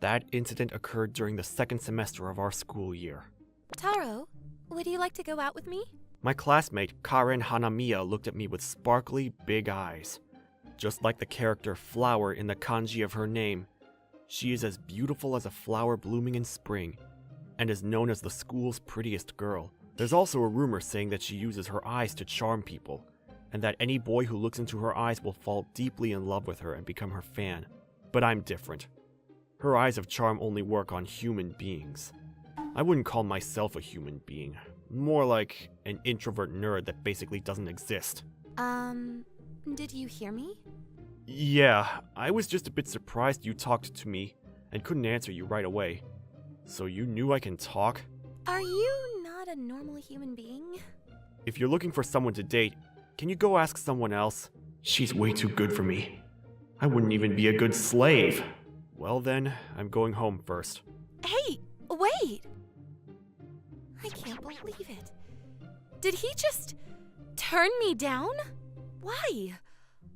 That incident occurred during the second semester of our school year. Taro, would you like to go out with me? My classmate, Karen Hanamiya, looked at me with sparkly, big eyes. Just like the character Flower in the kanji of her name, she is as beautiful as a flower blooming in spring, and is known as the school's prettiest girl. There's also a rumor saying that she uses her eyes to charm people, and that any boy who looks into her eyes will fall deeply in love with her and become her fan. But I'm different. Her eyes of charm only work on human beings. I wouldn't call myself a human being. More like an introvert nerd that basically doesn't exist. Did you hear me? Yeah, I was just a bit surprised you talked to me and couldn't answer you right away. So you knew I can talk? Are you not a normal human being? If you're looking for someone to date, can you go ask someone else? She's way too good for me. I wouldn't even be a good slave. Well then, I'm going home first. Hey, wait! I can't believe it. Did he just turn me down? Why?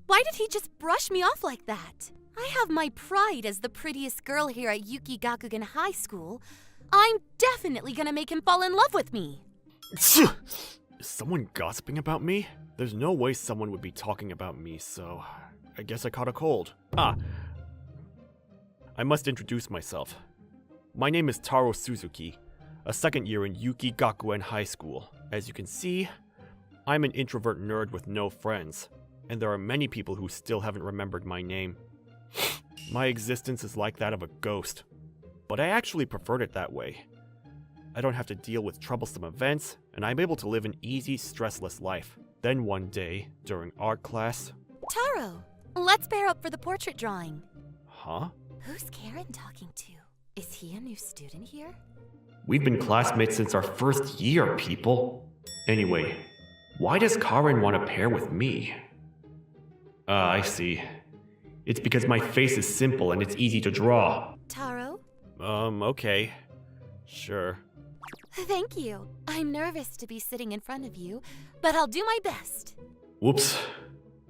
Why did he just brush me off like that? I have my pride as the prettiest girl here at Yukigakugen High School. I'm definitely gonna make him fall in love with me. Is someone gossiping about me? There's no way someone would be talking about me, so I guess I caught a cold. I must introduce myself. My name is Taro Suzuki, a second year in Yukigakuen High School. As you can see, I'm an introvert nerd with no friends, and there are many people who still haven't remembered my name. My existence is like that of a ghost, but I actually preferred it that way. I don't have to deal with troublesome events, and I'm able to live an easy, stressless life. Then one day, during art class... Taro, let's pair up for the portrait drawing. Huh? Who's Karen talking to? Is he a new student here? We've been classmates since our first year, people. Anyway, why does Karen want to pair with me? I see. It's because my face is simple and it's easy to draw. Taro? Okay. Sure. Thank you. I'm nervous to be sitting in front of you, but I'll do my best. Whoops.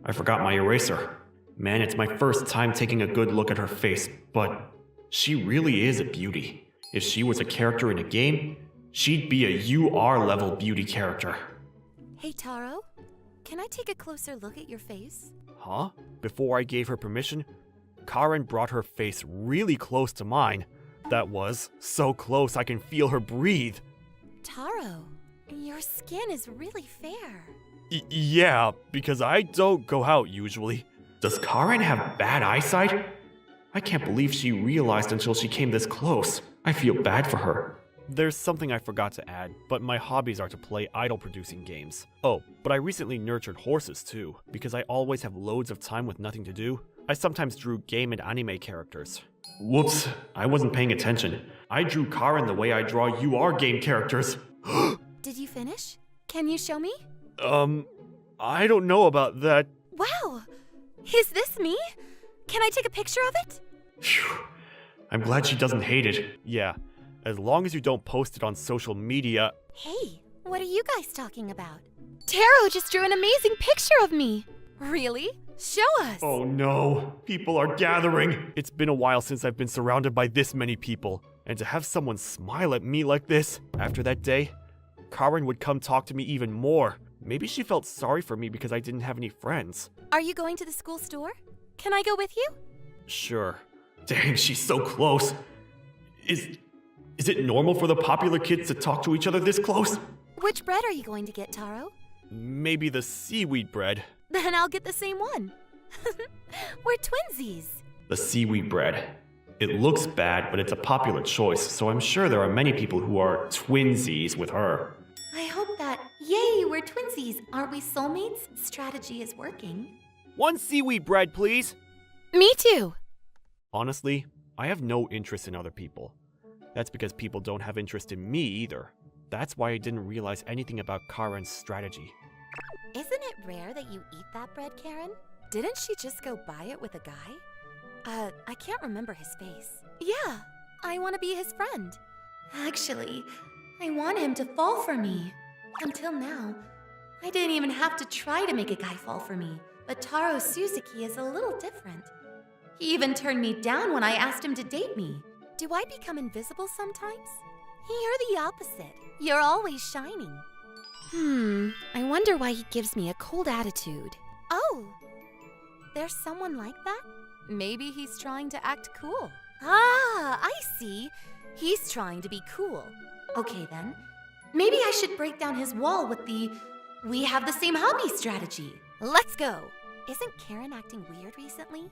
I forgot my eraser. Man, it's my first time taking a good look at her face, but she really is a beauty. If she was a character in a game, she'd be a UR level beauty character. Hey Taro, can I take a closer look at your face? Huh? Before I gave her permission, Karen brought her face really close to mine. That was so close I can feel her breathe. Taro, your skin is really fair. Yeah, because I don't go out usually. Does Karen have bad eyesight? I can't believe she realized until she came this close. I feel bad for her. There's something I forgot to add, but my hobbies are to play idol-producing games. Oh, but I recently nurtured horses too, because I always have loads of time with nothing to do. I sometimes drew game and anime characters. Whoops, I wasn't paying attention. I drew Karen the way I draw UR game characters. Did you finish? Can you show me? I don't know about that. Wow! Is this me? Can I take a picture of it? Phew. I'm glad she doesn't hate it. Yeah, as long as you don't post it on social media. Hey, what are you guys talking about? Taro just drew an amazing picture of me. Really? Show us. Oh no, people are gathering. It's been a while since I've been surrounded by this many people. And to have someone smile at me like this, after that day, Karen would come talk to me even more. Maybe she felt sorry for me because I didn't have any friends. Are you going to the school store? Can I go with you? Sure. Dang, she's so close. Is it normal for the popular kids to talk to each other this close? Which bread are you going to get, Taro? Maybe the seaweed bread. Then I'll get the same one. We're twinsies. The seaweed bread. It looks bad, but it's a popular choice, so I'm sure there are many people who are twinsies with her. I hope that, yay, we're twinsies. Aren't we soulmates? Strategy is working. One seaweed bread, please. Me too. Honestly, I have no interest in other people. That's because people don't have interest in me either. That's why I didn't realize anything about Karen's strategy. Isn't it rare that you eat that bread, Karen? Didn't she just go buy it with a guy? I can't remember his face. Yeah, I want to be his friend. Actually, I want him to fall for me. Until now, I didn't even have to try to make a guy fall for me. But Taro Suzuki is a little different. He even turned me down when I asked him to date me. Do I become invisible sometimes? You're the opposite. You're always shining. I wonder why he gives me a cold attitude. Oh, there's someone like that? Maybe he's trying to act cool. Ah, I see. He's trying to be cool. Okay then. Maybe I should break down his wall with the "we have the same hobby" strategy. Let's go. Isn't Karen acting weird recently?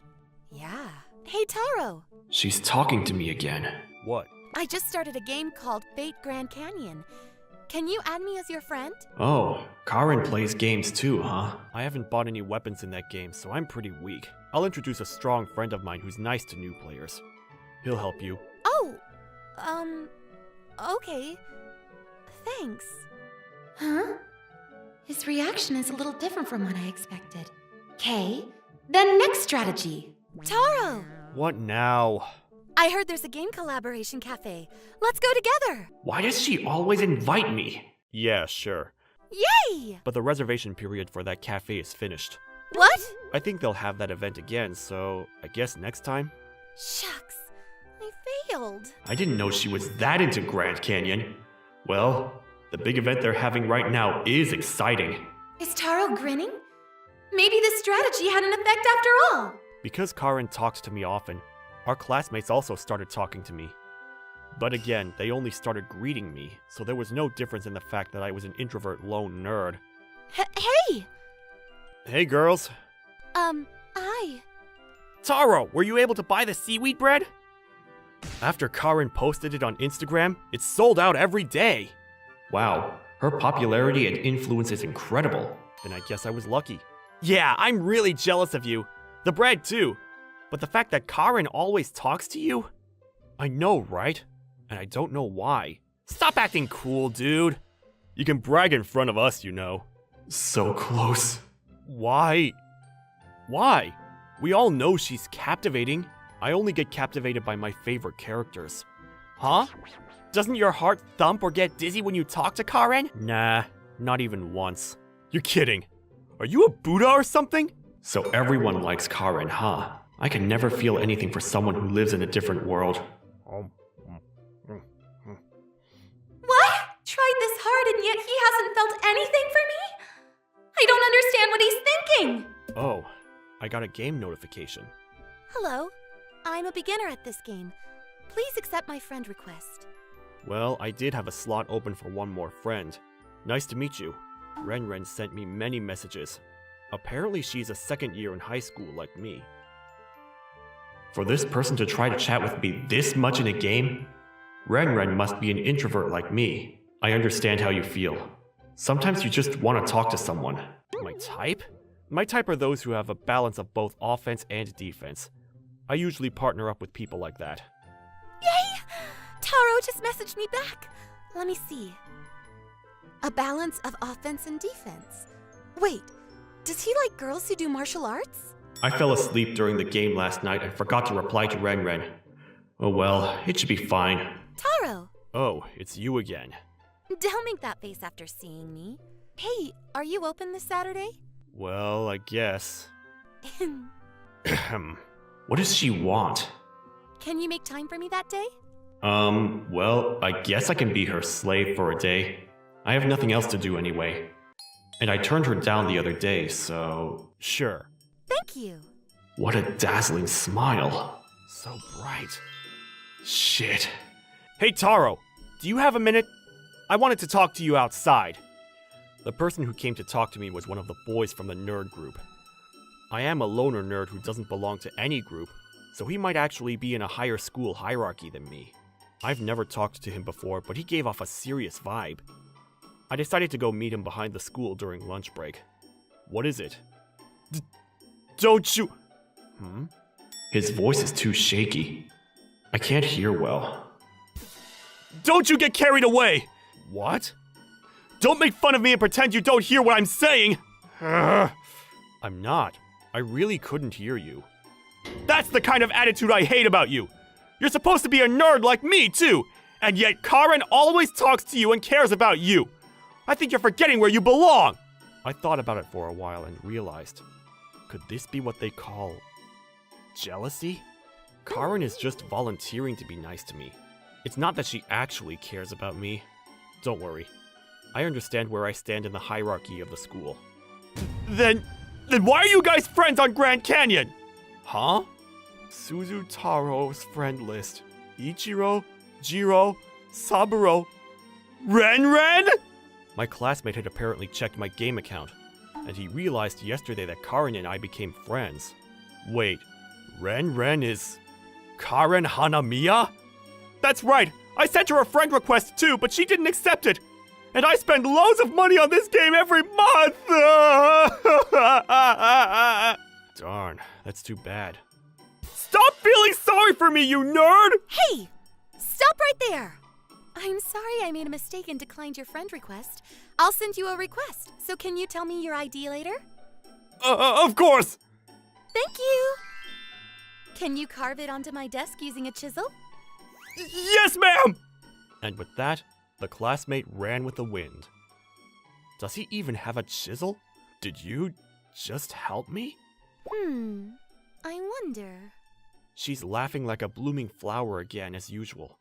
Yeah. Hey, Taro. She's talking to me again. What? I just started a game called Fate Grand Canyon. Can you add me as your friend? Oh, Karen plays games too, huh? I haven't bought any weapons in that game, so I'm pretty weak. I'll introduce a strong friend of mine who's nice to new players. He'll help you. Oh, okay. Thanks. Huh? His reaction is a little different from what I expected. Okay, then next strategy. Taro! What now? I heard there's a game collaboration cafe. Let's go together! Why does she always invite me? Yeah, sure. Yay! But the reservation period for that cafe is finished. What? I think they'll have that event again, so I guess next time? Shucks, I failed. I didn't know she was that into Grand Canyon. Well, the big event they're having right now is exciting. Is Taro grinning? Maybe this strategy had an effect after all. Because Karen talks to me often, our classmates also started talking to me. But again, they only started greeting me, so there was no difference in the fact that I was an introvert lone nerd. Hey! Hey girls. Hi. Taro, were you able to buy the seaweed bread? After Karen posted it on Instagram, it's sold out every day. Wow, her popularity and influence is incredible. Then I guess I was lucky. Yeah, I'm really jealous of you. The bread too. But the fact that Karen always talks to you? I know, right? And I don't know why. Stop acting cool, dude. You can brag in front of us, you know. So close. Why? Why? We all know she's captivating. I only get captivated by my favorite characters. Huh? Doesn't your heart thump or get dizzy when you talk to Karen? Nah, not even once. You're kidding. Are you a Buddha or something? So everyone likes Karen, huh? I can never feel anything for someone who lives in a different world. What? Tried this hard and yet he hasn't felt anything for me? I don't understand what he's thinking. Oh, I got a game notification. Hello, I'm a beginner at this game. Please accept my friend request. Well, I did have a slot open for one more friend. Nice to meet you. Ren sent me many messages. Apparently she's a second year in high school like me. For this person to try to chat with me this much in a game? Ren must be an introvert like me. I understand how you feel. Sometimes you just want to talk to someone. My type? My type are those who have a balance of both offense and defense. I usually partner up with people like that. Yay! Taro just messaged me back. Let me see. A balance of offense and defense. Wait, does he like girls who do martial arts? I fell asleep during the game last night and forgot to reply to Ren. Oh well, it should be fine. Taro! Oh, it's you again. Don't make that face after seeing me. Hey, are you open this Saturday? Well, I guess. What does she want? Can you make time for me that day? Well, I guess I can be her slave for a day. I have nothing else to do anyway. And I turned her down the other day, so... Sure. Thank you. What a dazzling smile. So bright. Shit. Hey, Taro! Do you have a minute? I wanted to talk to you outside. The person who came to talk to me was one of the boys from the nerd group. I am a loner nerd who doesn't belong to any group, so he might actually be in a higher school hierarchy than me. I've never talked to him before, but he gave off a serious vibe. I decided to go meet him behind the school during lunch break. What is it? Don't you... His voice is too shaky. I can't hear well. Don't you get carried away! What? Don't make fun of me and pretend you don't hear what I'm saying! I'm not. I really couldn't hear you. That's the kind of attitude I hate about you! You're supposed to be a nerd like me, too! And yet Karen always talks to you and cares about you! I think you're forgetting where you belong! I thought about it for a while and realized, could this be what they call... jealousy? Karen is just volunteering to be nice to me. It's not that she actually cares about me. Don't worry. I understand where I stand in the hierarchy of the school. Then why are you guys friends on Grand Canyon? Huh? Suzutaro's friend list. Ichiro, Jiro, Saburo, Ren? My classmate had apparently checked my game account, and he realized yesterday that Karen and I became friends. Wait, Ren is Karen Hanamiya? That's right! I sent her a friend request too, but she didn't accept it! And I spend loads of money on this game every month! Darn, that's too bad. Stop feeling sorry for me, you nerd! Hey! Stop right there! I'm sorry I made a mistake and declined your friend request. I'll send you a request, so can you tell me your ID later? Of course! Thank you! Can you carve it onto my desk using a chisel? Yes, ma'am! And with that, the classmate ran with the wind. Does he even have a chisel? Did you just help me? I wonder. She's laughing like a blooming flower again as usual.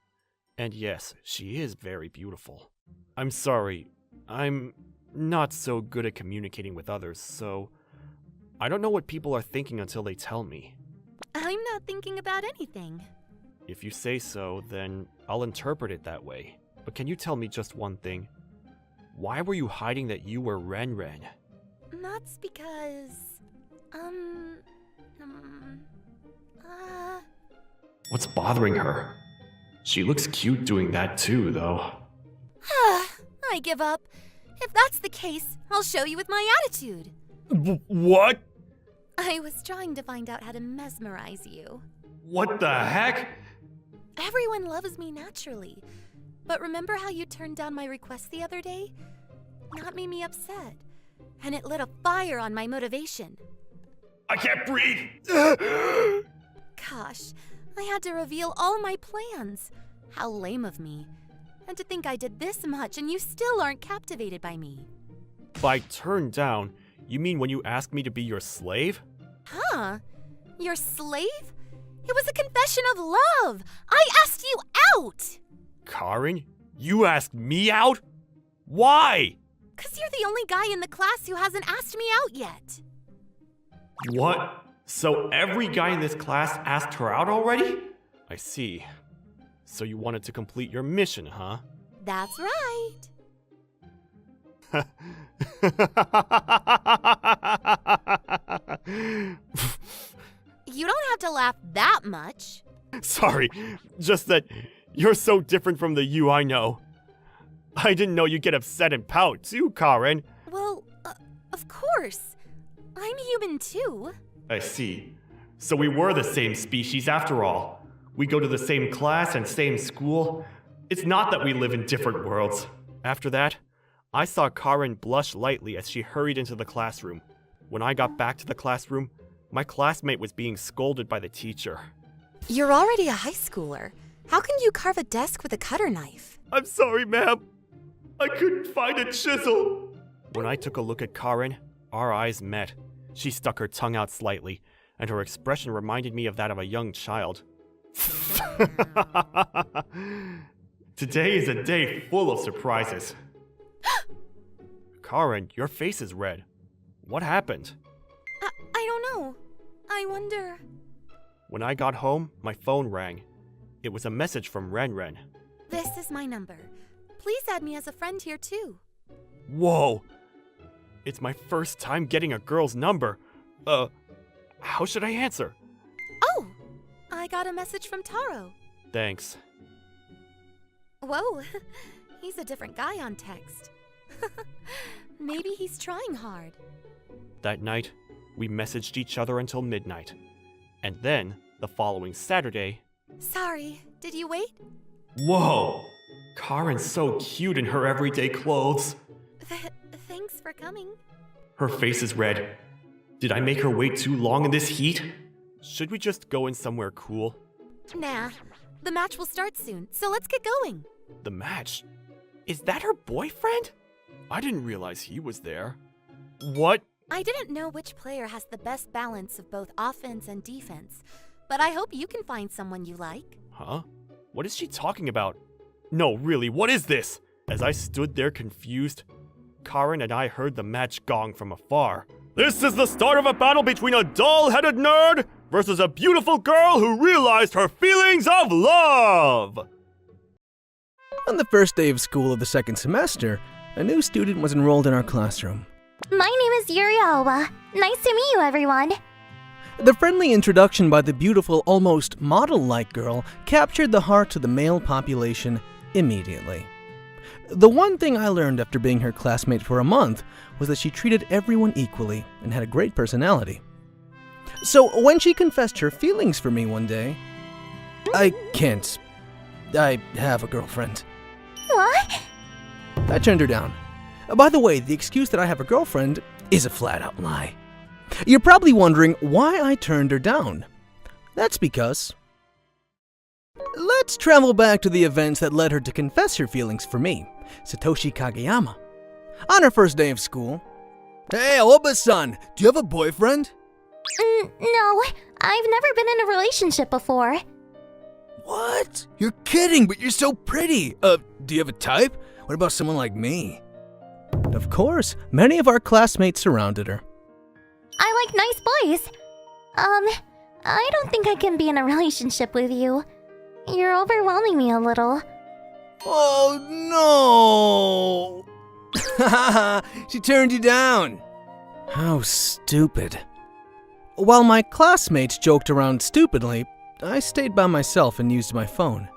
And yes, she is very beautiful. I'm sorry, I'm not so good at communicating with others, so I don't know what people are thinking until they tell me. I'm not thinking about anything. If you say so, then I'll interpret it that way. But can you tell me just one thing? Why were you hiding that you were Ren? That's because, What's bothering her? She looks cute doing that too, though. I give up. If that's the case, I'll show you with my attitude. What? I was trying to find out how to mesmerize you. What the heck? Everyone loves me naturally. But remember how you turned down my request the other day? That made me upset. And it lit a fire on my motivation. I can't breathe! Gosh, I had to reveal all my plans. How lame of me. And to think I did this much and you still aren't captivated by me. By turned down, you mean when you asked me to be your slave? Huh? Your slave? It was a confession of love. I asked you out! Karen, you asked me out? Why? 'Cause you're the only guy in the class who hasn't asked me out yet. What? So every guy in this class asked her out already? I see. So you wanted to complete your mission, huh? That's right. You don't have to laugh that much. Sorry, just that you're so different from the you I know. I didn't know you'd get upset and pout too, Karen. Well, of course. I'm human too. I see. So we were the same species after all. We go to the same class and same school. It's not that we live in different worlds. After that, I saw Karen blush lightly as she hurried into the classroom. When I got back to the classroom, my classmate was being scolded by the teacher. You're already a high schooler. How can you carve a desk with a cutter knife? I'm sorry, ma'am. I couldn't find a chisel. When I took a look at Karen, our eyes met. She stuck her tongue out slightly, and her expression reminded me of that of a young child. Today is a day full of surprises. Karen, your face is red. What happened? I don't know. I wonder. When I got home, my phone rang. It was a message from Ren. This is my number. Please add me as a friend here too. Whoa! It's my first time getting a girl's number. How should I answer? Oh! I got a message from Taro. Thanks. Whoa, he's a different guy on text. Maybe he's trying hard. That night, we messaged each other until midnight. And then, the following Saturday... Sorry, did you wait? Whoa! Karen's so cute in her everyday clothes. Thanks for coming. Her face is red. Did I make her wait too long in this heat? Should we just go in somewhere cool? Nah, the match will start soon, so let's get going. The match? Is that her boyfriend? I didn't realize he was there. What? I didn't know which player has the best balance of both offense and defense, but I hope you can find someone you like. Huh? What is she talking about? No, really, what is this? As I stood there confused, Karen and I heard the match gong from afar. This is the start of a battle between a dull-headed nerd versus a beautiful girl who realized her feelings of love! On the first day of school of the second semester, a new student was enrolled in our classroom. My name is Yuri Aoba. Nice to meet you, everyone. The friendly introduction by the beautiful, almost model-like girl captured the heart of the male population immediately. The one thing I learned after being her classmate for a month was that she treated everyone equally and had a great personality. So when she confessed her feelings for me one day, I have a girlfriend. What? I turned her down. By the way, the excuse that I have a girlfriend is a flat-out lie. You're probably wondering why I turned her down. That's because... Let's travel back to the events that led her to confess her feelings for me, Satoshi Kageyama. On her first day of school... Hey, Aoba-san, do you have a boyfriend? No, I've never been in a relationship before. What? You're kidding, but you're so pretty. Do you have a type? What about someone like me? Of course, many of our classmates surrounded her. I like nice boys. I don't think I can be in a relationship with you. You're overwhelming me a little. Oh, no! She turned you down. How stupid. While my classmates joked around stupidly, I stayed by myself and used my phone.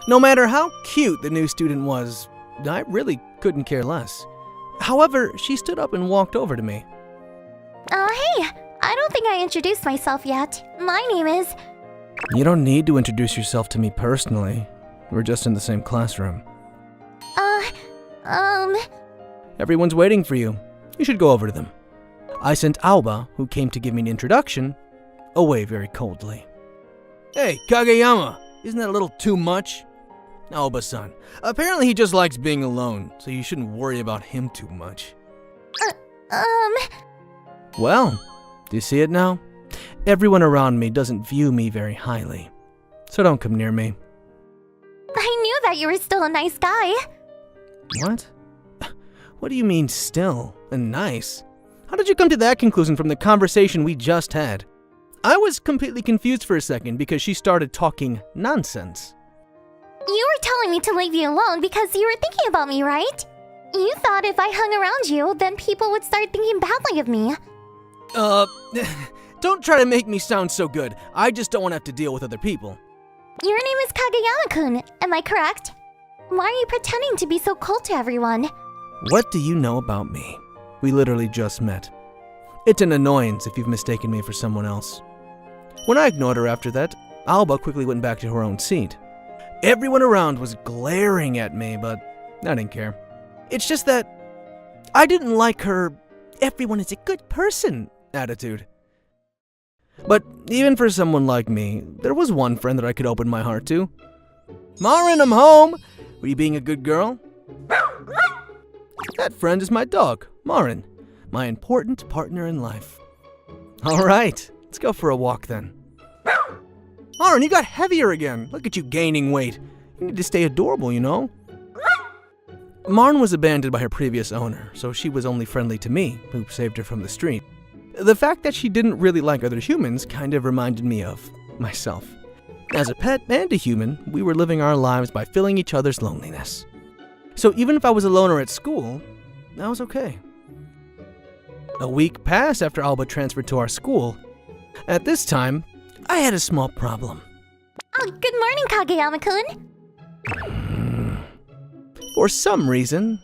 No matter how cute the new student was, I really couldn't care less. However, she stood up and walked over to me. Hey, I don't think I introduced myself yet. My name is... You don't need to introduce yourself to me personally. We're just in the same classroom. Everyone's waiting for you. You should go over to them. I sent Aoba, who came to give me an introduction, away very coldly. Hey, Kageyama, isn't that a little too much? Aoba-san, apparently he just likes being alone, so you shouldn't worry about him too much. Well, do you see it now? Everyone around me doesn't view me very highly, so don't come near me. I knew that you were still a nice guy. What? What do you mean still and nice? How did you come to that conclusion from the conversation we just had? I was completely confused for a second because she started talking nonsense. You were telling me to leave you alone because you were thinking about me, right? You thought if I hung around you, then people would start thinking badly of me. Don't try to make me sound so good. I just don't want to have to deal with other people. Your name is Kageyama-kun, am I correct? Why are you pretending to be so cold to everyone? What do you know about me? We literally just met. It's an annoyance if you've mistaken me for someone else. When I ignored her after that, Aoba quickly went back to her own seat. Everyone around was glaring at me, but I didn't care. It's just that I didn't like her everyone is a good person attitude. But even for someone like me, there was one friend that I could open my heart to. Marin, I'm home! Were you being a good girl? That friend is my dog, Marin, my important partner in life. Alright, let's go for a walk then. Marin, you got heavier again. Look at you gaining weight. You need to stay adorable, you know? Marin was abandoned by her previous owner, so she was only friendly to me, who saved her from the street. The fact that she didn't really like other humans kind of reminded me of myself. As a pet and a human, we were living our lives by filling each other's loneliness. So even if I was a loner at school, I was okay. A week passed after Alba transferred to our school. At this time, I had a small problem. Oh, good morning, Kageyama-kun. For some reason,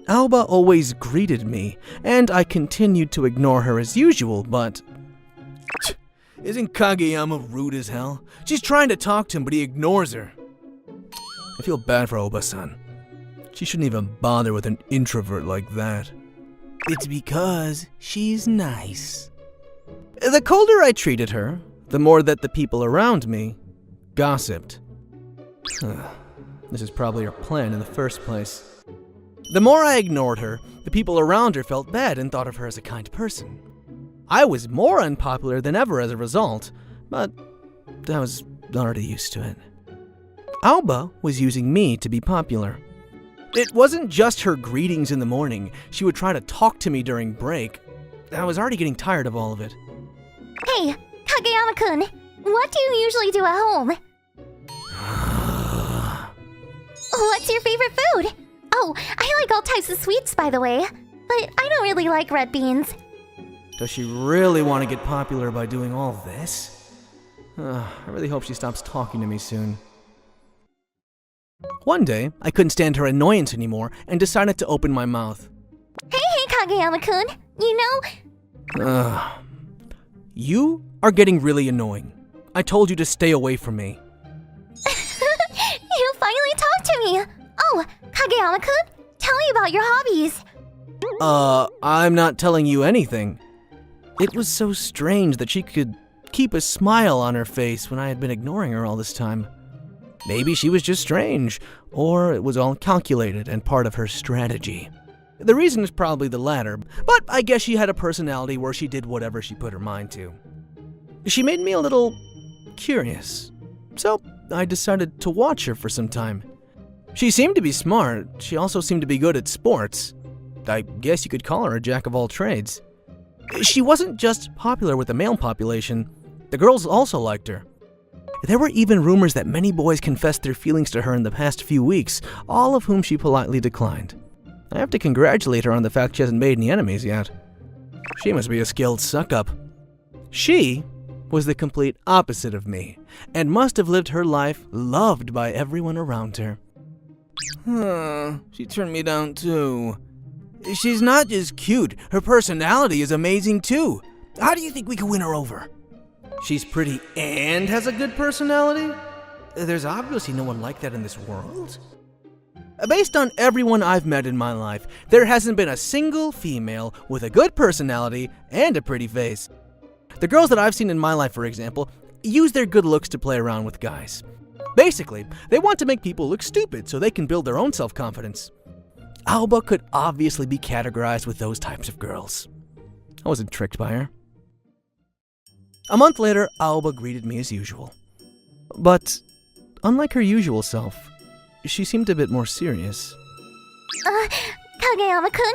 Alba always greeted me, and I continued to ignore her as usual, but... Isn't Kageyama rude as hell? She's trying to talk to him, but he ignores her. I feel bad for Oba-san. She shouldn't even bother with an introvert like that. It's because she's nice. The colder I treated her, the more that the people around me gossiped. This is probably her plan in the first place. The more I ignored her, the people around her felt bad and thought of her as a kind person. I was more unpopular than ever as a result, but I was already used to it. Alba was using me to be popular. It wasn't just her greetings in the morning. She would try to talk to me during break. I was already getting tired of all of it. Hey, Kageyama-kun, what do you usually do at home? What's your favorite food? Oh, I like all types of sweets, by the way. But I don't really like red beans. Does she really want to get popular by doing all this? I really hope she stops talking to me soon. One day, I couldn't stand her annoyance anymore and decided to open my mouth. Hey, Kageyama-kun, you know... You are getting really annoying. I told you to stay away from me. You finally talked to me! Oh, Kageyama-kun, tell me about your hobbies. I'm not telling you anything. It was so strange that she could keep a smile on her face when I had been ignoring her all this time. Maybe she was just strange, or it was all calculated and part of her strategy. The reason is probably the latter, but I guess she had a personality where she did whatever she put her mind to. She made me a little curious, so I decided to watch her for some time. She seemed to be smart. She also seemed to be good at sports. I guess you could call her a jack of all trades. She wasn't just popular with the male population. The girls also liked her. There were even rumors that many boys confessed their feelings to her in the past few weeks, all of whom she politely declined. I have to congratulate her on the fact she hasn't made any enemies yet. She must be a skilled suck-up. She was the complete opposite of me, and must have lived her life loved by everyone around her. She turned me down too. She's not just cute, her personality is amazing too. How do you think we can win her over? She's pretty and has a good personality? There's obviously no one like that in this world. Based on everyone I've met in my life, there hasn't been a single female with a good personality and a pretty face. The girls that I've seen in my life, for example, use their good looks to play around with guys. Basically, they want to make people look stupid so they can build their own self-confidence. Alba could obviously be categorized with those types of girls. I wasn't tricked by her. A month later, Alba greeted me as usual. But, unlike her usual self, she seemed a bit more serious. Kageyama-kun,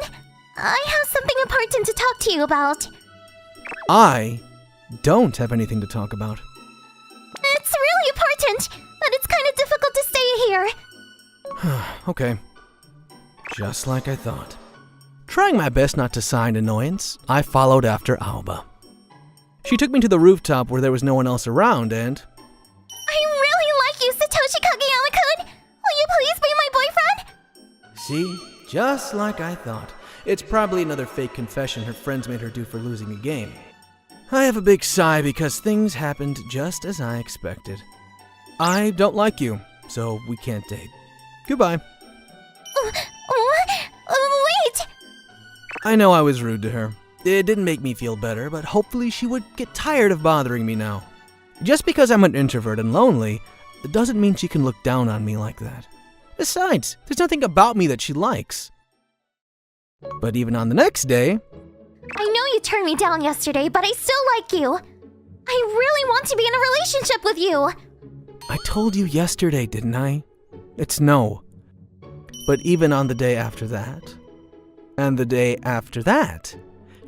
I have something important to talk to you about. I don't have anything to talk about. It's really important, but it's kind of difficult to stay here. Okay. Just like I thought. Trying my best not to sign annoyance, I followed after Alba. She took me to the rooftop where there was no one else around and... I really like you, Satoshi Kageyama-kun! Will you please be my boyfriend? See? Just like I thought. It's probably another fake confession her friends made her do for losing a game. I have a big sigh because things happened just as I expected. I don't like you, so we can't date. Goodbye. What? Wait! I know I was rude to her. It didn't make me feel better, but hopefully she would get tired of bothering me now. Just because I'm an introvert and lonely, it doesn't mean she can look down on me like that. Besides, there's nothing about me that she likes. But even on the next day... I know you turned me down yesterday, but I still like you. I really want to be in a relationship with you. I told you yesterday, didn't I? It's no. But even on the day after that, and the day after that,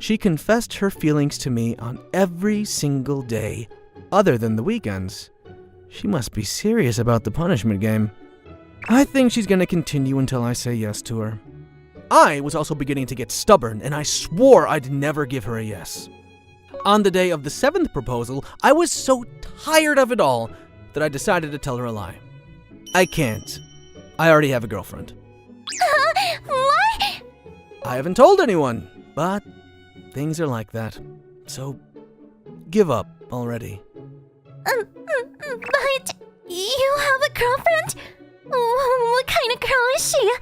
she confessed her feelings to me on every single day, other than the weekends. She must be serious about the punishment game. I think she's gonna continue until I say yes to her. I was also beginning to get stubborn, and I swore I'd never give her a yes. On the day of the 7th proposal, I was so tired of it all that I decided to tell her a lie. I can't. I already have a girlfriend. What? I haven't told anyone, but things are like that. So, give up already. But you have a girlfriend? What kind of girl is she?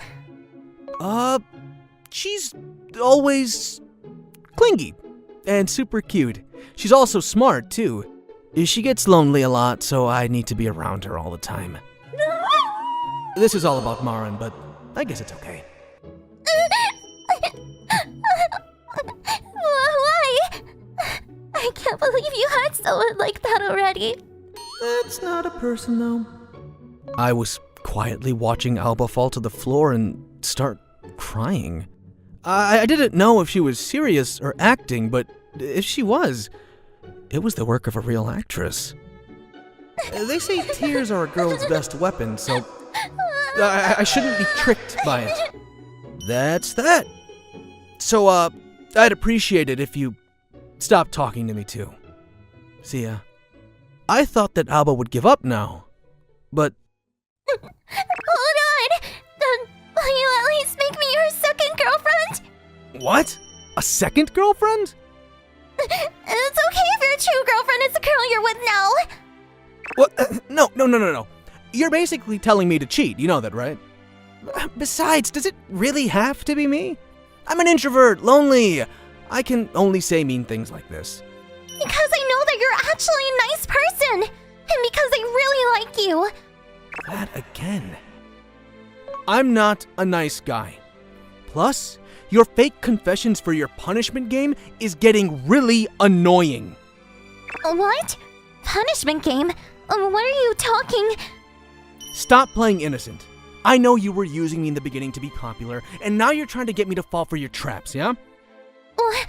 She's always clingy and super cute. She's also smart, too. She gets lonely a lot, so I need to be around her all the time. This is all about Marin, but I guess it's okay. Why? I can't believe you had someone like that already. That's not a person, though. I was quietly watching Alba fall to the floor and start crying. I didn't know if she was serious or acting, but if she was, it was the work of a real actress. They say tears are a girl's best weapon, so I shouldn't be tricked by it. That's that. So, I'd appreciate it if you stopped talking to me too. See ya. I thought that Alba would give up now, but... Hold on! Will you at least make me your second girlfriend? What? A second girlfriend? It's okay if your true girlfriend is the girl you're with now. What? No. You're basically telling me to cheat, you know that, right? Besides, does it really have to be me? I'm an introvert, lonely. I can only say mean things like this. Because I know that you're actually a nice person. And because I really like you. That again. I'm not a nice guy. Plus, your fake confessions for your punishment game is getting really annoying. What? Punishment game? What are you talking? Stop playing innocent. I know you were using me in the beginning to be popular, and now you're trying to get me to fall for your traps, yeah? What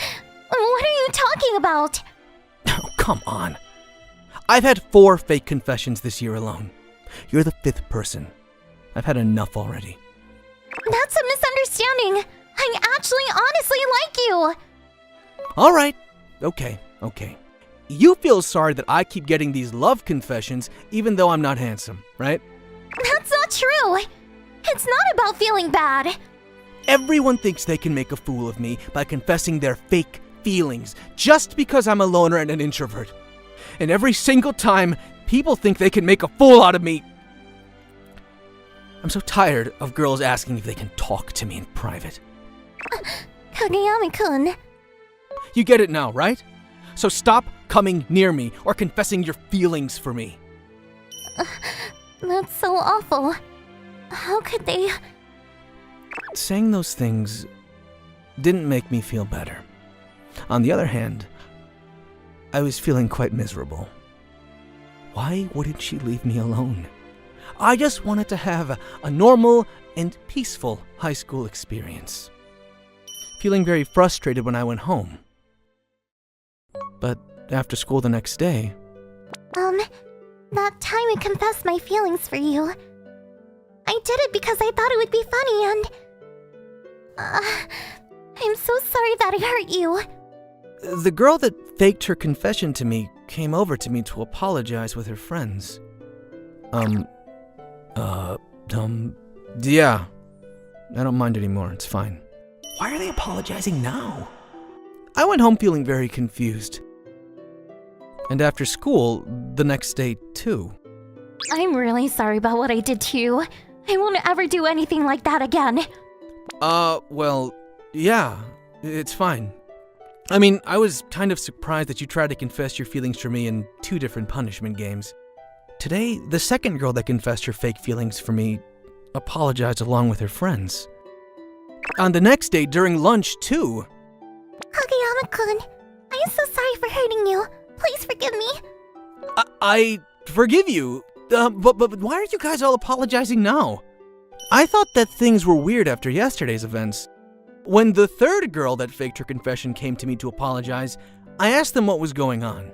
are you talking about? Oh, come on. I've had 4 fake confessions this year alone. You're the 5th person. I've had enough already. That's a misunderstanding. I actually honestly like you. All right. Okay. You feel sorry that I keep getting these love confessions even though I'm not handsome, right? That's not true. It's not about feeling bad. Everyone thinks they can make a fool of me by confessing their fake feelings just because I'm a loner and an introvert. And every single time, people think they can make a fool out of me. I'm so tired of girls asking if they can talk to me in private. Kageyama-kun. You get it now, right? So stop coming near me or confessing your feelings for me. That's so awful. How could they? Saying those things didn't make me feel better. On the other hand, I was feeling quite miserable. Why wouldn't she leave me alone? I just wanted to have a normal and peaceful high school experience. Feeling very frustrated when I went home. But after school the next day... That time I confessed my feelings for you. I did it because I thought it would be funny and... I'm so sorry that I hurt you. The girl that faked her confession to me came over to me to apologize with her friends. Yeah. I don't mind anymore, it's fine. Why are they apologizing now? I went home feeling very confused. And after school, the next day, too. I'm really sorry about what I did to you. I won't ever do anything like that again. Well, yeah, it's fine. I mean, I was kind of surprised that you tried to confess your feelings for me in 2 different punishment games. Today, the second girl that confessed her fake feelings for me apologized along with her friends. On the next day, during lunch, too. Kageyama-kun, I'm so sorry for hurting you. Please forgive me. I forgive you, but why are you guys all apologizing now? I thought that things were weird after yesterday's events. When the third girl that faked her confession came to me to apologize, I asked them what was going on.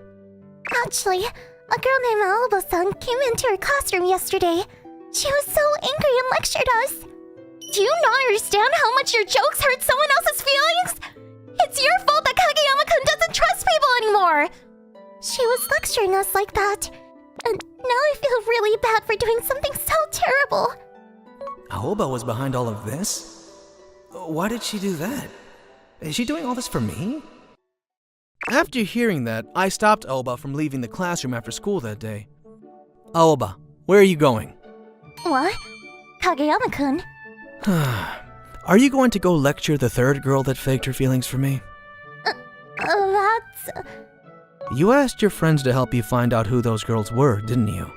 Actually, a girl named Aoba-san came into her classroom yesterday. She was so angry and lectured us. Do you not understand how much your jokes hurt someone else's feelings? It's your fault that Kageyama-kun doesn't trust people anymore. She was lecturing us like that. And now I feel really bad for doing something so terrible. Aoba was behind all of this? Why did she do that? Is she doing all this for me? After hearing that, I stopped Aoba from leaving the classroom after school that day. Aoba, where are you going? What? Kageyama-kun? Are you going to go lecture the third girl that faked her feelings for me? That's... You asked your friends to help you find out who those girls were, didn't you?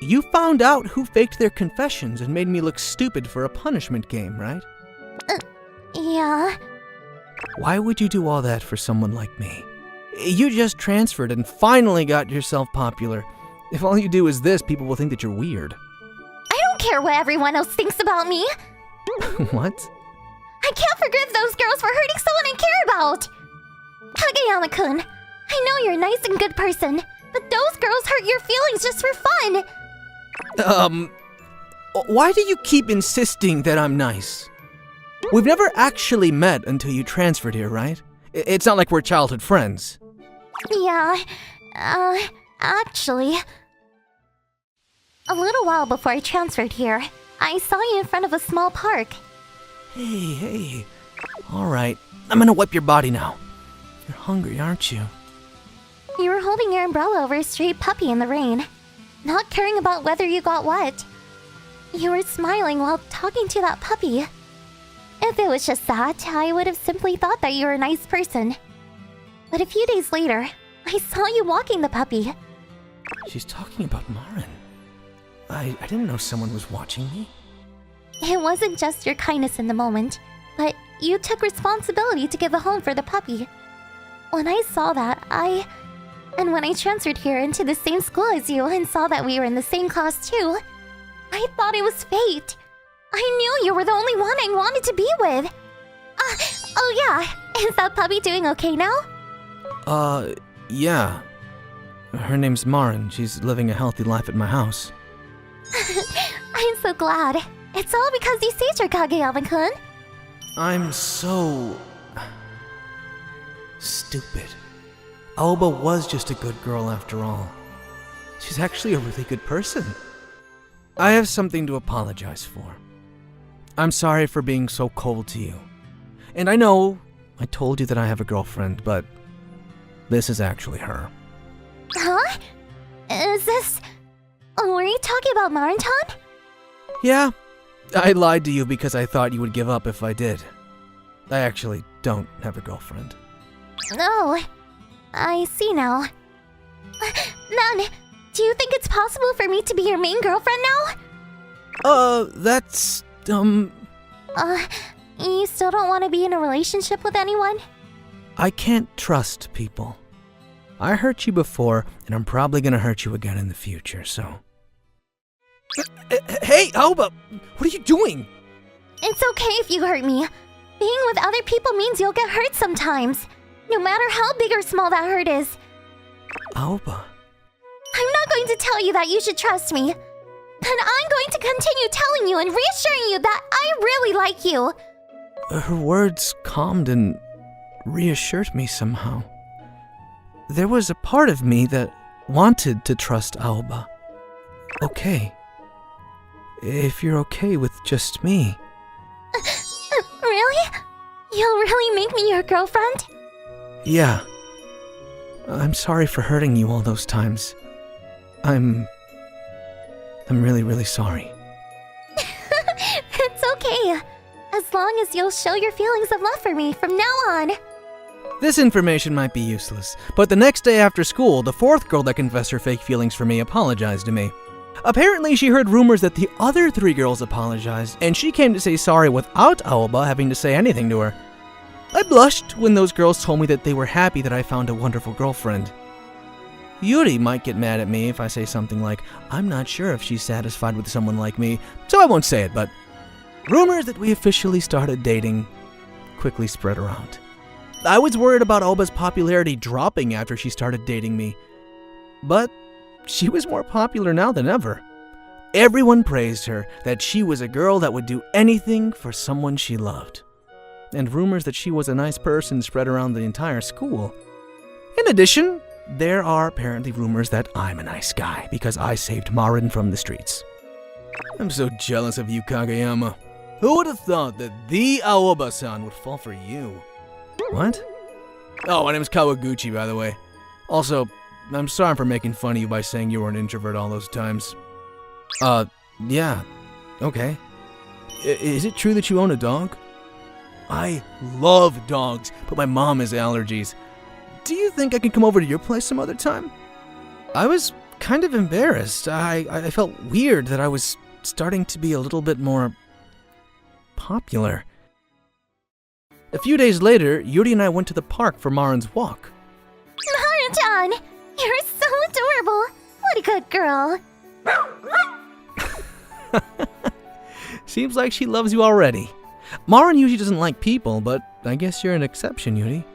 You found out who faked their confessions and made me look stupid for a punishment game, right? Yeah. Why would you do all that for someone like me? You just transferred and finally got yourself popular. If all you do is this, people will think that you're weird. I don't care what everyone else thinks about me. What? I can't forgive those girls for hurting someone I care about. Kageyama-kun, I know you're a nice and good person, but those girls hurt your feelings just for fun. Why do you keep insisting that I'm nice? We've never actually met until you transferred here, right? It's not like we're childhood friends. Yeah, actually... A little while before I transferred here, I saw you in front of a small park. Hey. Alright, I'm gonna wipe your body now. You're hungry, aren't you? You were holding your umbrella over a stray puppy in the rain, not caring about whether you got wet. You were smiling while talking to that puppy. If it was just that, I would have simply thought that you were a nice person. But a few days later, I saw you walking the puppy. She's talking about Marin. I didn't know someone was watching me. It wasn't just your kindness in the moment, but you took responsibility to give a home for the puppy. When I saw that, And when I transferred here into the same school as you and saw that we were in the same class too, I thought it was fate. I knew you were the only one I wanted to be with. Oh yeah, is that puppy doing okay now? Yeah. Her name's Marin. She's living a healthy life at my house. I'm so glad. It's all because you saved her, Kageyama-kun. I'm so... stupid. Aoba was just a good girl after all. She's actually a really good person. I have something to apologize for. I'm sorry for being so cold to you. And I know I told you that I have a girlfriend, but this is actually her. Huh? Is this... Were you talking about Marin-tan? Yeah, I lied to you because I thought you would give up if I did. I actually don't have a girlfriend. No, I see now. Man, do you think it's possible for me to be your main girlfriend now? That's, You still don't want to be in a relationship with anyone? I can't trust people. I hurt you before, and I'm probably gonna hurt you again in the future, so... Hey, Aoba! What are you doing? It's okay if you hurt me. Being with other people means you'll get hurt sometimes, no matter how big or small that hurt is. Aoba... I'm not going to tell you that you should trust me, but I'm going to continue telling you and reassuring you that I really like you. Her words calmed and reassured me somehow. There was a part of me that wanted to trust Aoba. Okay. If you're okay with just me. Really? You'll really make me your girlfriend? Yeah. I'm sorry for hurting you all those times. I'm really, really sorry. It's okay. As long as you'll show your feelings of love for me from now on. This information might be useless, but the next day after school, the fourth girl that confessed her fake feelings for me apologized to me. Apparently, she heard rumors that the other three girls apologized, and she came to say sorry without Aoba having to say anything to her. I blushed when those girls told me that they were happy that I found a wonderful girlfriend. Yuri might get mad at me if I say something like, I'm not sure if she's satisfied with someone like me, so I won't say it, but rumors that we officially started dating quickly spread around. I was worried about Aoba's popularity dropping after she started dating me, but she was more popular now than ever. Everyone praised her, that she was a girl that would do anything for someone she loved. And rumors that she was a nice person spread around the entire school. In addition, there are apparently rumors that I'm a nice guy because I saved Marin from the streets. I'm so jealous of you, Kageyama. Who would have thought that the Aoba-san would fall for you? What? Oh, my name's Kawaguchi, by the way. Also, I'm sorry for making fun of you by saying you were an introvert all those times. Yeah. Okay. Is it true that you own a dog? I love dogs, but my mom has allergies. Do you think I could come over to your place some other time? I was kind of embarrassed. I felt weird that I was starting to be a little bit more popular. A few days later, Yuri and I went to the park for Marin's walk. Marin-chan, you're so adorable. What a good girl. Seems like she loves you already. Marin usually doesn't like people, but I guess you're an exception, Yuri.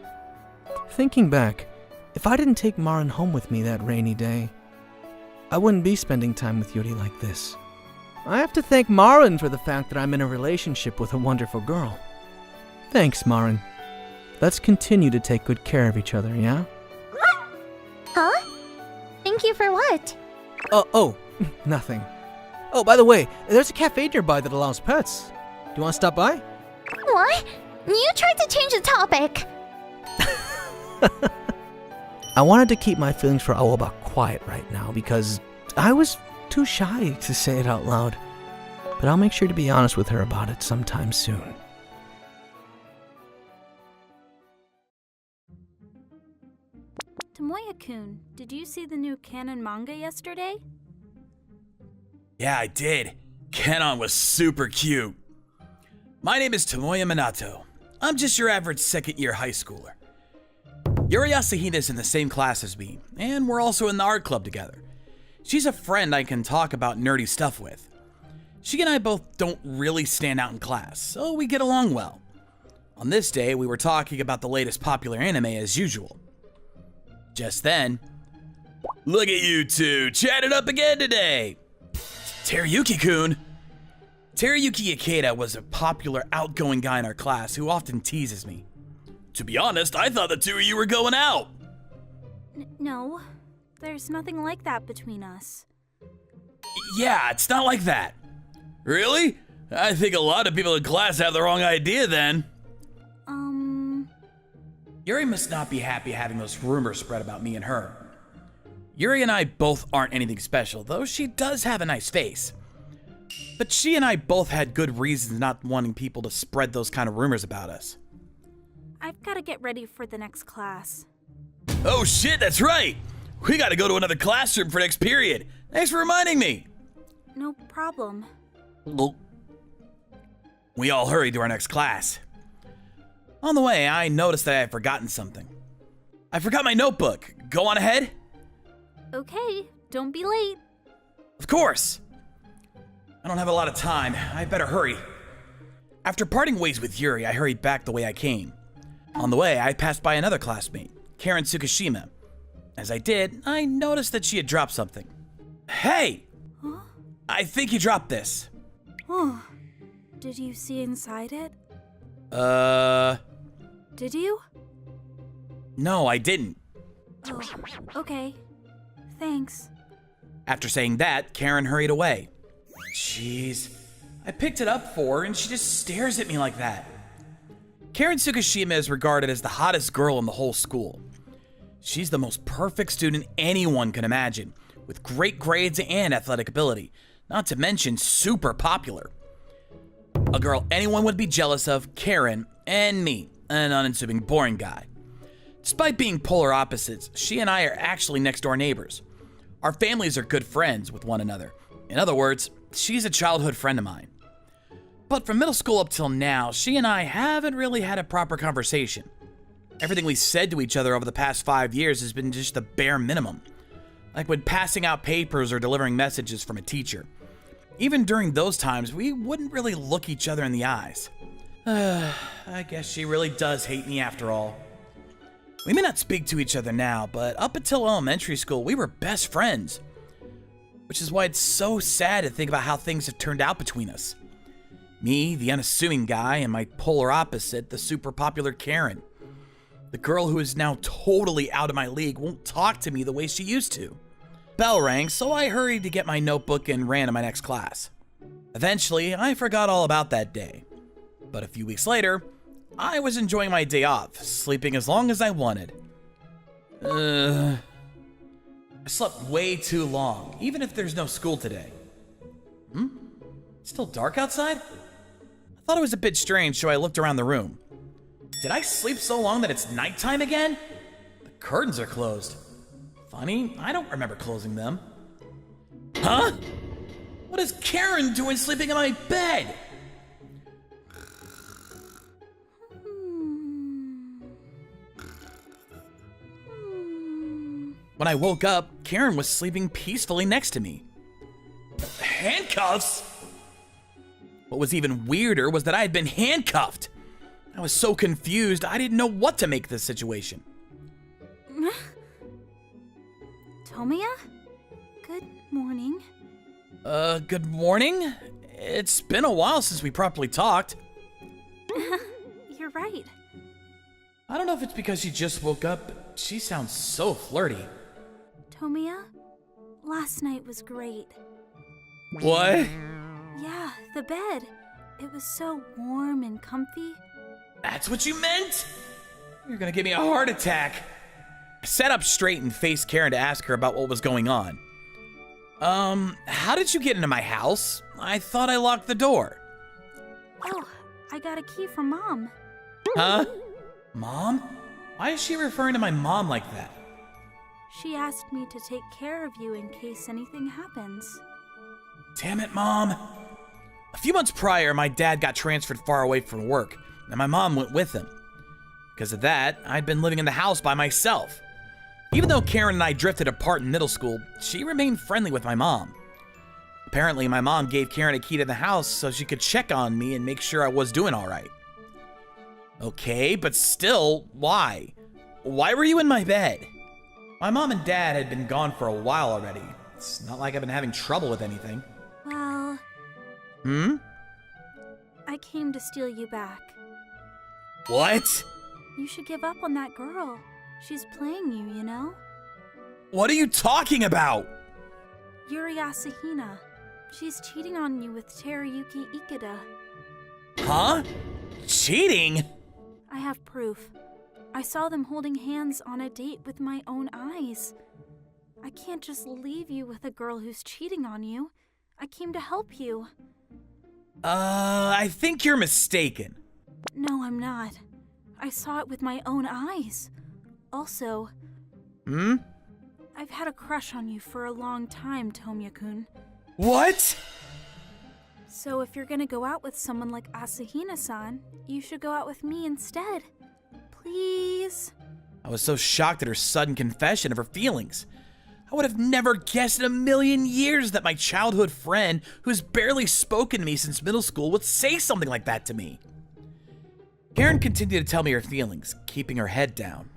Thinking back, if I didn't take Marin home with me that rainy day, I wouldn't be spending time with Yuri like this. I have to thank Marin for the fact that I'm in a relationship with a wonderful girl. Thanks, Marin. Let's continue to take good care of each other, yeah? Huh? Thank you for what? Oh, nothing. Oh, by the way, there's a cafe nearby that allows pets. Do you want to stop by? What? You tried to change the topic. I wanted to keep my feelings for Aoba quiet right now because I was too shy to say it out loud. But I'll make sure to be honest with her about it sometime soon. Tomoya-kun, did you see the new canon manga yesterday? Yeah, I did. Kenon was super cute. My name is Tomoya Minato. I'm just your average second-year high schooler. Yuri Asahina's in the same class as me, and we're also in the art club together. She's a friend I can talk about nerdy stuff with. She and I both don't really stand out in class, so we get along well. On this day, we were talking about the latest popular anime as usual. Just then, look at you two, chatted up again today! Teruyuki-kun! Teruyuki Ikeda was a popular, outgoing guy in our class who often teases me. To be honest, I thought the two of you were going out! No, there's nothing like that between us. Yeah, it's not like that. Really? I think a lot of people in class have the wrong idea then. Yuri must not be happy having those rumors spread about me and her. Yuri and I both aren't anything special, though she does have a nice face. But she and I both had good reasons not wanting people to spread those kind of rumors about us. I've got to get ready for the next class. Oh shit, that's right! We gotta go to another classroom for next period. Thanks for reminding me. No problem. We all hurry to our next class. On the way, I noticed that I had forgotten something. I forgot my notebook. Go on ahead. Okay, don't be late. Of course. I don't have a lot of time. I better hurry. After parting ways with Yuri, I hurried back the way I came. On the way, I passed by another classmate, Karen Tsukishima. As I did, I noticed that she had dropped something. Hey! Huh? I think you dropped this. Oh, did you see inside it? Did you? No, I didn't. Oh, okay. Thanks. After saying that, Karen hurried away. Jeez. I picked it up for her and she just stares at me like that. Karen Tsukishima is regarded as the hottest girl in the whole school. She's the most perfect student anyone can imagine, with great grades and athletic ability, not to mention super popular. A girl anyone would be jealous of, Karen, and me, an unassuming boring guy. Despite being polar opposites, she and I are actually next door neighbors. Our families are good friends with one another. In other words, she's a childhood friend of mine. But from middle school up till now, she and I haven't really had a proper conversation. Everything we said to each other over the past 5 years has been just the bare minimum. Like when passing out papers or delivering messages from a teacher. Even during those times, we wouldn't really look each other in the eyes. I guess she really does hate me after all. We may not speak to each other now, but up until elementary school, we were best friends. Which is why it's so sad to think about how things have turned out between us. Me, the unassuming guy, and my polar opposite, the super popular Karen. The girl who is now totally out of my league won't talk to me the way she used to. Bell rang, so I hurried to get my notebook and ran to my next class. Eventually, I forgot all about that day. But a few weeks later, I was enjoying my day off, sleeping as long as I wanted. I slept way too long, even if there's no school today. It's still dark outside? I thought it was a bit strange, so I looked around the room. Did I sleep so long that it's nighttime again? The curtains are closed. Funny, I don't remember closing them. Huh? What is Karen doing sleeping in my bed? When I woke up, Karen was sleeping peacefully next to me. Handcuffs? What was even weirder was that I had been handcuffed. I was so confused, I didn't know what to make of this situation. Tomiya? Good morning. Good morning? It's been a while since we properly talked. You're right. I don't know if it's because she just woke up, but she sounds so flirty. Tomiya, last night was great. What? Yeah, the bed. It was so warm and comfy. That's what you meant? You're gonna give me a heart attack. I sat up straight and faced Karen to ask her about what was going on. How did you get into my house? I thought I locked the door. Oh, I got a key from Mom. Huh? Mom? Why is she referring to my mom like that? She asked me to take care of you in case anything happens. Damn it, Mom. A few months prior, my dad got transferred far away from work, and my mom went with him. Because of that, I'd been living in the house by myself. Even though Karen and I drifted apart in middle school, she remained friendly with my mom. Apparently, my mom gave Karen a key to the house so she could check on me and make sure I was doing all right. Okay, but still, why? Why were you in my bed? My mom and dad had been gone for a while already. It's not like I've been having trouble with anything. Well, I came to steal you back. What? You should give up on that girl. She's playing you, you know? What are you talking about? Yuri Asahina. She's cheating on you with Teruyuki Ikeda. Huh? Cheating? I have proof. I saw them holding hands on a date with my own eyes. I can't just leave you with a girl who's cheating on you. I came to help you. I think you're mistaken. No, I'm not. I saw it with my own eyes. Also, I've had a crush on you for a long time, Tomiya-kun. What? So if you're gonna go out with someone like Asahina-san, you should go out with me instead. Please? I was so shocked at her sudden confession of her feelings. I would have never guessed in a million years that my childhood friend, who's barely spoken to me since middle school, would say something like that to me. Karen continued to tell me her feelings, keeping her head down.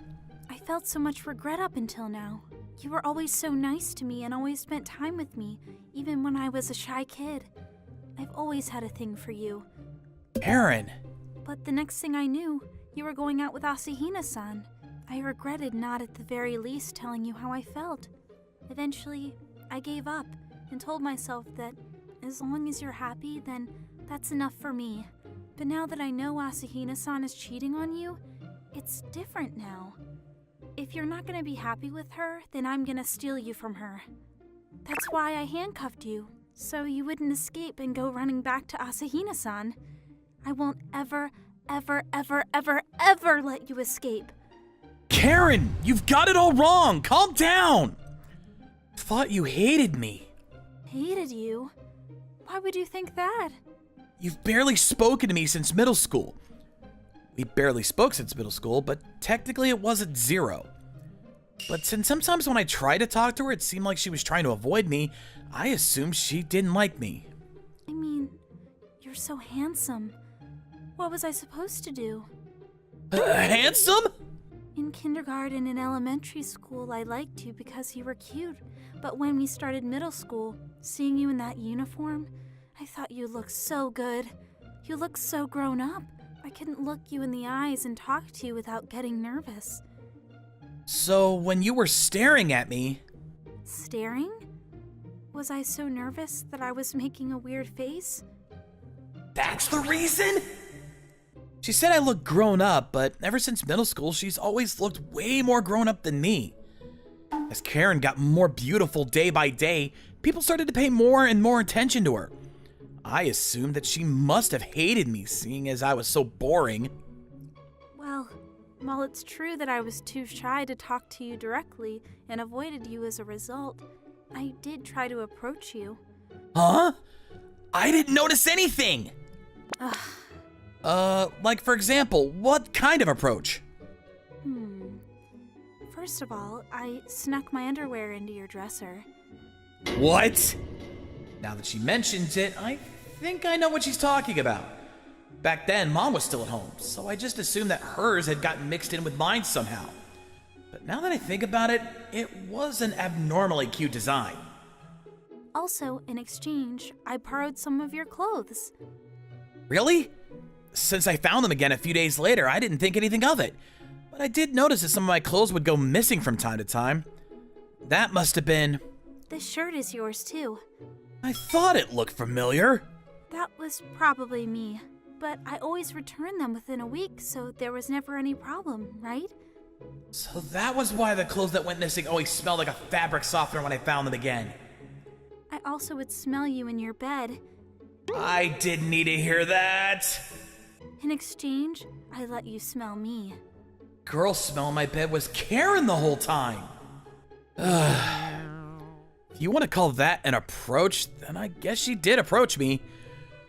I felt so much regret up until now. You were always so nice to me and always spent time with me, even when I was a shy kid. I've always had a thing for you. Karen! But the next thing I knew, you were going out with Asahina-san. I regretted not at the very least telling you how I felt. Eventually, I gave up and told myself that as long as you're happy, then that's enough for me. But now that I know Asahina-san is cheating on you, it's different now. If you're not gonna be happy with her, then I'm gonna steal you from her. That's why I handcuffed you, so you wouldn't escape and go running back to Asahina-san. I won't ever, ever, ever, ever, ever let you escape. Karen, you've got it all wrong! Calm down! Thought you hated me. Hated you? Why would you think that? You've barely spoken to me since middle school. We barely spoke since middle school, but technically it wasn't zero. But since sometimes when I tried to talk to her, it seemed like she was trying to avoid me, I assumed she didn't like me. I mean, you're so handsome. What was I supposed to do? Handsome? In kindergarten and elementary school, I liked you because you were cute. But when we started middle school, seeing you in that uniform, I thought you looked so good. You looked so grown up. I couldn't look you in the eyes and talk to you without getting nervous. So when you were staring at me... Staring? Was I so nervous that I was making a weird face? That's the reason? She said I looked grown up, but ever since middle school, she's always looked way more grown up than me. As Karen got more beautiful day by day, people started to pay more and more attention to her. I assumed that she must have hated me, seeing as I was so boring. Well, while it's true that I was too shy to talk to you directly and avoided you as a result, I did try to approach you. Huh? I didn't notice anything! Like for example, what kind of approach? First of all, I snuck my underwear into your dresser. What? Now that she mentions it, I think I know what she's talking about. Back then, Mom was still at home, so I just assumed that hers had gotten mixed in with mine somehow. But now that I think about it, it was an abnormally cute design. Also, in exchange, I borrowed some of your clothes. Really? Since I found them again a few days later, I didn't think anything of it. But I did notice that some of my clothes would go missing from time to time. That must have been... This shirt is yours too. I thought it looked familiar. That was probably me. But I always return them within a week, so there was never any problem, right? So that was why the clothes that went missing always smelled like a fabric softener when I found them again. I also would smell you in your bed. I didn't need to hear that. In exchange, I let you smell me. Girl smell in my bed was Karen the whole time. If you want to call that an approach, then I guess she did approach me.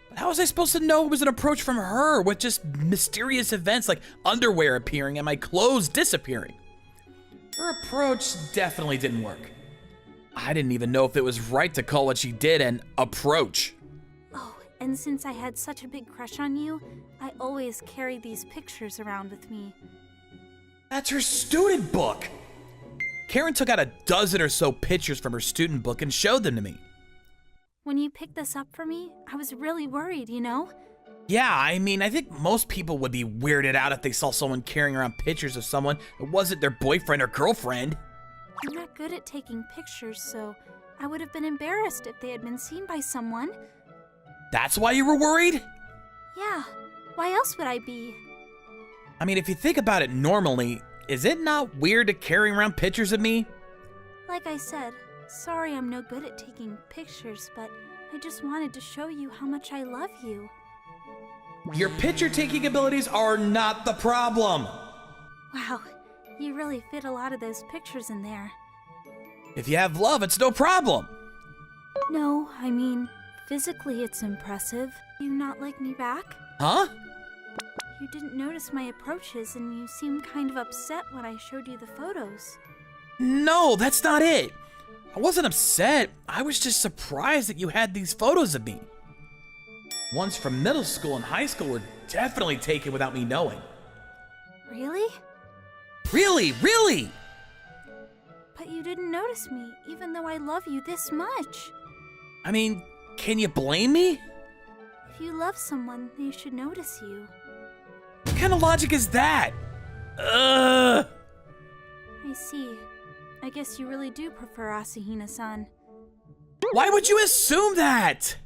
But how was I supposed to know it was an approach from her with just mysterious events like underwear appearing and my clothes disappearing? Her approach definitely didn't work. I didn't even know if it was right to call what she did an approach. Oh, and since I had such a big crush on you, I always carried these pictures around with me. That's her student book! Karen took out a dozen or so pictures from her student book and showed them to me. When you picked this up for me, I was really worried, you know? Yeah, I mean, I think most people would be weirded out if they saw someone carrying around pictures of someone that wasn't their boyfriend or girlfriend. I'm not good at taking pictures, so I would have been embarrassed if they had been seen by someone. That's why you were worried? Yeah, why else would I be? I mean, if you think about it normally, is it not weird to carry around pictures of me? Like I said, sorry I'm no good at taking pictures, but I just wanted to show you how much I love you. Your picture-taking abilities are not the problem. Wow, you really fit a lot of those pictures in there. If you have love, it's no problem. No, I mean, physically it's impressive. You not like me back? Huh? You didn't notice my approaches and you seemed kind of upset when I showed you the photos. No, that's not it. I wasn't upset. I was just surprised that you had these photos of me. Ones from middle school and high school were definitely taken without me knowing. Really? Really? But you didn't notice me, even though I love you this much. I mean, can you blame me? If you love someone, they should notice you. What kind of logic is that? Ugh. I see. I guess you really do prefer Asahina-san. Why would you assume that?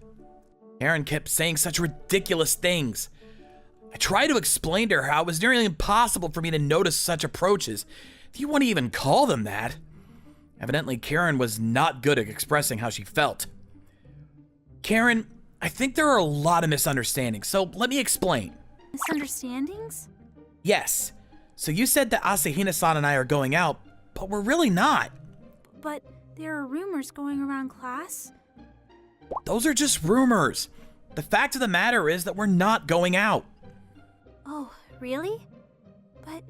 Karen kept saying such ridiculous things. I tried to explain to her how it was nearly impossible for me to notice such approaches, if you want to even call them that. Evidently, Karen was not good at expressing how she felt. Karen, I think there are a lot of misunderstandings, so let me explain. Misunderstandings? Yes. So you said that Asahina-san and I are going out, but we're really not. But there are rumors going around class. Those are just rumors. The fact of the matter is that we're not going out. Oh, really? But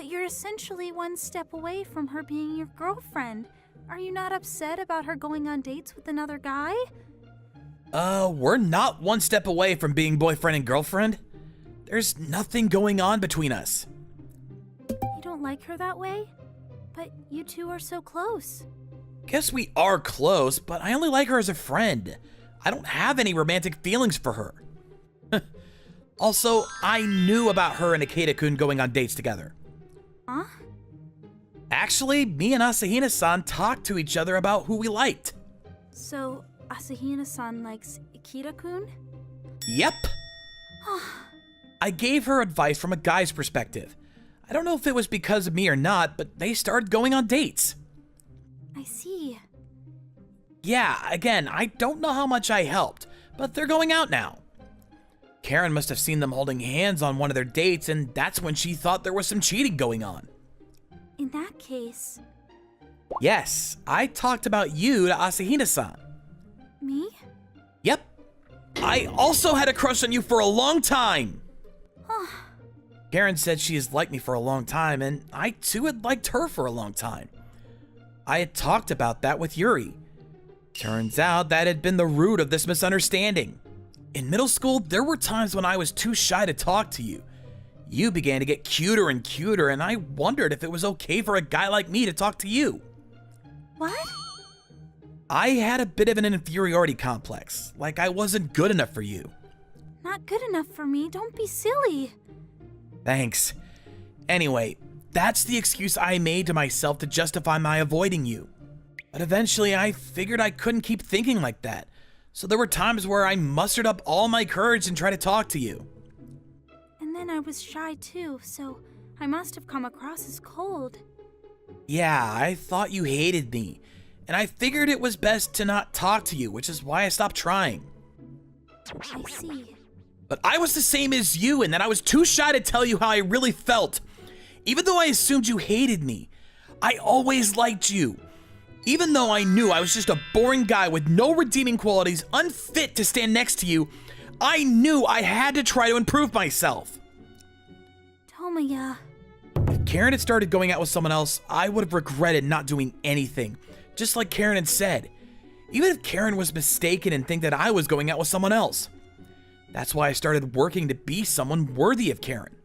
you're essentially one step away from her being your girlfriend. Are you not upset about her going on dates with another guy? We're not one step away from being boyfriend and girlfriend. There's nothing going on between us. You don't like her that way? But you two are so close. Guess we are close, but I only like her as a friend. I don't have any romantic feelings for her. Also, I knew about her and Ikeda-kun going on dates together. Huh? Actually, me and Asahina-san talked to each other about who we liked. So, Asahina-san likes Ikeda-kun? Yep. I gave her advice from a guy's perspective. I don't know if it was because of me or not, but they started going on dates. I see. Yeah, again, I don't know how much I helped, but they're going out now. Karen must have seen them holding hands on one of their dates, and that's when she thought there was some cheating going on. In that case... Yes, I talked about you to Asahina-san. Me? Yep. I also had a crush on you for a long time. Karen said she has liked me for a long time, and I too had liked her for a long time. I had talked about that with Yuri. Turns out that had been the root of this misunderstanding. In middle school, there were times when I was too shy to talk to you. You began to get cuter and cuter, and I wondered if it was okay for a guy like me to talk to you. What? I had a bit of an inferiority complex, like I wasn't good enough for you. Not good enough for me. Don't be silly. Thanks. Anyway, that's the excuse I made to myself to justify my avoiding you. But eventually I figured I couldn't keep thinking like that. So there were times where I mustered up all my courage and tried to talk to you. And then I was shy too, so I must have come across as cold. Yeah, I thought you hated me. And I figured it was best to not talk to you, which is why I stopped trying. I see. But I was the same as you, and that I was too shy to tell you how I really felt. Even though I assumed you hated me, I always liked you. Even though I knew I was just a boring guy with no redeeming qualities, unfit to stand next to you, I knew I had to try to improve myself. Tomoya. If Karen had started going out with someone else, I would have regretted not doing anything, just like Karen had said. Even if Karen was mistaken and think that I was going out with someone else. That's why I started working to be someone worthy of Karen.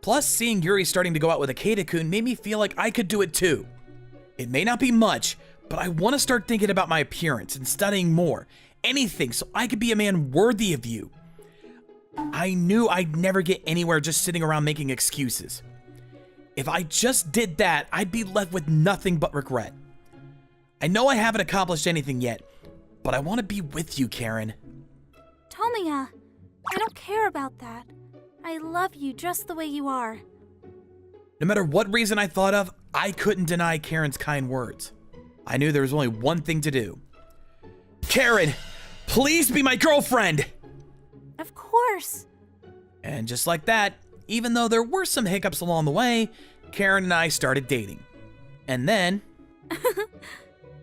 Plus, seeing Yuri starting to go out with Akeda-kun made me feel like I could do it too. It may not be much, but I want to start thinking about my appearance and studying more. Anything so I could be a man worthy of you. I knew I'd never get anywhere just sitting around making excuses. If I just did that, I'd be left with nothing but regret. I know I haven't accomplished anything yet, but I want to be with you, Karen. Tomoya, I don't care about that. I love you just the way you are. No matter what reason I thought of, I couldn't deny Karen's kind words. I knew there was only one thing to do. Karen, please be my girlfriend! Of course. And just like that, even though there were some hiccups along the way, Karen and I started dating. And then...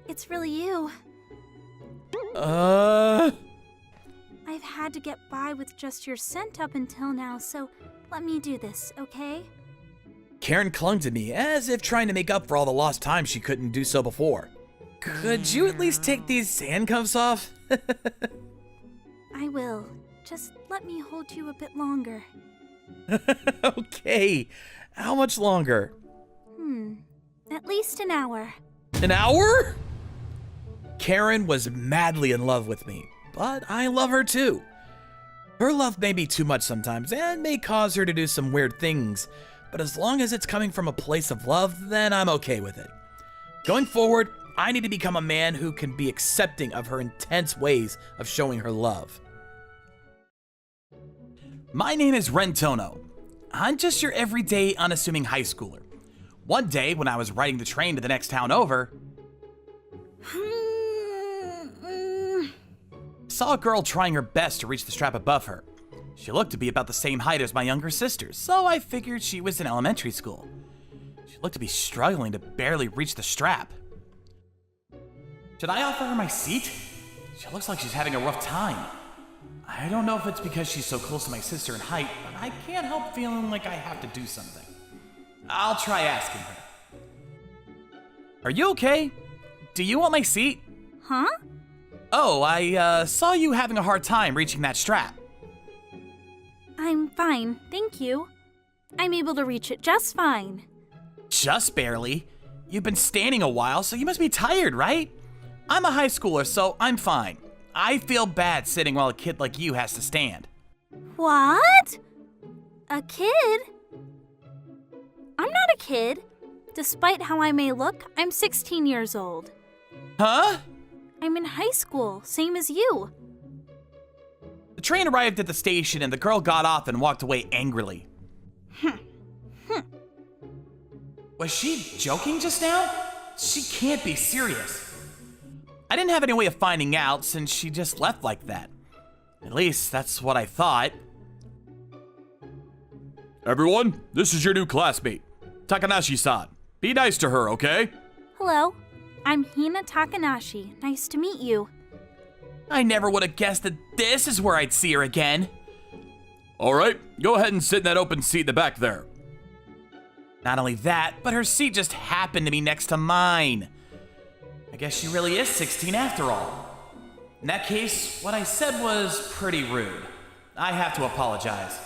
It's really you. I've had to get by with just your scent up until now, so let me do this, okay? Karen clung to me as if trying to make up for all the lost time she couldn't do so before. Could you at least take these handcuffs off? I will. Just let me hold you a bit longer. Okay. How much longer? At least an hour. An hour? Karen was madly in love with me, but I love her too. Her love may be too much sometimes and may cause her to do some weird things, but as long as it's coming from a place of love, then I'm okay with it. Going forward, I need to become a man who can be accepting of her intense ways of showing her love. My name is Ren Tono. I'm just your everyday, unassuming high schooler. One day, when I was riding the train to the next town over, saw a girl trying her best to reach the strap above her. She looked to be about the same height as my younger sisters, so I figured she was in elementary school. She looked to be struggling to barely reach the strap. Should I offer her my seat? She looks like she's having a rough time. I don't know if it's because she's so close to my sister in height, but I can't help feeling like I have to do something. I'll try asking her. Are you okay? Do you want my seat? Huh? Oh, I saw you having a hard time reaching that strap. I'm fine, thank you. I'm able to reach it just fine. Just barely. You've been standing a while, so you must be tired, right? I'm a high schooler, so I'm fine. I feel bad sitting while a kid like you has to stand. What? A kid? I'm not a kid. Despite how I may look, I'm 16 years old. Huh? I'm in high school, same as you. The train arrived at the station and the girl got off and walked away angrily. Was she joking just now? She can't be serious. I didn't have any way of finding out since she just left like that. At least that's what I thought. Everyone, this is your new classmate, Takanashi-san. Be nice to her, okay? Hello, I'm Hina Takanashi. Nice to meet you. I never would have guessed that this is where I'd see her again. All right, go ahead and sit in that open seat in the back there. Not only that, but her seat just happened to be next to mine. I guess she really is 16 after all. In that case, what I said was pretty rude. I have to apologize.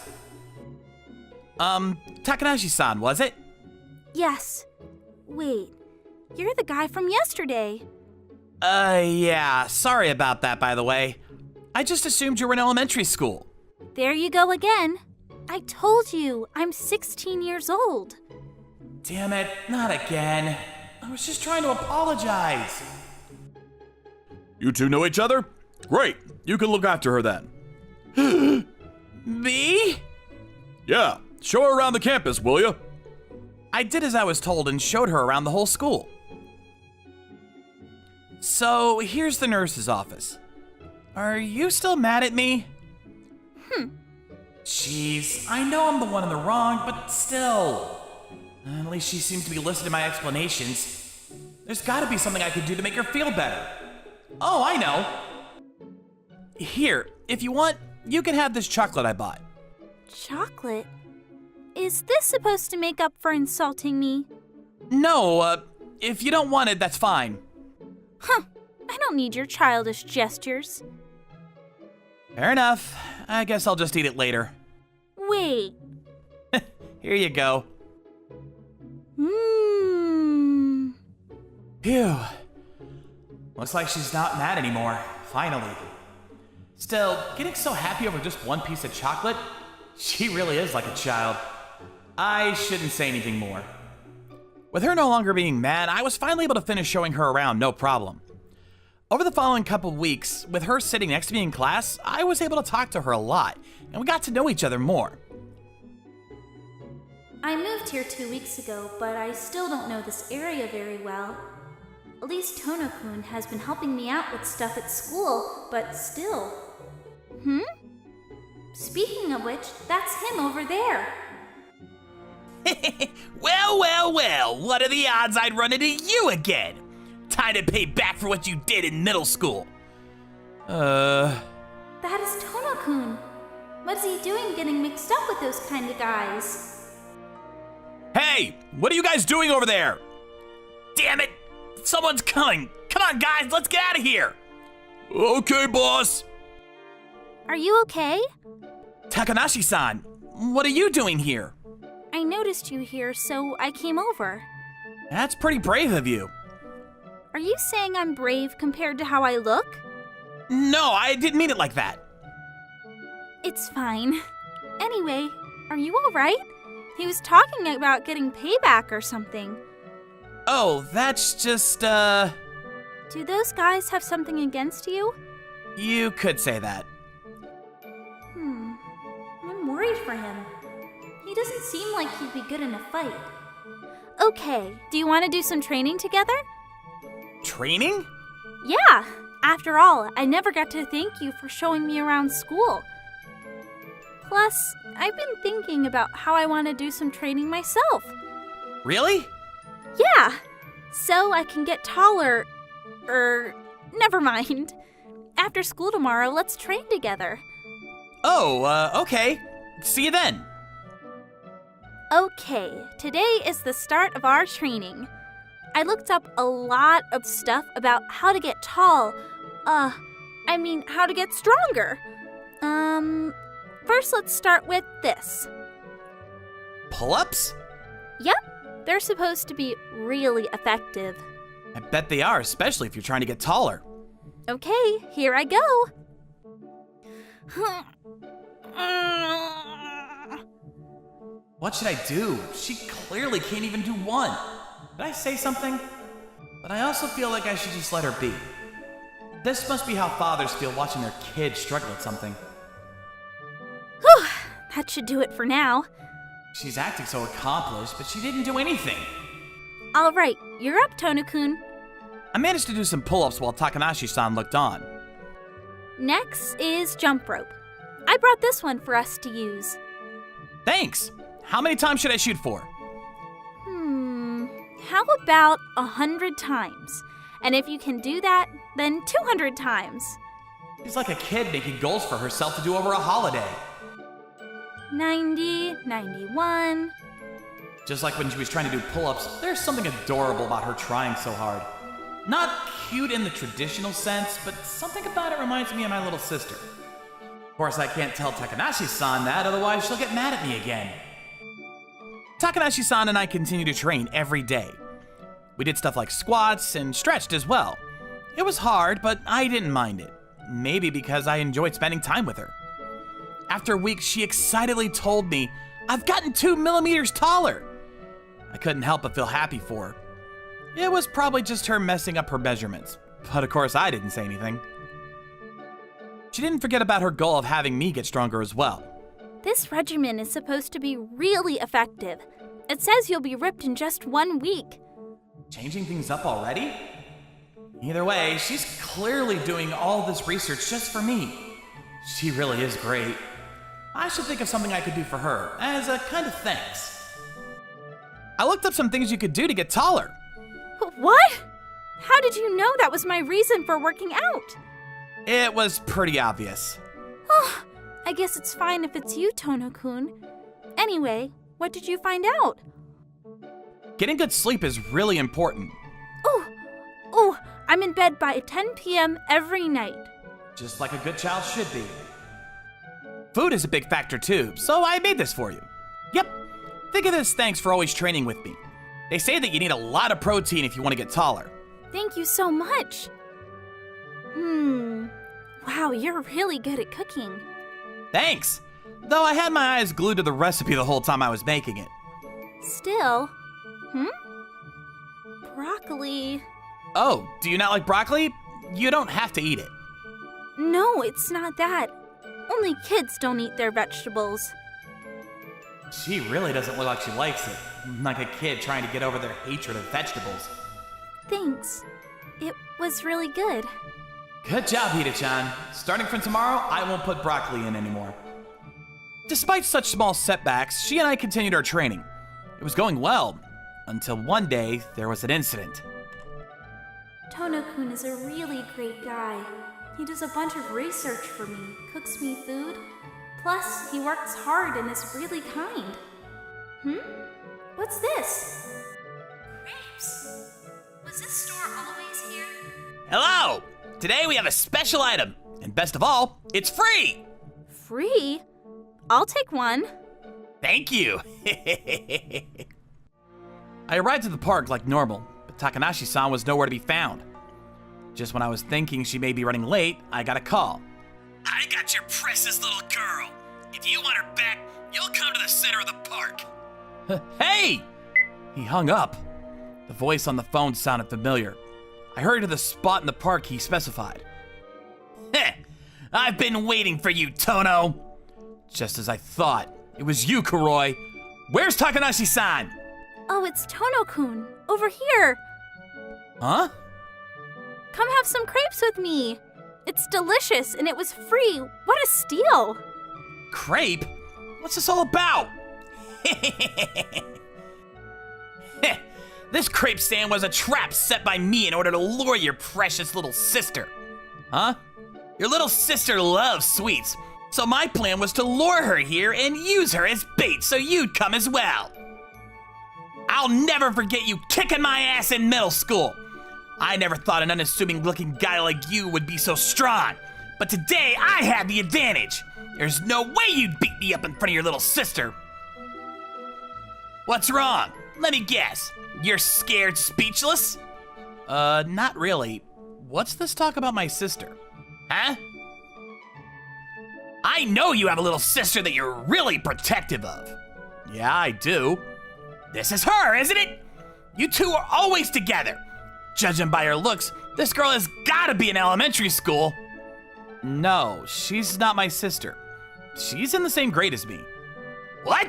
Takanashi-san, was it? Yes. Wait, you're the guy from yesterday. Yeah, sorry about that, by the way. I just assumed you were in elementary school. There you go again. I told you, I'm 16 years old. Damn it, not again. I was just trying to apologize. You two know each other? Great, you can look after her then. Me? Yeah, show her around the campus, will you? I did as I was told and showed her around the whole school. So, here's the nurse's office. Are you still mad at me? Jeez, I know I'm the one in the wrong, but still. At least she seems to be listening to my explanations. There's gotta be something I could do to make her feel better. Oh, I know. Here, if you want, you can have this chocolate I bought. Chocolate? Is this supposed to make up for insulting me? No, if you don't want it, that's fine. I don't need your childish gestures. Fair enough. I guess I'll just eat it later. Wait. Here you go. Phew. Looks like she's not mad anymore, finally. Still, getting so happy over just one piece of chocolate? She really is like a child. I shouldn't say anything more. With her no longer being mad, I was finally able to finish showing her around, no problem. Over the following couple weeks, with her sitting next to me in class, I was able to talk to her a lot, and we got to know each other more. I moved here 2 weeks ago, but I still don't know this area very well. At least Tono-kun has been helping me out with stuff at school, but still. Speaking of which, that's him over there. Well, what are the odds I'd run into you again? Time to pay back for what you did in middle school. That is Tono-kun. What's he doing getting mixed up with those kind of guys? Hey, what are you guys doing over there? Damn it, someone's coming. Come on, guys, let's get out of here. Okay, boss. Are you okay? Takanashi-san, what are you doing here? I noticed you here, so I came over. That's pretty brave of you. Are you saying I'm brave compared to how I look? No, I didn't mean it like that. It's fine. Anyway, are you alright? He was talking about getting payback or something. Oh, that's just, Do those guys have something against you? You could say that. I'm worried for him. He doesn't seem like he'd be good in a fight. Okay, do you want to do some training together? Training? Yeah! After all, I never got to thank you for showing me around school. Plus, I've been thinking about how I want to do some training myself. Really? Yeah! So I can get taller. Never mind. After school tomorrow, let's train together. Oh, okay. See you then. Okay, today is the start of our training. I looked up a lot of stuff about how to get tall. How to get stronger. First let's start with this. Pull-ups? Yep, they're supposed to be really effective. I bet they are, especially if you're trying to get taller. Okay, here I go. What should I do? She clearly can't even do one. Did I say something? But I also feel like I should just let her be. This must be how fathers feel watching their kids struggle at something. Whew, that should do it for now. She's acting so accomplished, but she didn't do anything. All right, you're up, Tono-kun. I managed to do some pull-ups while Takanashi-san looked on. Next is jump rope. I brought this one for us to use. Thanks! How many times should I shoot for? How about 100 times? And if you can do that, then 200 times. She's like a kid making goals for herself to do over a holiday. 90, 91. Just like when she was trying to do pull-ups, there's something adorable about her trying so hard. Not cute in the traditional sense, but something about it reminds me of my little sister. Of course, I can't tell Takanashi-san that, otherwise she'll get mad at me again. Takanashi-san and I continue to train every day. We did stuff like squats and stretched as well. It was hard, but I didn't mind it. Maybe because I enjoyed spending time with her. After a week, she excitedly told me, "I've gotten 2 millimeters taller." I couldn't help but feel happy for her. It was probably just her messing up her measurements, but of course I didn't say anything. She didn't forget about her goal of having me get stronger as well. This regimen is supposed to be really effective. It says you'll be ripped in just 1 week. Changing things up already? Either way, she's clearly doing all this research just for me. She really is great. I should think of something I could do for her, as a kind of thanks. I looked up some things you could do to get taller. What? How did you know that was my reason for working out? It was pretty obvious. Oh, I guess it's fine if it's you, Tono-kun. Anyway, what did you find out? Getting good sleep is really important. Oh, I'm in bed by 10 p.m. every night. Just like a good child should be. Food is a big factor too, so I made this for you. Yep, think of this thanks for always training with me. They say that you need a lot of protein if you want to get taller. Thank you so much. Wow, you're really good at cooking. Thanks! Though I had my eyes glued to the recipe the whole time I was making it. Still, broccoli. Oh, do you not like broccoli? You don't have to eat it. No, it's not that. Only kids don't eat their vegetables. She really doesn't look like she likes it. Like a kid trying to get over their hatred of vegetables. Thanks. It was really good. Good job, Hita-chan. Starting from tomorrow, I won't put broccoli in anymore. Despite such small setbacks, she and I continued our training. It was going well, until one day there was an incident. Tono-kun is a really great guy. He does a bunch of research for me, cooks me food, plus he works hard and is really kind. What's this? Grapes. Was this store always here? Hello! Today we have a special item, and best of all, it's free! Free? I'll take one. Thank you! I arrived at the park like normal, but Takanashi-san was nowhere to be found. Just when I was thinking she may be running late, I got a call. I got your precious little girl. If you want her back, you'll come to the center of the park. Hey! He hung up. The voice on the phone sounded familiar. I hurried to the spot in the park he specified. Heh! I've been waiting for you, Tono! Just as I thought, it was you, Kuroi. Where's Takanashi-san? Oh, it's Tono-kun. Over here. Huh? Come have some crepes with me. It's delicious and it was free. What a steal. Crepe? What's this all about? This crepe stand was a trap set by me in order to lure your precious little sister. Huh? Your little sister loves sweets, so my plan was to lure her here and use her as bait so you'd come as well. I'll never forget you kicking my ass in middle school. I never thought an unassuming looking guy like you would be so strong, but today I had the advantage. There's no way you'd beat me up in front of your little sister. What's wrong? Let me guess. You're scared speechless? Not really. What's this talk about my sister? Huh? I know you have a little sister that you're really protective of. Yeah, I do. This is her, isn't it? You two are always together. Judging by her looks, this girl has gotta be in elementary school. No, she's not my sister. She's in the same grade as me. What?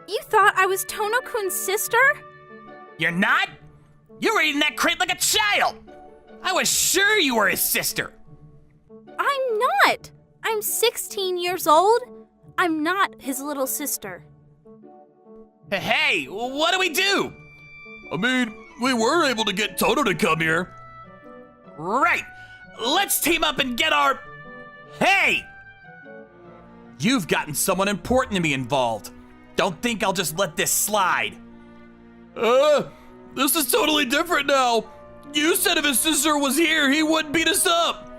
You thought I was Tono-kun's sister? You're not? You were eating that crepe like a child. I was sure you were his sister. I'm not. I'm 16 years old. I'm not his little sister. Hey, what do we do? I mean, we were able to get Toto to come here. Right. Let's team up and get our... Hey! You've gotten someone important to me involved. Don't think I'll just let this slide. This is totally different now. You said if his sister was here, he wouldn't beat us up.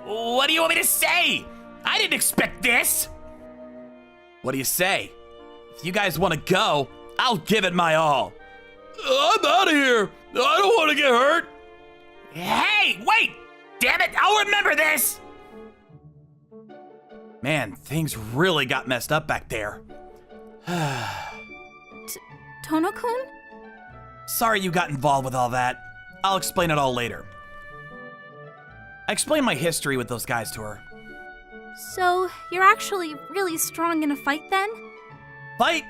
What do you want me to say? I didn't expect this. What do you say? If you guys want to go, I'll give it my all. I'm out of here. I don't want to get hurt. Hey, wait! Damn it, I'll remember this! Man, things really got messed up back there. Tono-kun? Sorry you got involved with all that. I'll explain it all later. I explained my history with those guys to her. So, you're actually really strong in a fight then? Fight?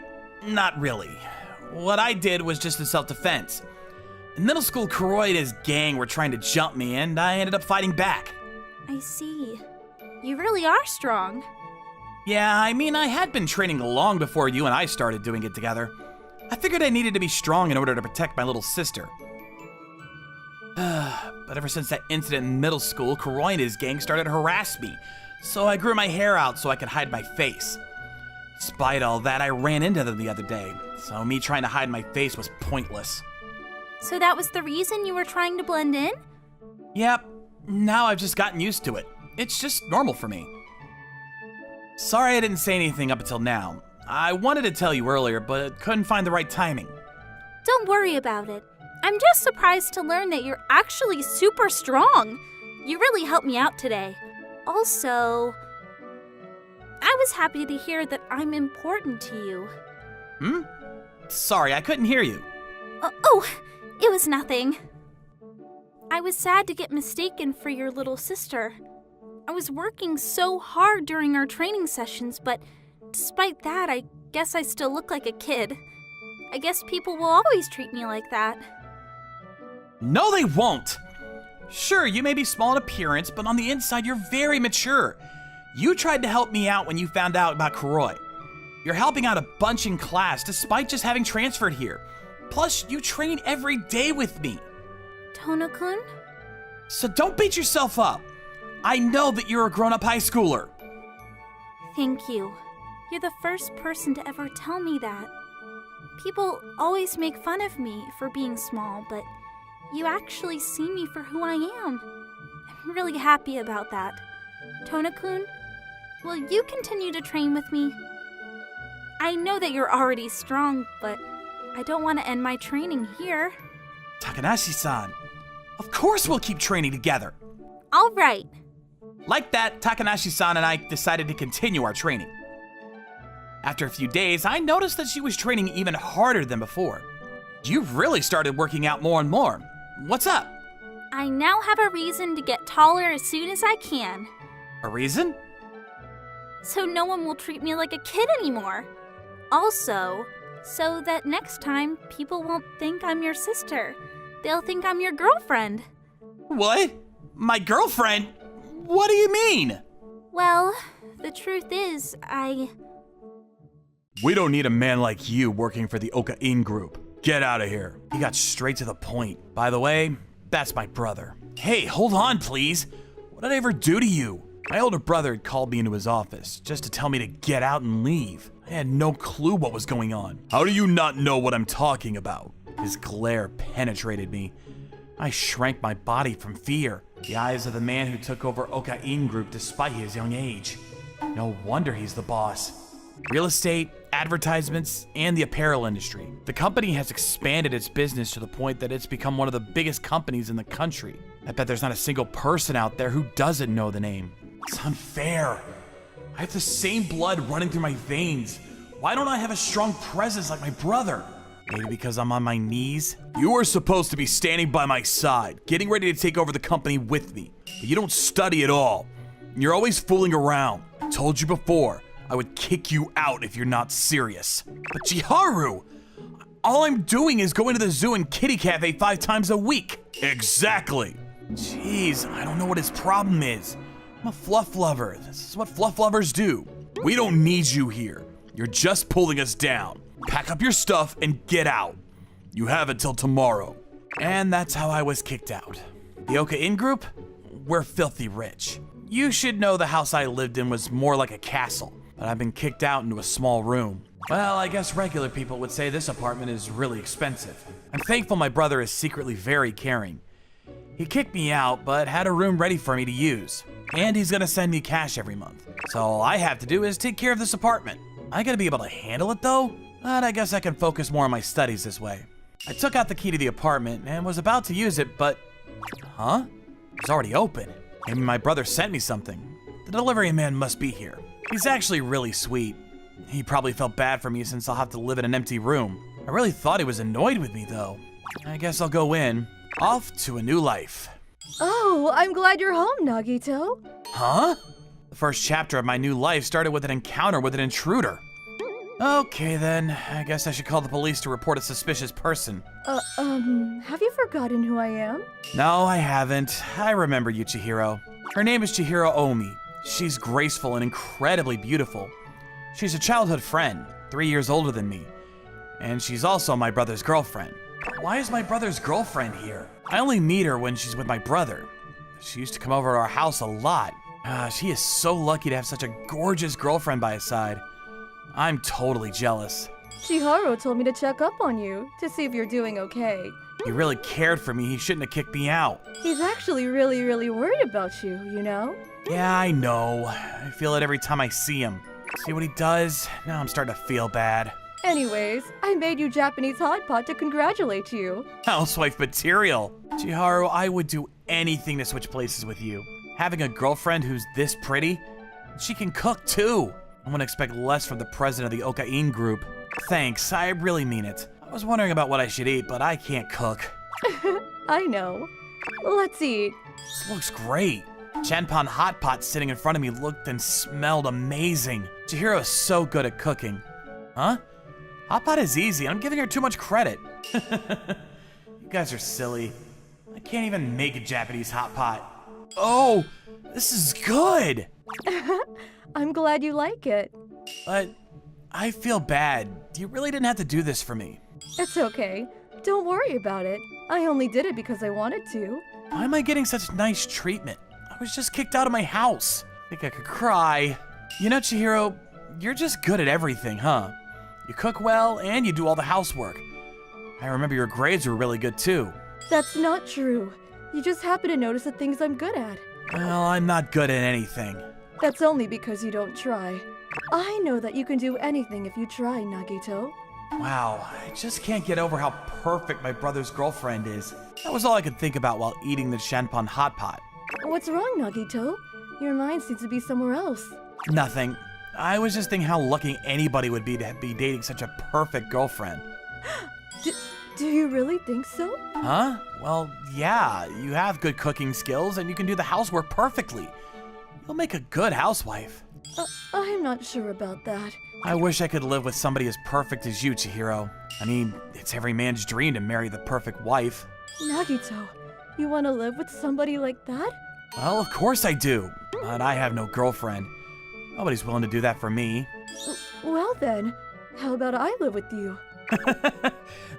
Not really. What I did was just in self-defense. In middle school, Kuroi and his gang were trying to jump me, and I ended up fighting back. I see. You really are strong. Yeah, I mean, I had been training long before you and I started doing it together. I figured I needed to be strong in order to protect my little sister. But ever since that incident in middle school, Kuroi and his gang started to harass me, so I grew my hair out so I could hide my face. Despite all that, I ran into them the other day, so me trying to hide my face was pointless. So that was the reason you were trying to blend in? Yep, now I've just gotten used to it. It's just normal for me. Sorry I didn't say anything up until now. I wanted to tell you earlier, but couldn't find the right timing. Don't worry about it. I'm just surprised to learn that you're actually super strong. You really helped me out today. Also, I was happy to hear that I'm important to you. Sorry, I couldn't hear you. Oh, it was nothing. I was sad to get mistaken for your little sister. I was working so hard during our training sessions, but despite that, I guess I still look like a kid. I guess people will always treat me like that. No, they won't. Sure, you may be small in appearance, but on the inside, you're very mature. You tried to help me out when you found out about Kuroi. You're helping out a bunch in class despite just having transferred here. Plus, you train every day with me. Tono-kun? So don't beat yourself up. I know that you're a grown-up high schooler. Thank you. You're the first person to ever tell me that. People always make fun of me for being small, but you actually see me for who I am. I'm really happy about that. Tono-kun, will you continue to train with me? I know that you're already strong, but I don't want to end my training here. Takanashi-san, of course we'll keep training together. All right. Like that, Takanashi-san and I decided to continue our training. After a few days, I noticed that she was training even harder than before. You've really started working out more and more. What's up? I now have a reason to get taller as soon as I can. A reason? So no one will treat me like a kid anymore. Also, so that next time people won't think I'm your sister. They'll think I'm your girlfriend. What? My girlfriend? What do you mean? Well, the truth is, We don't need a man like you working for the Oka-in group. Get out of here. He got straight to the point. By the way, that's my brother. Hey, hold on, please. What did I ever do to you? My older brother had called me into his office just to tell me to get out and leave. I had no clue what was going on. How do you not know what I'm talking about? His glare penetrated me. I shrank my body from fear. The eyes of the man who took over Oka-in Group despite his young age. No wonder he's the boss. Real estate, advertisements, and the apparel industry. The company has expanded its business to the point that it's become one of the biggest companies in the country. I bet there's not a single person out there who doesn't know the name. It's unfair. I have the same blood running through my veins. Why don't I have a strong presence like my brother? Maybe because I'm on my knees? You are supposed to be standing by my side, getting ready to take over the company with me. But you don't study at all. You're always fooling around. I told you before, I would kick you out if you're not serious. But Chiharu, all I'm doing is going to the zoo and kitty cafe 5 times a week. Exactly. Jeez, I don't know what his problem is. I'm a fluff lover. This is what fluff lovers do. We don't need you here. You're just pulling us down. Pack up your stuff and get out. You have until tomorrow. And that's how I was kicked out. The Oka-in Group? We're filthy rich. You should know the house I lived in was more like a castle. but I've been kicked out into a small room. Well, I guess regular people would say this apartment is really expensive. I'm thankful my brother is secretly very caring. He kicked me out, but had a room ready for me to use. And he's gonna send me cash every month. So all I have to do is take care of this apartment. I gotta be able to handle it though, but I guess I can focus more on my studies this way. I took out the key to the apartment and was about to use it, but... Huh? It was already open. Maybe my brother sent me something. The delivery man must be here. He's actually really sweet. He probably felt bad for me since I'll have to live in an empty room. I really thought he was annoyed with me though. I guess I'll go in. Off to a new life. Oh, I'm glad you're home, Nagito. Huh? The first chapter of my new life started with an encounter with an intruder. Okay then, I guess I should call the police to report a suspicious person. Have you forgotten who I am? No, I haven't. I remember you, Chihiro. Her name is Chihiro Omi. She's graceful and incredibly beautiful. She's a childhood friend, 3 years older than me. And she's also my brother's girlfriend. Why is my brother's girlfriend here? I only meet her when she's with my brother. She used to come over to our house a lot. She is so lucky to have such a gorgeous girlfriend by his side. I'm totally jealous. Chihiro told me to check up on you, to see if you're doing okay. He really cared for me. He shouldn't have kicked me out. He's actually really worried about you, you know? Yeah, I know. I feel it every time I see him. See what he does? Now I'm starting to feel bad. Anyways, I made you Japanese hot pot to congratulate you. Housewife material. Chiharu, I would do anything to switch places with you. Having a girlfriend who's this pretty, she can cook too. I wouldn't expect less from the president of the Okain group. Thanks, I really mean it. I was wondering about what I should eat, but I can't cook. I know. Let's eat. This looks great. Chanpon hot pot sitting in front of me looked and smelled amazing. Chihiro is so good at cooking. Huh? Hot pot is easy. I'm giving her too much credit. You guys are silly. I can't even make a Japanese hot pot. Oh, this is good. I'm glad you like it. But I feel bad. You really didn't have to do this for me. It's okay. Don't worry about it. I only did it because I wanted to. Why am I getting such nice treatment? I was just kicked out of my house. I think I could cry. You know, Chihiro, you're just good at everything, huh? You cook well and you do all the housework. I remember your grades were really good too. That's not true. You just happen to notice the things I'm good at. Well, I'm not good at anything. That's only because you don't try. I know that you can do anything if you try, Nagito. Wow, I just can't get over how perfect my brother's girlfriend is. That was all I could think about while eating the Chanpon hot pot. What's wrong, Nagito? Your mind seems to be somewhere else. Nothing. I was just thinking how lucky anybody would be to be dating such a perfect girlfriend. Do you really think so? Huh? Well, yeah, you have good cooking skills and you can do the housework perfectly. You'll make a good housewife. I'm not sure about that. I wish I could live with somebody as perfect as you, Chihiro. I mean, it's every man's dream to marry the perfect wife. Nagito, you want to live with somebody like that? Well, of course I do, but I have no girlfriend. Nobody's willing to do that for me. Well then, how about I live with you?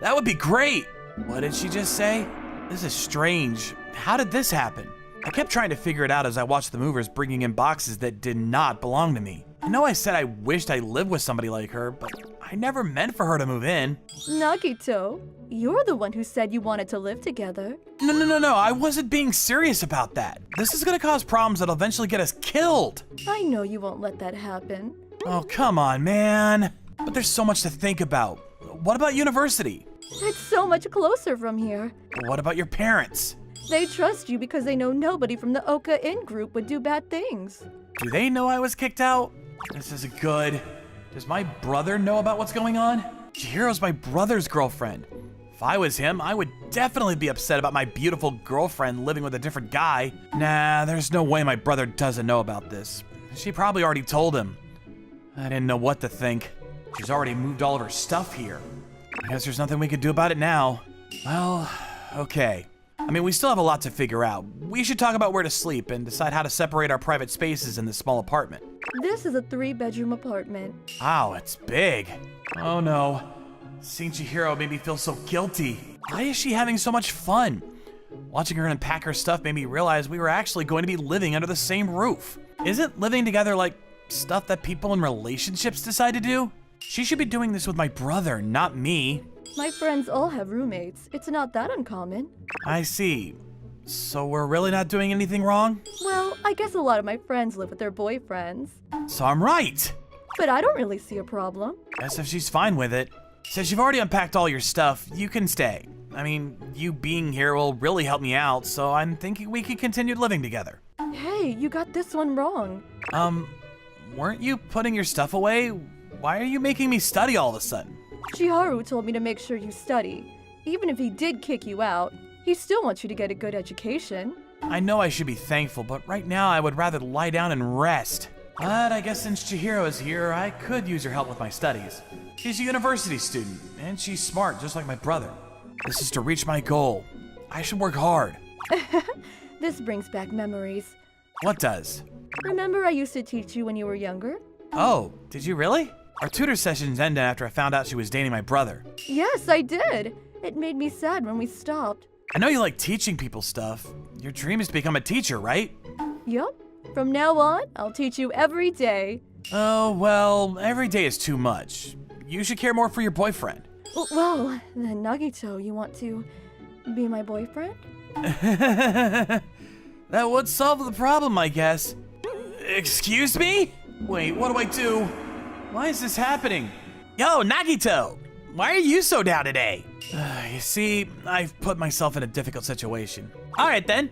That would be great! What did she just say? This is strange. How did this happen? I kept trying to figure it out as I watched the movers bringing in boxes that did not belong to me. I know I said I wished I lived with somebody like her, but I never meant for her to move in. Nagito, you're the one who said you wanted to live together. No, I wasn't being serious about that. This is gonna cause problems that'll eventually get us killed. I know you won't let that happen. Oh, come on, man. But there's so much to think about. What about university? It's so much closer from here. What about your parents? They trust you because they know nobody from the Oka Inn group would do bad things. Do they know I was kicked out? This isn't good. Does my brother know about what's going on? Chihiro's my brother's girlfriend. If I was him, I would definitely be upset about my beautiful girlfriend living with a different guy. Nah, there's no way my brother doesn't know about this. She probably already told him. I didn't know what to think. She's already moved all of her stuff here. I guess there's nothing we can do about it now. Well, okay. I mean, we still have a lot to figure out. We should talk about where to sleep and decide how to separate our private spaces in this small apartment. This is a 3-bedroom apartment. Wow, it's big. Oh no. Seeing Chihiro made me feel so guilty. Why is she having so much fun? Watching her unpack her stuff made me realize we were actually going to be living under the same roof. Isn't living together like stuff that people in relationships decide to do. She should be doing this with my brother, not me. My friends all have roommates. It's not that uncommon. I see. So we're really not doing anything wrong? Well, I guess a lot of my friends live with their boyfriends. So I'm right. But I don't really see a problem. Guess if she's fine with it. Since you've already unpacked all your stuff, you can stay. I mean, you being here will really help me out, so I'm thinking we could continue living together. Hey, you got this one wrong. Weren't you putting your stuff away? Why are you making me study all of a sudden? Chiharu told me to make sure you study. Even if he did kick you out, he still wants you to get a good education. I know I should be thankful, but right now I would rather lie down and rest. But I guess since Chihiro is here, I could use her help with my studies. She's a university student, and she's smart just like my brother. This is to reach my goal. I should work hard. This brings back memories. What does? Remember I used to teach you when you were younger? Oh, did you really? Our tutor sessions ended after I found out she was dating my brother. Yes, I did. It made me sad when we stopped. I know you like teaching people stuff. Your dream is to become a teacher, right? Yup. From now on, I'll teach you every day. Oh, well, every day is too much. You should care more for your boyfriend. Well, then Nagito, you want to be my boyfriend? That would solve the problem, I guess. Excuse me? Wait, what do I do? Why is this happening? Yo, Nagito! Why are you so down today? You see, I've put myself in a difficult situation. Alright then.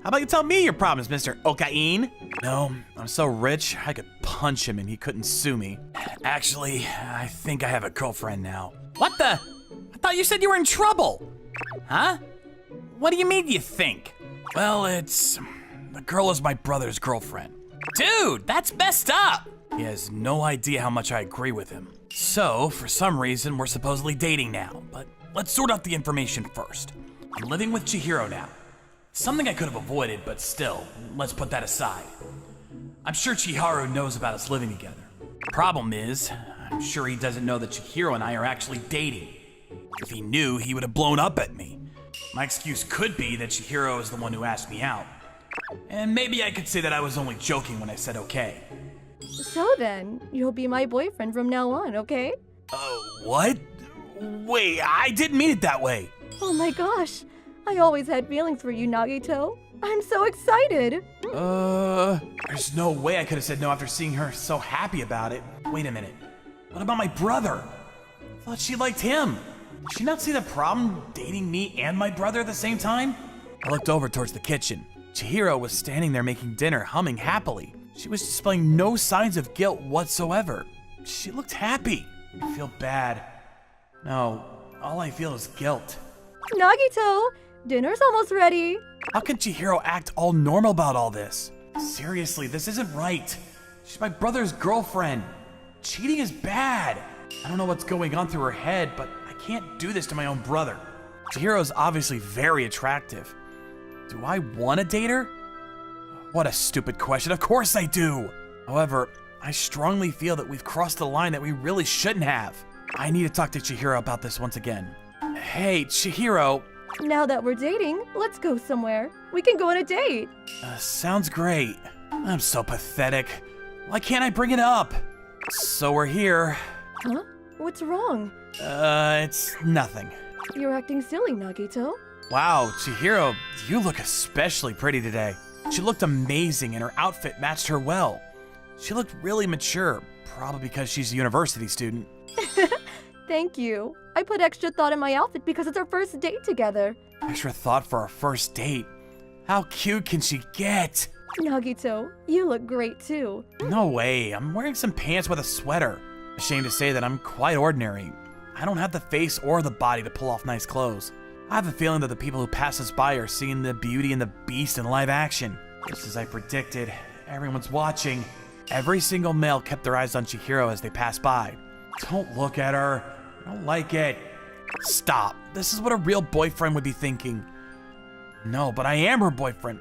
How about you tell me your problems, Mr. Okain? No, I'm so rich, I could punch him and he couldn't sue me. Actually, I think I have a girlfriend now. What the? I thought you said you were in trouble. Huh? What do you mean you think? Well, the girl is my brother's girlfriend. Dude, that's messed up. He has no idea how much I agree with him. So, for some reason, we're supposedly dating now, but let's sort out the information first. I'm living with Chihiro now. Something I could have avoided, but still, let's put that aside. I'm sure Chiharu knows about us living together. Problem is, I'm sure he doesn't know that Chihiro and I are actually dating. If he knew, he would have blown up at me. My excuse could be that Chihiro is the one who asked me out. And maybe I could say that I was only joking when I said okay. So then, you'll be my boyfriend from now on, okay? What? Wait, I didn't mean it that way. Oh my gosh, I always had feelings for you, Nagito. I'm so excited. There's no way I could have said no after seeing her so happy about it. Wait a minute. What about my brother? I thought she liked him. Did she not see the problem dating me and my brother at the same time? I looked over towards the kitchen. Chihiro was standing there making dinner, humming happily. She was displaying no signs of guilt whatsoever. She looked happy. I feel bad. No, all I feel is guilt. Nagito, dinner's almost ready. How can Chihiro act all normal about all this? Seriously, this isn't right. She's my brother's girlfriend. Cheating is bad. I don't know what's going on through her head, but I can't do this to my own brother. Chihiro's obviously very attractive. Do I want to date her? What a stupid question. Of course I do. However, I strongly feel that we've crossed a line that we really shouldn't have. I need to talk to Chihiro about this once again. Hey, Chihiro. Now that we're dating, let's go somewhere. We can go on a date. Sounds great. I'm so pathetic. Why can't I bring it up? So we're here. Huh? What's wrong? It's nothing. You're acting silly, Nagito. Wow, Chihiro, you look especially pretty today. She looked amazing and her outfit matched her well. She looked really mature, probably because she's a university student. Thank you. I put extra thought in my outfit because it's our first date together. Extra thought for our first date. How cute can she get? Nagito, you look great too. No way, I'm wearing some pants with a sweater. Ashamed to say that I'm quite ordinary. I don't have the face or the body to pull off nice clothes. I have a feeling that the people who pass us by are seeing the beauty and the beast in live action. Just as I predicted, everyone's watching. Every single male kept their eyes on Chihiro as they passed by. Don't look at her. I don't like it. Stop. This is what a real boyfriend would be thinking. No, but I am her boyfriend.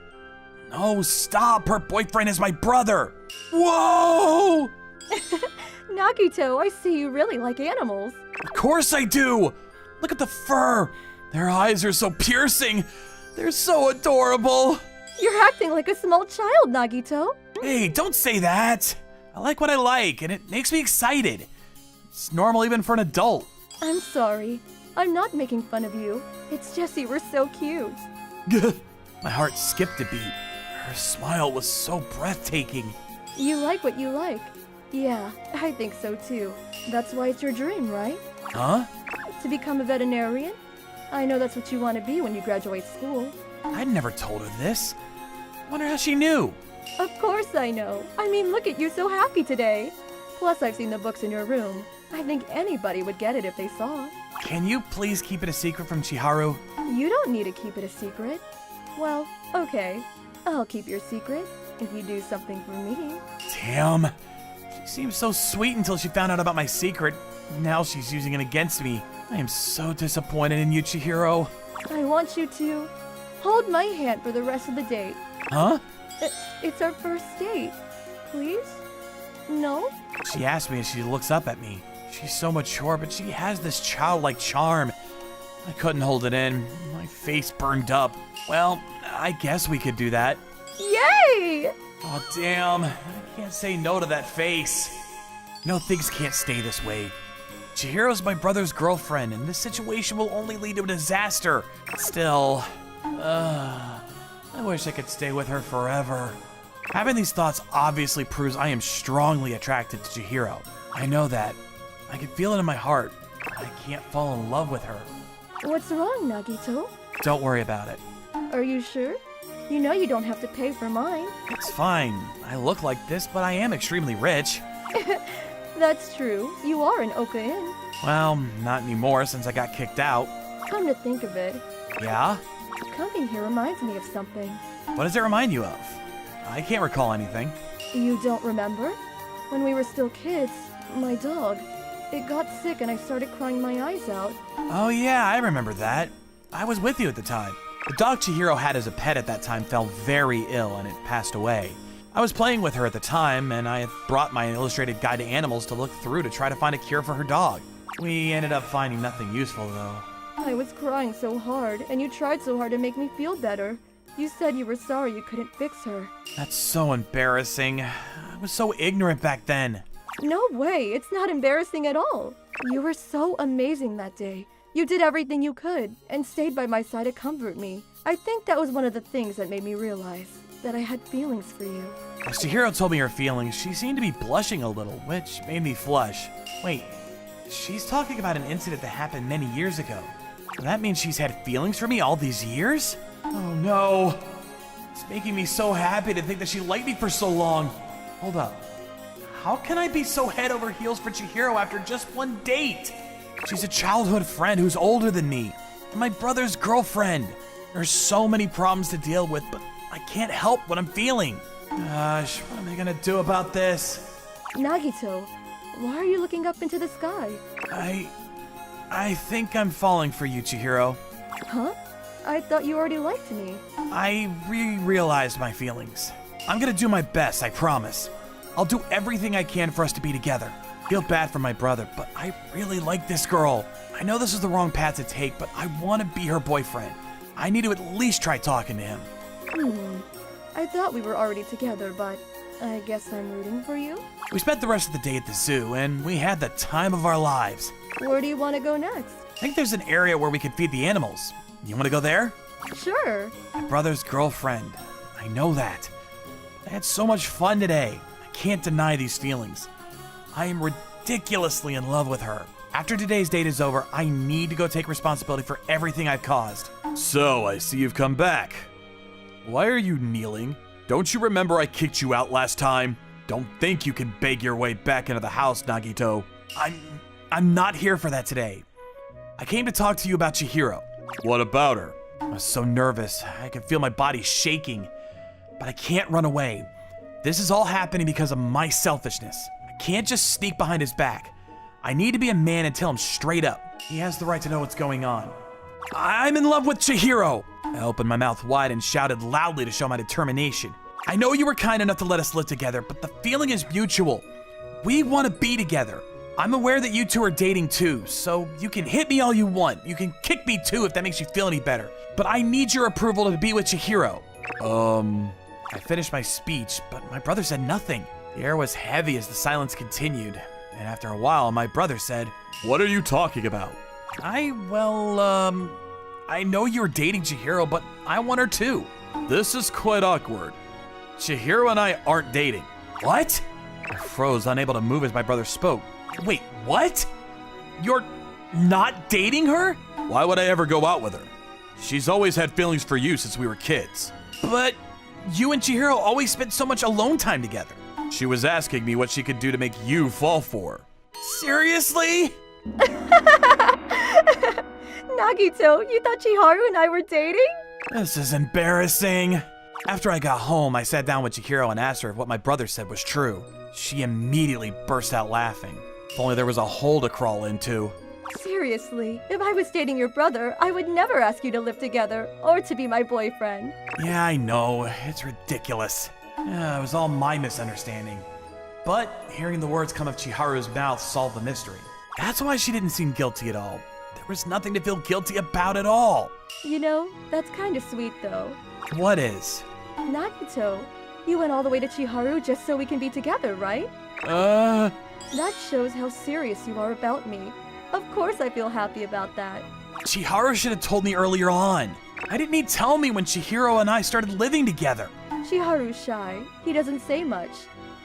No, stop. Her boyfriend is my brother. Whoa! Nagito, I see you really like animals. Of course I do. Look at the fur. Their eyes are so piercing. They're so adorable. You're acting like a small child, Nagito. Hey, don't say that. I like what I like, and it makes me excited. It's normal even for an adult. I'm sorry. I'm not making fun of you. It's just you were so cute. My heart skipped a beat. Her smile was so breathtaking. You like what you like. Yeah, I think so too. That's why it's your dream, right? Huh? To become a veterinarian? I know that's what you want to be when you graduate school. I'd never told her this. Wonder how she knew. Of course I know. I mean, look at you so happy today. Plus, I've seen the books in your room. I think anybody would get it if they saw. Can you please keep it a secret from Chiharu? You don't need to keep it a secret. Well, okay. I'll keep your secret if you do something for me. Damn. She seemed so sweet until she found out about my secret. Now she's using it against me. I am so disappointed in you, Chihiro. I want you to hold my hand for the rest of the date. Huh? It's our first date. Please? No? She asked me as she looks up at me. She's so mature, but she has this childlike charm. I couldn't hold it in. My face burned up. Well, I guess we could do that. Yay! Oh, damn. I can't say no to that face. No, things can't stay this way. Chihiro's my brother's girlfriend, and this situation will only lead to a disaster. Still, I wish I could stay with her forever. Having these thoughts obviously proves I am strongly attracted to Chihiro. I know that. I can feel it in my heart. I can't fall in love with her. What's wrong, Nagito? Don't worry about it. Are you sure? You know you don't have to pay for mine. It's fine. I look like this, but I am extremely rich. That's true. You are an Oka Inn. Well, not anymore since I got kicked out. Come to think of it, Yeah? coming here reminds me of something. What does it remind you of? I can't recall anything. You don't remember? When we were still kids, my dog, it got sick and I started crying my eyes out. Oh yeah, I remember that. I was with you at the time. The dog Chihiro had as a pet at that time fell very ill and it passed away. I was playing with her at the time, and I had brought my illustrated guide to animals to look through to try to find a cure for her dog. We ended up finding nothing useful though. I was crying so hard, and you tried so hard to make me feel better. You said you were sorry you couldn't fix her. That's so embarrassing. I was so ignorant back then. No way, it's not embarrassing at all. You were so amazing that day. You did everything you could, and stayed by my side to comfort me. I think that was one of the things that made me realize that I had feelings for you. As Chihiro told me her feelings, she seemed to be blushing a little, which made me flush. Wait, she's talking about an incident that happened many years ago. That means she's had feelings for me all these years? Oh no. It's making me so happy to think that she liked me for so long. Hold up. How can I be so head over heels for Chihiro after just one date? She's a childhood friend who's older than me, and my brother's girlfriend. There's so many problems to deal with, but I can't help what I'm feeling. Gosh, what am I gonna do about this? Nagito, why are you looking up into the sky? I think I'm falling for you, Chihiro. Huh? I thought you already liked me. I realized my feelings. I'm gonna do my best, I promise. I'll do everything I can for us to be together. Feel bad for my brother, but I really like this girl. I know this is the wrong path to take, but I want to be her boyfriend. I need to at least try talking to him. I thought we were already together, but I guess I'm rooting for you. We spent the rest of the day at the zoo, and we had the time of our lives. Where do you want to go next? I think there's an area where we could feed the animals. You want to go there? Sure. My brother's girlfriend. I know that. I had so much fun today. I can't deny these feelings. I am ridiculously in love with her. After today's date is over, I need to go take responsibility for everything I've caused. So, I see you've come back. Why are you kneeling? Don't you remember I kicked you out last time? Don't think you can beg your way back into the house, Nagito. I'm not here for that today. I came to talk to you about Chihiro. What about her? I was so nervous. I could feel my body shaking. But I can't run away. This is all happening because of my selfishness. I can't just sneak behind his back. I need to be a man and tell him straight up. He has the right to know what's going on. I'm in love with Chihiro. I opened my mouth wide and shouted loudly to show my determination. I know you were kind enough to let us live together, but the feeling is mutual. We want to be together. I'm aware that you two are dating too, so you can hit me all you want. You can kick me too if that makes you feel any better. But I need your approval to be with Chihiro. I finished my speech, but my brother said nothing. The air was heavy as the silence continued, and after a while, my brother said, "What are you talking about?" I know you're dating Chihiro, but I want her too. This is quite awkward. Chihiro and I aren't dating. What? I froze, unable to move as my brother spoke. Wait, what? You're not dating her? Why would I ever go out with her? She's always had feelings for you since we were kids. But you and Chihiro always spent so much alone time together. She was asking me what she could do to make you fall for her. Seriously? Nagito, you thought Chiharu and I were dating? This is embarrassing. After I got home, I sat down with Chihiro and asked her if what my brother said was true. She immediately burst out laughing. If only there was a hole to crawl into. Seriously, if I was dating your brother, I would never ask you to live together or to be my boyfriend. Yeah, I know. It's ridiculous. It was all my misunderstanding. But hearing the words come of Chiharu's mouth solved the mystery. That's why she didn't seem guilty at all. There was nothing to feel guilty about at all. You know, that's kind of sweet though. What is? Nagito, you went all the way to Chiharu just so we can be together, right? That shows how serious you are about me. Of course I feel happy about that. Chiharu should have told me earlier on. Why didn't he tell me when Chihiro and I started living together? Chiharu's shy. He doesn't say much.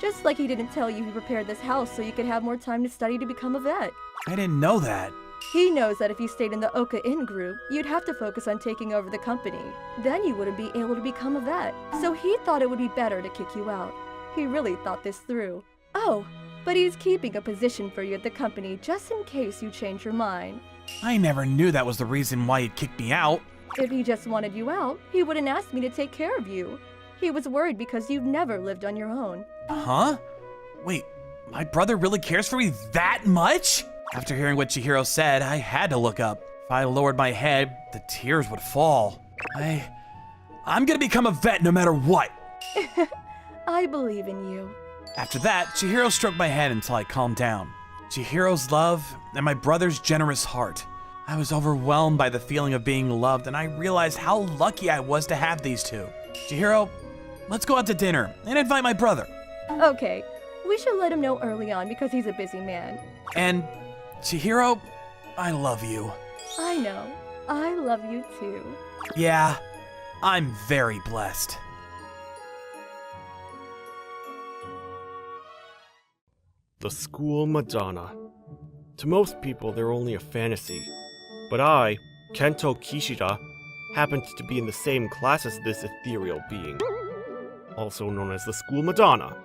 Just like he didn't tell you he prepared this house so you could have more time to study to become a vet. I didn't know that. He knows that if you stayed in the Oka Inn group, you'd have to focus on taking over the company. Then you wouldn't be able to become a vet. So he thought it would be better to kick you out. He really thought this through. Oh, but he's keeping a position for you at the company just in case you change your mind. I never knew that was the reason why he'd kicked me out. If he just wanted you out, he wouldn't ask me to take care of you. He was worried because you've never lived on your own. Huh? Wait, my brother really cares for me that much? After hearing what Chihiro said, I had to look up. If I lowered my head, the tears would fall. I'm gonna become a vet no matter what. I believe in you. After that, Chihiro stroked my head until I calmed down. Chihiro's love and my brother's generous heart. I was overwhelmed by the feeling of being loved, and I realized how lucky I was to have these two. Chihiro, let's go out to dinner and invite my brother. Okay, we should let him know early on because he's a busy man. And Chihiro, I love you. I know. I love you too. Yeah, I'm very blessed. The School Madonna. To most people, they're only a fantasy. But I, Kento Kishida, happened to be in the same class as this ethereal being, also known as the School Madonna.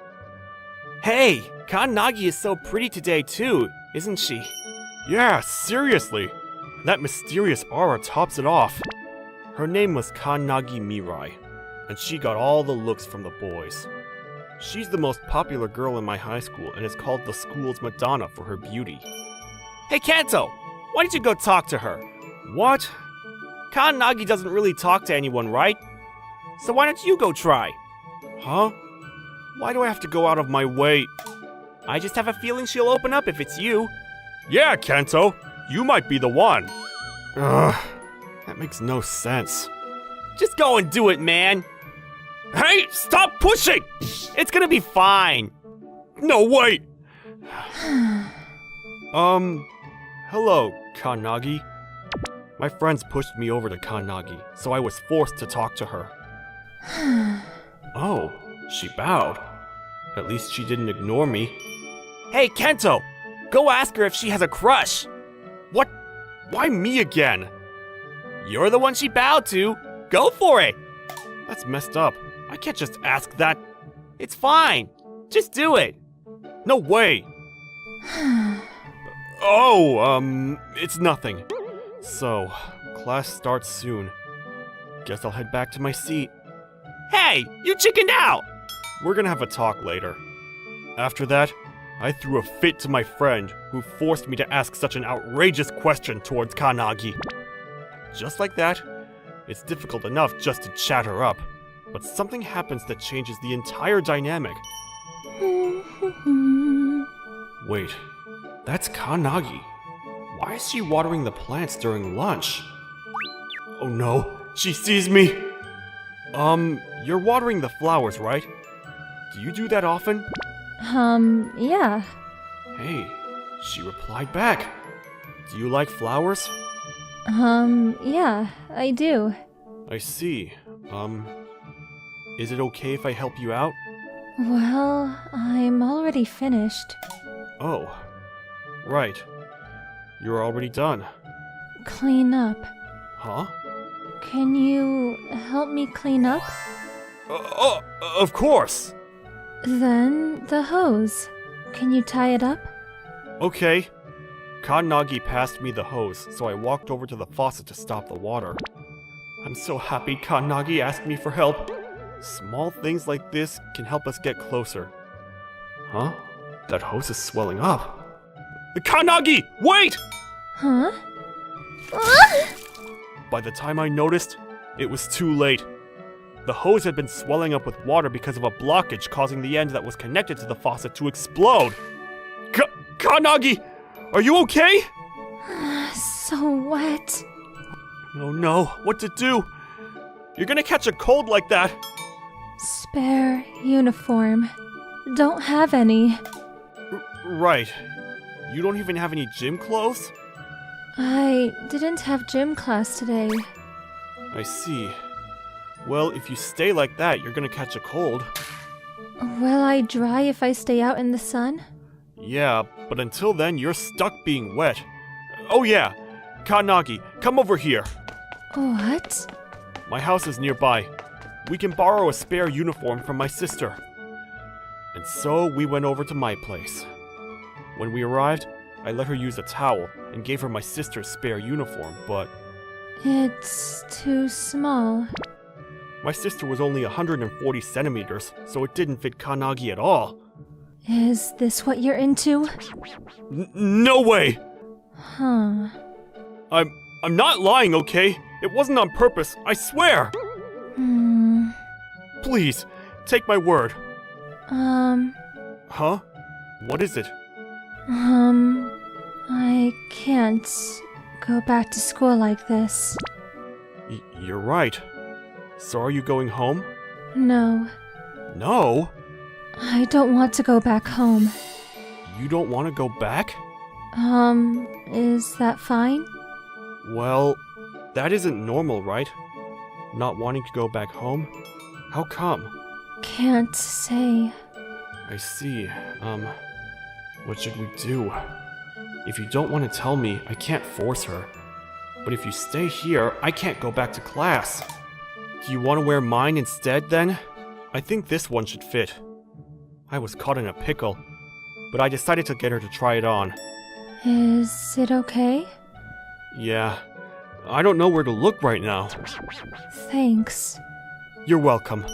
Hey, Kanagi is so pretty today too, isn't she? Yeah, seriously. That mysterious aura tops it off. Her name was Kanagi Mirai, and she got all the looks from the boys. She's the most popular girl in my high school and is called the school's Madonna for her beauty. Hey Kanto, why did you go talk to her? What? Kanagi doesn't really talk to anyone, right? So why don't you go try? Huh? Why do I have to go out of my way? I just have a feeling she'll open up if it's you. Yeah, Kanto, you might be the one. Ugh, that makes no sense. Just go and do it, man. Hey, stop pushing! It's gonna be fine. No, wait. Hello, Kanagi. My friends pushed me over to Kanagi, so I was forced to talk to her. Oh, she bowed. At least she didn't ignore me. Hey, Kento! Go ask her if she has a crush! What? Why me again? You're the one she bowed to. Go for it! That's messed up. I can't just ask that. It's fine. Just do it. No way. Oh, it's nothing. So, class starts soon. Guess I'll head back to my seat. Hey, you chickened out! We're gonna have a talk later. After that, I threw a fit to my friend, who forced me to ask such an outrageous question towards Kanagi. Just like that, it's difficult enough just to chat her up, but something happens that changes the entire dynamic. Wait, that's Kanagi. Why is she watering the plants during lunch? Oh no, she sees me! You're watering the flowers, right? Do you do that often? Yeah. Hey, she replied back. Do you like flowers? Yeah, I do. I see. Is it okay if I help you out? Well, I'm already finished. Oh, right. You're already done. Clean up. Huh? Can you help me clean up? Of course! Then the hose. Can you tie it up? Okay. Kannagi passed me the hose, so I walked over to the faucet to stop the water. I'm so happy Kannagi asked me for help. Small things like this can help us get closer. Huh? That hose is swelling up. Kannagi! Wait! Huh? By the time I noticed, it was too late. The hose had been swelling up with water because of a blockage causing the end that was connected to the faucet to explode. Kannagi! Are you okay? So wet. Oh no, what to do? You're gonna catch a cold like that. Spare uniform. Don't have any. Right. You don't even have any gym clothes? I didn't have gym class today. I see. Well, if you stay like that, you're gonna catch a cold. Will I dry if I stay out in the sun? Yeah, but until then, you're stuck being wet. Oh yeah, Kannagi, come over here. What? My house is nearby. We can borrow a spare uniform from my sister. And so we went over to my place. When we arrived, I let her use a towel and gave her my sister's spare uniform, but It's too small. my sister was only 140 centimeters, so it didn't fit Kannagi at all. Is this what you're into? No way! Huh. I'm not lying, okay? It wasn't on purpose, I swear! Please, take my word. Huh? What is it? I can't go back to school like this. You're right. So are you going home? No, No? I don't want to go back home. You don't want to go back? Is that fine? Well, that isn't normal, right? Not wanting to go back home? How come? Can't say. I see. What should we do? If you don't want to tell me, I can't force her. But if you stay here, I can't go back to class. Do you want to wear mine instead, then? I think this one should fit. I was caught in a pickle, but I decided to get her to try it on. Is it okay? Yeah, I don't know where to look right now. Thanks. You're welcome.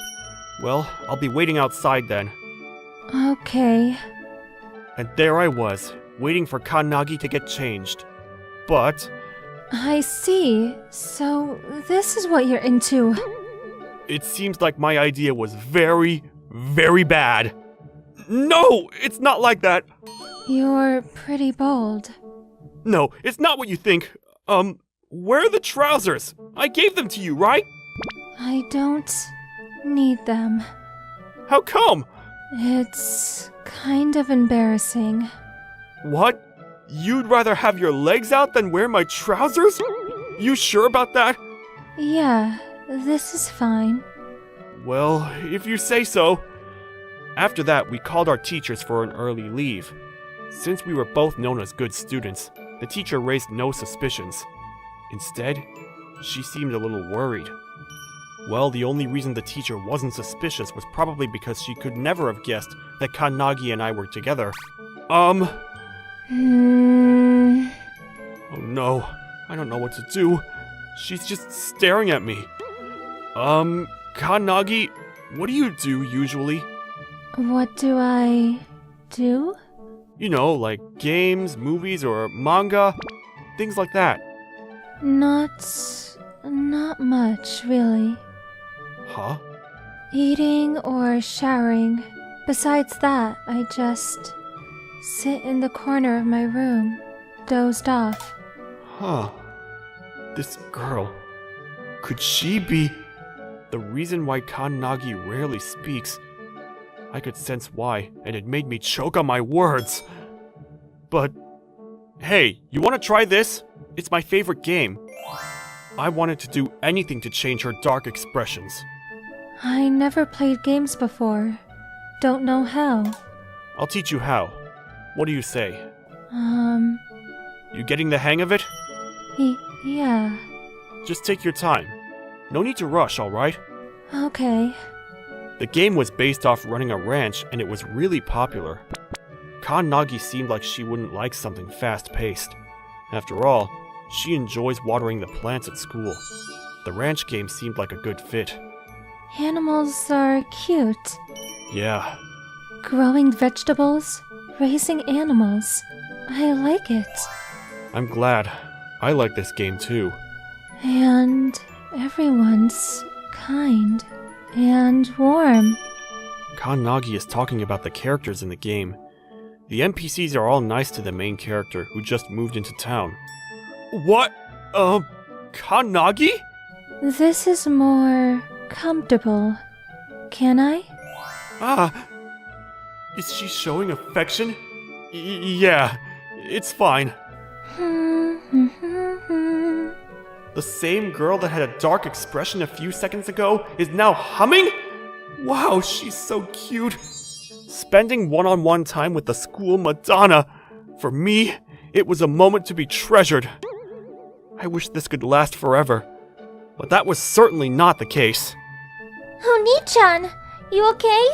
Well, I'll be waiting outside then. Okay. And there I was, waiting for Kannagi to get changed. But I see. So, this is what you're into. it seems like my idea was very, very bad. No, it's not like that. You're pretty bold. No, it's not what you think. Where are the trousers? I gave them to you, right? I don't need them. How come? It's kind of embarrassing. What? You'd rather have your legs out than wear my trousers? You sure about that? Yeah, this is fine. Well, if you say so. After that, we called our teachers for an early leave. Since we were both known as good students, the teacher raised no suspicions. Instead, she seemed a little worried. Well, the only reason the teacher wasn't suspicious was probably because she could never have guessed that Kannagi and I were together. Oh no, I don't know what to do. She's just staring at me. Kannagi, what do you do usually? What do I do? You know, like games, movies, or manga, things like that. Not much, really. Huh? Eating or showering. Besides that, I just sit in the corner of my room, dozed off. Huh. This girl. Could she be the reason why Kannagi rarely speaks? I could sense why, and it made me choke on my words. But, hey, you want to try this? It's my favorite game. I wanted to do anything to change her dark expressions. I never played games before. Don't know how. I'll teach you how. What do you say? Um, You getting the hang of it? yeah. Just take your time. No need to rush, alright? Okay. The game was based off running a ranch, and it was really popular. Kannagi seemed like she wouldn't like something fast-paced. After all, she enjoys watering the plants at school. The ranch game seemed like a good fit. Animals are cute. Yeah, Growing vegetables, raising animals. I like it. I'm glad. I like this game too. And everyone's kind and warm. Kannagi is talking about the characters in the game. The NPCs are all nice to the main character who just moved into town. What? Kannagi? This is more comfortable. Can I? Ah, is she showing affection? Yeah, it's fine. The same girl that had a dark expression a few seconds ago is now humming? Wow, she's so cute. Spending one-on-one time with the school Madonna. For me, it was a moment to be treasured. I wish this could last forever, but that was certainly not the case. Oni-chan, you okay?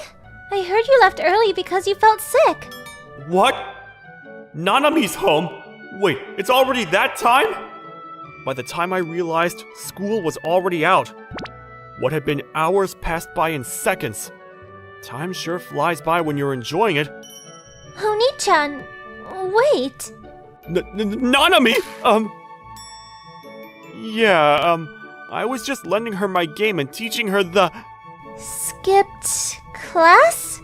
I heard you left early because you felt sick. What? Nanami's home? Wait, it's already that time? By the time I realized, school was already out. What had been hours passed by in seconds. Time sure flies by when you're enjoying it. Oni-chan, wait. Nanami! Yeah, I was just lending her my game and teaching her the... Skipped class?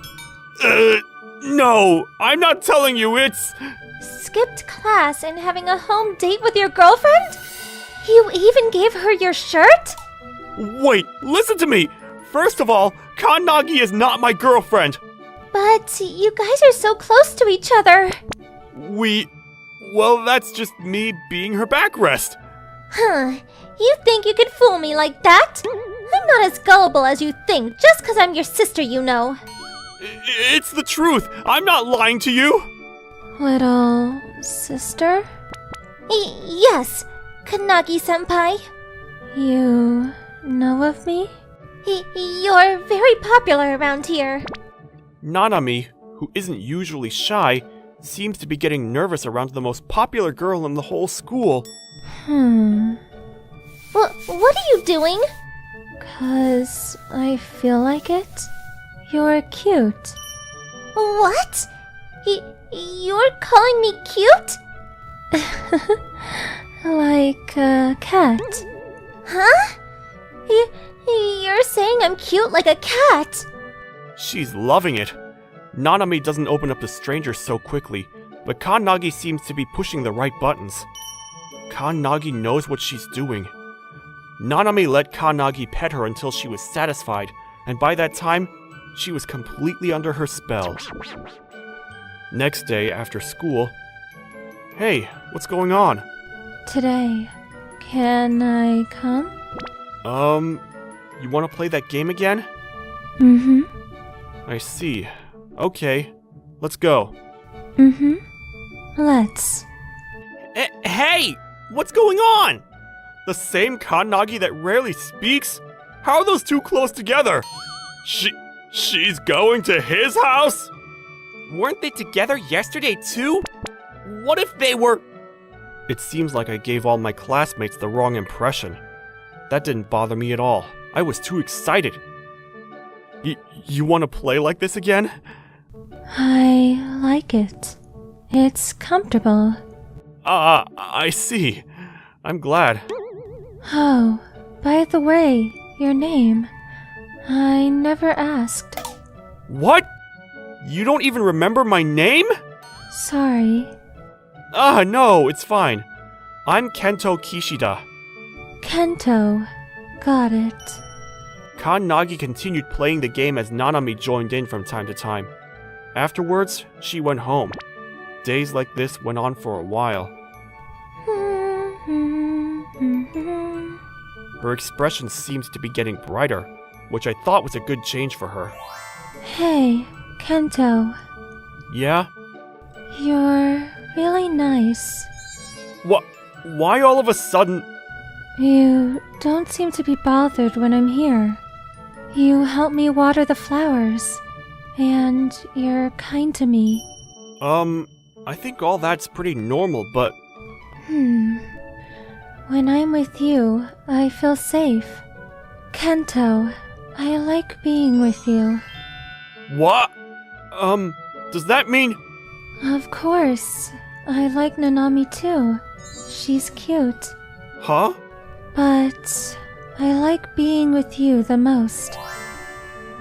No, I'm not telling you, it's... Skipped class and having a home date with your girlfriend? You even gave her your shirt? Wait, listen to me! First of all, Kannagi is not my girlfriend! But you guys are so close to each other. Well, that's just me being her backrest. Huh. You think you could fool me like that? I'm not as gullible as you think, just because I'm your sister, you know. It's the truth. I'm not lying to you. Little sister? Yes, Kannagi-senpai. You know of me? You're very popular around here. Nanami, who isn't usually shy, seems to be getting nervous around the most popular girl in the whole school. What are you doing? 'Cause I feel like it. You're cute. What? You're calling me cute? Like a cat. Huh? You're saying I'm cute like a cat? She's loving it. Nanami doesn't open up to strangers so quickly, but Kannagi seems to be pushing the right buttons. Kannagi knows what she's doing. Nanami let Kannagi pet her until she was satisfied, and by that time, she was completely under her spell. Next day, after school... Hey, what's going on? Today, can I come? You want to play that game again? Mm-hmm. I see. Okay, let's go. Mm-hmm. Let's. Hey! What's going on? The same Kannagi that rarely speaks? How are those two close together? She's going to his house? Weren't they together yesterday too? What if they were... It seems like I gave all my classmates the wrong impression. That didn't bother me at all. I was too excited. You want to play like this again? I like it. It's comfortable. I see. I'm glad. Oh, by the way, your name. I never asked. What? You don't even remember my name? Sorry. No, it's fine. I'm Kento Kishida. Kento. Got it. Nagi continued playing the game as Nanami joined in from time to time. Afterwards, she went home. Days like this went on for a while. Her expression seems to be getting brighter, which I thought was a good change for her. Hey, Kento. Yeah? You're really nice. What? Why all of a sudden? You don't seem to be bothered when I'm here. You help me water the flowers, and you're kind to me. I think all that's pretty normal, but... When I'm with you, I feel safe. Kento, I like being with you. What? Does that mean... Of course. I like Nanami too. She's cute. Huh? But I like being with you the most.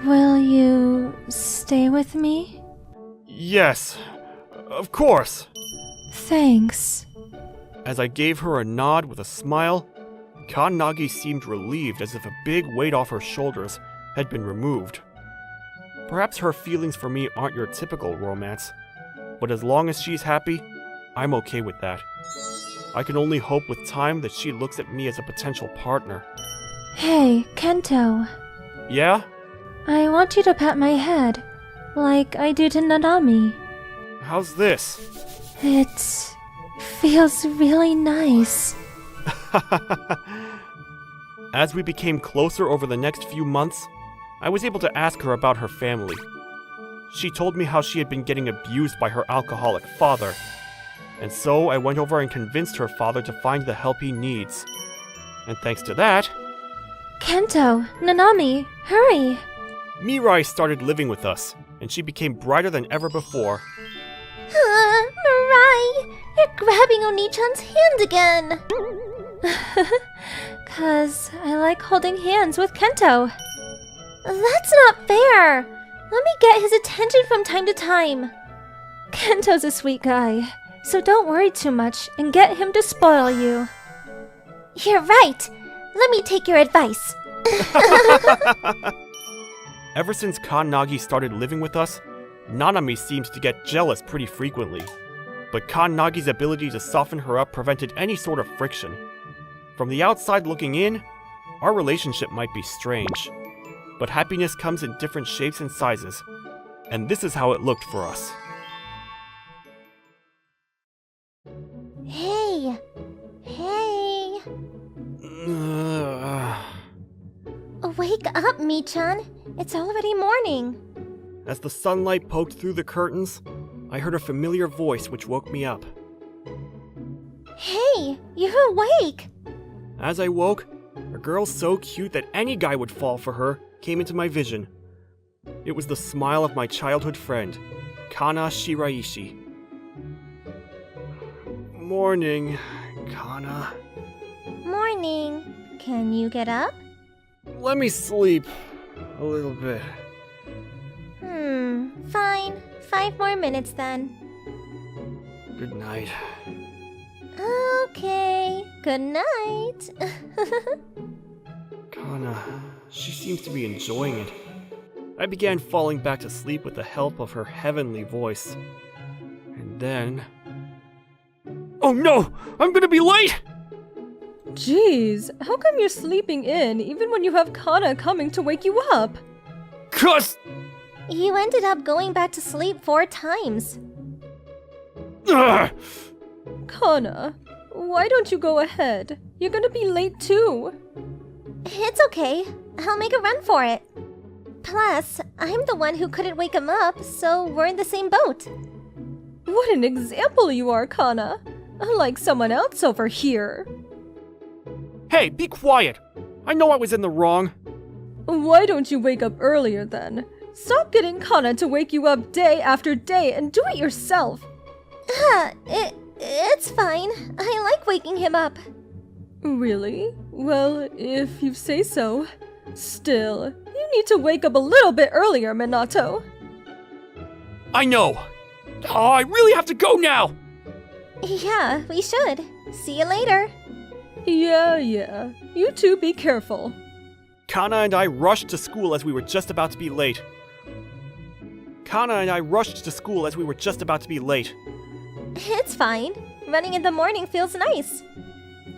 Will you stay with me? Yes. Of course. Thanks. As I gave her a nod with a smile, Nagi seemed relieved, as if a big weight off her shoulders had been removed. Perhaps her feelings for me aren't your typical romance, but as long as she's happy, I'm okay with that. I can only hope with time that she looks at me as a potential partner. Hey, Kento. Yeah? I want you to pat my head, like I do to Nanami. How's this? It feels really nice. As we became closer over the next few months, I was able to ask her about her family. She told me how she had been getting abused by her alcoholic father, and so I went over and convinced her father to find the help he needs. And thanks to that, Kento, Nanami, hurry! Mirai started living with us, and she became brighter than ever before. Mirai, you're grabbing Oni-chan's hand again. 'Cause I like holding hands with Kento. That's not fair. Let me get his attention from time to time. Kento's a sweet guy, so don't worry too much and get him to spoil you. You're right. Let me take your advice. Ever since Nagi started living with us, Nanami seems to get jealous pretty frequently. But Nagi's ability to soften her up prevented any sort of friction. From the outside looking in, our relationship might be strange. But happiness comes in different shapes and sizes, and this is how it looked for us. Hey. Wake up, Mi-chan. It's already morning. As the sunlight poked through the curtains, I heard a familiar voice which woke me up. Hey, you're awake. As I woke, a girl so cute that any guy would fall for her came into my vision. It was the smile of my childhood friend, Kana Shiraishi. Morning, Kana. Morning. Can you get up? Let me sleep a little bit. Fine. 5 more minutes then. Good night. Okay. Good night. Kana, she seems to be enjoying it. I began falling back to sleep with the help of her heavenly voice. And then... Oh no! I'm gonna be late! Jeez, how come you're sleeping in even when you have Kana coming to wake you up? 'Cause... You ended up going back to sleep 4 times. Ugh. Kana, why don't you go ahead? You're gonna be late too. It's okay. I'll make a run for it. Plus, I'm the one who couldn't wake him up, so we're in the same boat. What an example you are, Kana. Unlike someone else over here. Hey, be quiet! I know I was in the wrong. Why don't you wake up earlier then? Stop getting Kana to wake you up day after day and do it yourself. It's fine. I like waking him up. Really? Well, if you say so. Still, you need to wake up a little bit earlier, Minato. I know! Oh, I really have to go now! Yeah, we should. See you later. Yeah. You two be careful. Kana and I rushed to school as we were just about to be late. It's fine. Running in the morning feels nice.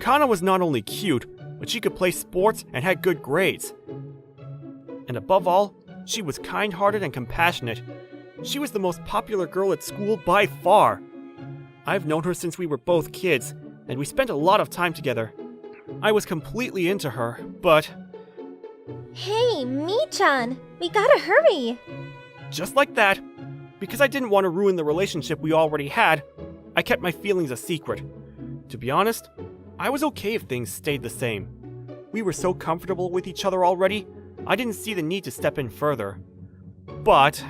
Kana was not only cute, but she could play sports and had good grades. And above all, she was kind-hearted and compassionate. She was the most popular girl at school by far. I've known her since we were both kids, and we spent a lot of time together. I was completely into her, but Hey, Mi-chan, we gotta hurry. just like that, because I didn't want to ruin the relationship we already had, I kept my feelings a secret. To be honest, I was okay if things stayed the same. We were so comfortable with each other already, I didn't see the need to step in further. But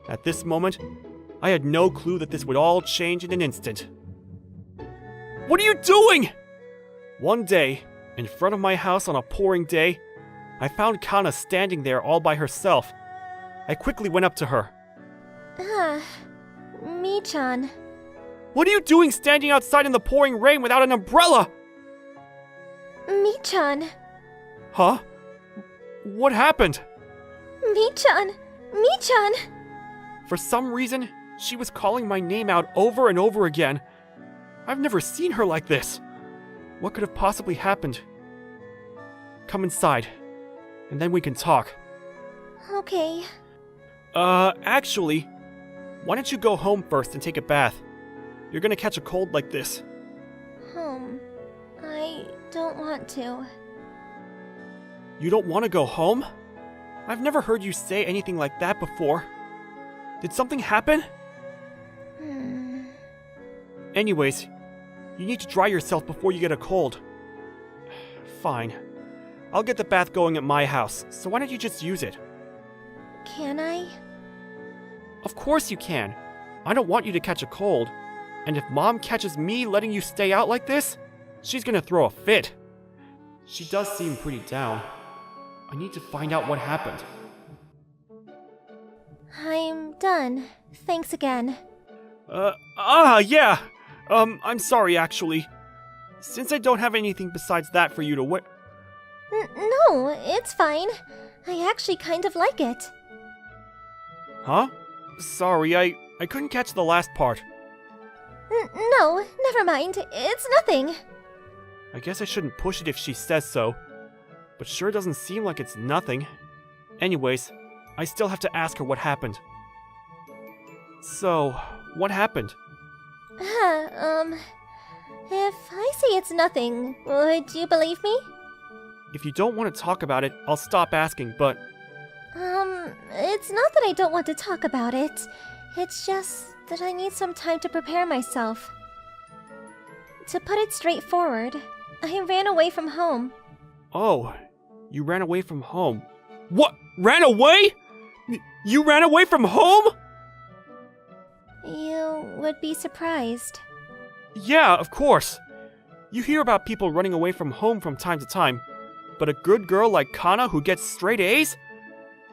at this moment, I had no clue that this would all change in an instant. What are you doing? One day, in front of my house on a pouring day, I found Kana standing there all by herself. I quickly went up to her. Mi-chan. What are you doing standing outside in the pouring rain without an umbrella? Mi-chan. Huh? What happened? Mi-chan. Mi-chan. For some reason, she was calling my name out over and over again. I've never seen her like this. What could have possibly happened? Come inside, and then we can talk. Okay. Actually, why don't you go home first and take a bath? You're gonna catch a cold like this. I don't want to. You don't want to go home? I've never heard you say anything like that before. Did something happen? Anyways, you need to dry yourself before you get a cold. Fine. I'll get the bath going at my house, so why don't you just use it? Can I? Of course you can. I don't want you to catch a cold. And if Mom catches me letting you stay out like this, she's gonna throw a fit. She does seem pretty down. I need to find out what happened. I'm done. Thanks again. Yeah. I'm sorry, actually. Since I don't have anything besides that for you to wear. No, it's fine. I actually kind of like it. Huh? Sorry, I couldn't catch the last part. No, never mind. It's nothing. I guess I shouldn't push it if she says so. But sure doesn't seem like it's nothing. Anyways, I still have to ask her what happened. So, what happened? If I say it's nothing, would you believe me? If you don't want to talk about it, I'll stop asking, but It's not that I don't want to talk about it. It's just that I need some time to prepare myself. To put it straightforward, I ran away from home. Oh, you ran away from home. What? Ran away? You ran away from home? You would be surprised. Yeah, of course. You hear about people running away from home from time to time, but a good girl like Kana who gets straight A's?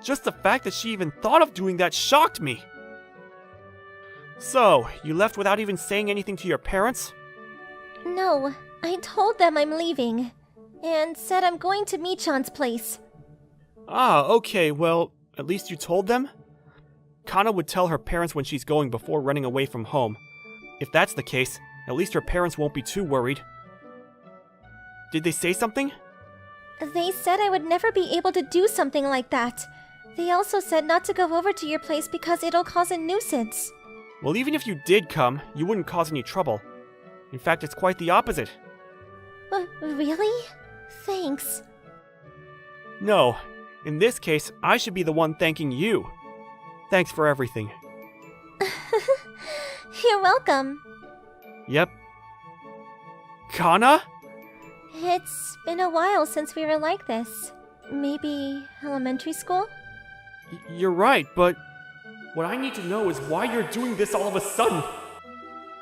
Just the fact that she even thought of doing that shocked me. So, you left without even saying anything to your parents? No, I told them I'm leaving, and said I'm going to Mi-chan's place. Ah, okay, well, at least you told them? Kana would tell her parents when she's going before running away from home. If that's the case, at least her parents won't be too worried. Did they say something? They said I would never be able to do something like that. They also said not to go over to your place because it'll cause a nuisance. Well, even if you did come, you wouldn't cause any trouble. In fact, it's quite the opposite. Really? Thanks. No, in this case, I should be the one thanking you. Thanks for everything. You're welcome. Yep. Kana? It's been a while since we were like this. Maybe elementary school? You're right, but what I need to know is why you're doing this all of a sudden.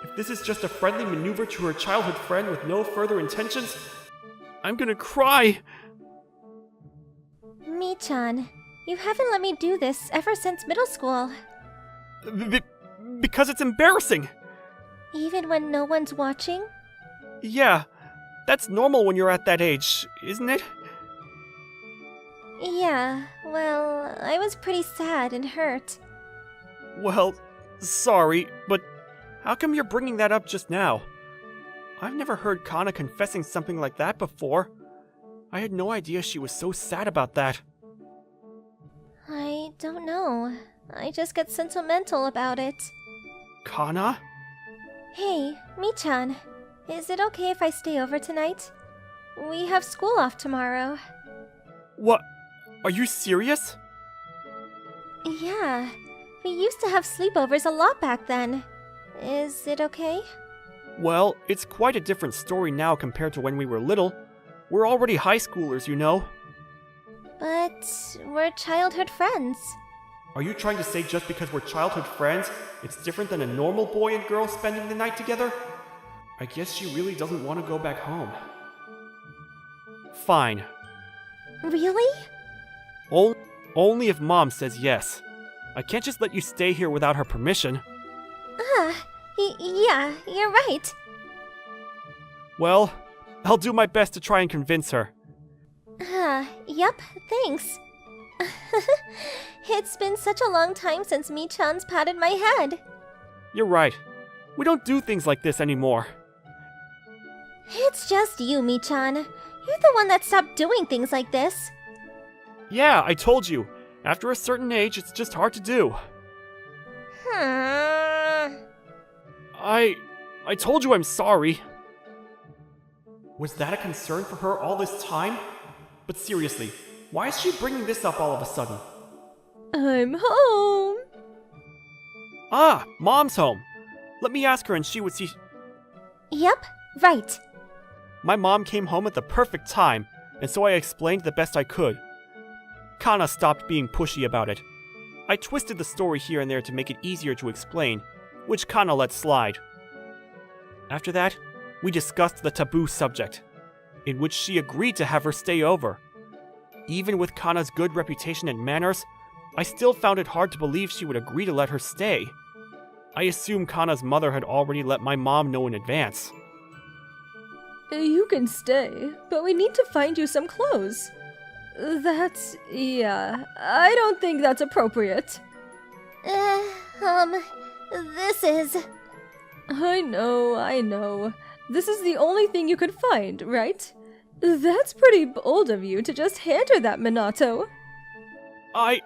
If this is just a friendly maneuver to her childhood friend with no further intentions, I'm gonna cry. Mi-chan, you haven't let me do this ever since middle school. Because it's embarrassing. Even when no one's watching? Yeah, that's normal when you're at that age, isn't it? Yeah, well, I was pretty sad and hurt. Well, sorry, but how come you're bringing that up just now? I've never heard Kana confessing something like that before. I had no idea she was so sad about that. I don't know. I just get sentimental about it. Kana? Hey, Mi-chan. Is it okay if I stay over tonight? We have school off tomorrow. What? Are you serious? Yeah, we used to have sleepovers a lot back then. Is it okay? Well, it's quite a different story now compared to when we were little. We're already high schoolers, you know. But we're childhood friends. Are you trying to say just because we're childhood friends, it's different than a normal boy and girl spending the night together? I guess she really doesn't want to go back home. Fine. Really? Only if Mom says yes. I can't just let you stay here without her permission. Yeah, you're right. Well, I'll do my best to try and convince her. Yep, thanks. It's been such a long time since Mi-chan's patted my head. You're right. We don't do things like this anymore. It's just you, Mi-chan. You're the one that stopped doing things like this. Yeah, I told you. After a certain age, it's just hard to do. I told you I'm sorry. Was that a concern for her all this time? But seriously, why is she bringing this up all of a sudden? I'm home. Ah, Mom's home. Let me ask her and she would see. Yep, right. My mom came home at the perfect time, and so I explained the best I could. Kana stopped being pushy about it. I twisted the story here and there to make it easier to explain, which Kana let slide. After that, we discussed the taboo subject, in which she agreed to have her stay over. Even with Kana's good reputation and manners, I still found it hard to believe she would agree to let her stay. I assume Kana's mother had already let my mom know in advance. You can stay, but we need to find you some clothes. Yeah, I don't think that's appropriate. This is... I know. This is the only thing you could find, right? That's pretty bold of you to just hand her that, Minato. I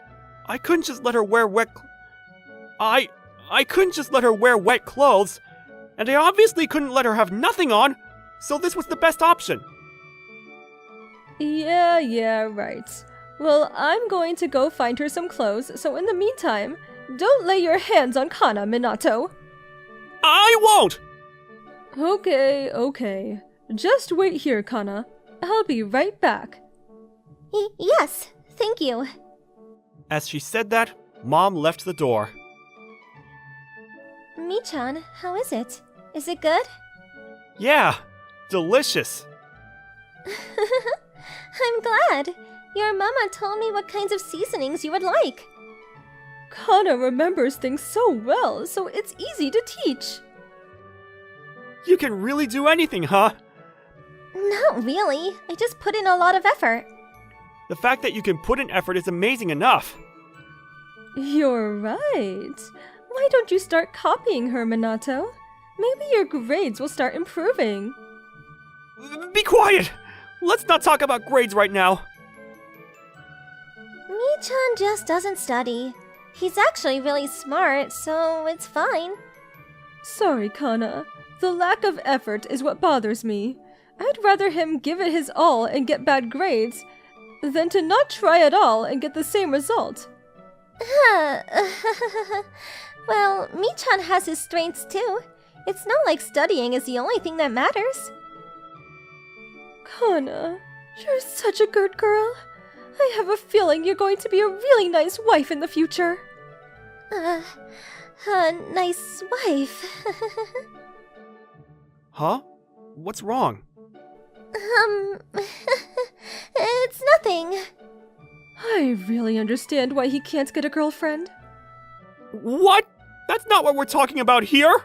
couldn't just let her wear wet... I couldn't just let her wear wet clothes, and I obviously couldn't let her have nothing on, so this was the best option. Yeah, right. Well, I'm going to go find her some clothes, so in the meantime, don't lay your hands on Kana, Minato. I won't! Okay. Just wait here, Kana. I'll be right back. Yes, thank you. As she said that, Mom left the door. Mi-chan, how is it? Is it good? Yeah, delicious. I'm glad. Your mama told me what kinds of seasonings you would like. Kana remembers things so well, so it's easy to teach. You can really do anything, huh? Not really. I just put in a lot of effort. The fact that you can put in effort is amazing enough. You're right. Why don't you start copying her, Minato? Maybe your grades will start improving. Be quiet! Let's not talk about grades right now. Mi-chan just doesn't study. He's actually really smart, so it's fine. Sorry, Kana. The lack of effort is what bothers me. I'd rather him give it his all and get bad grades than to not try at all and get the same result. Well, Mi-chan has his strengths too. It's not like studying is the only thing that matters. Kana, you're such a good girl. I have a feeling you're going to be a really nice wife in the future. Nice wife. Huh? What's wrong? It's nothing. I really understand why he can't get a girlfriend. What? That's not what we're talking about here!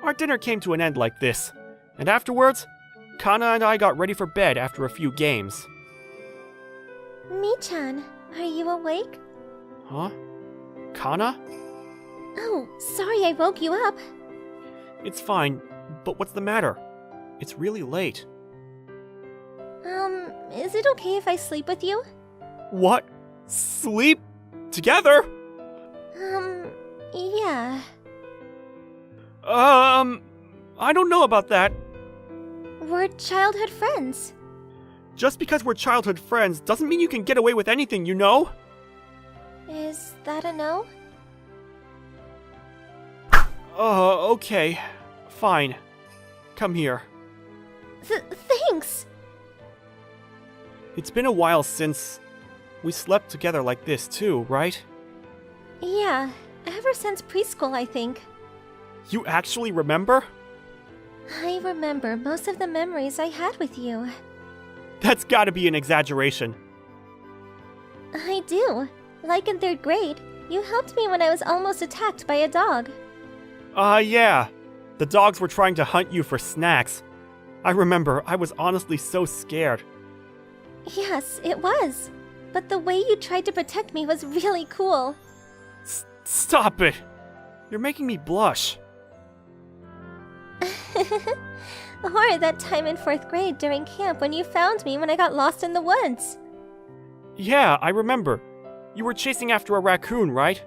Our dinner came to an end like this, and afterwards, Kana and I got ready for bed after a few games. Mi-chan, are you awake? Huh? Kana? Oh, sorry I woke you up. It's fine, but what's the matter? It's really late. Is it okay if I sleep with you? What? Sleep? Together? Yeah. I don't know about that. We're childhood friends. Just because we're childhood friends doesn't mean you can get away with anything, you know? Is that a no? Okay. Fine. Come here. Thanks! It's been a while since we slept together like this too, right? Yeah, ever since preschool, I think. You actually remember? I remember most of the memories I had with you. That's gotta be an exaggeration. I do. Like in 3rd grade, you helped me when I was almost attacked by a dog. Yeah. The dogs were trying to hunt you for snacks. I remember, I was honestly so scared. Yes, it was. But the way you tried to protect me was really cool. Stop it! You're making me blush. Or that time in 4th grade during camp when you found me when I got lost in the woods. Yeah, I remember. You were chasing after a raccoon, right?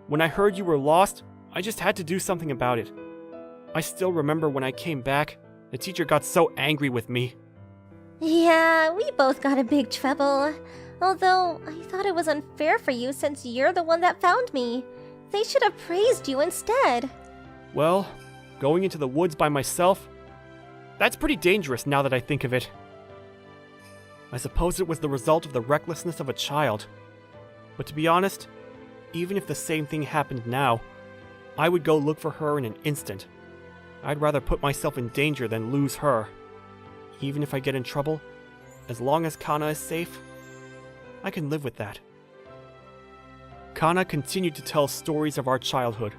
When I heard you were lost, I just had to do something about it. I still remember when I came back, the teacher got so angry with me. Yeah, we both got in big trouble. Although, I thought it was unfair for you since you're the one that found me. They should have praised you instead. Well, going into the woods by myself, that's pretty dangerous now that I think of it. I suppose it was the result of the recklessness of a child. But to be honest, even if the same thing happened now, I would go look for her in an instant. I'd rather put myself in danger than lose her. Even if I get in trouble, as long as Kana is safe, I can live with that. Kana continued to tell stories of our childhood.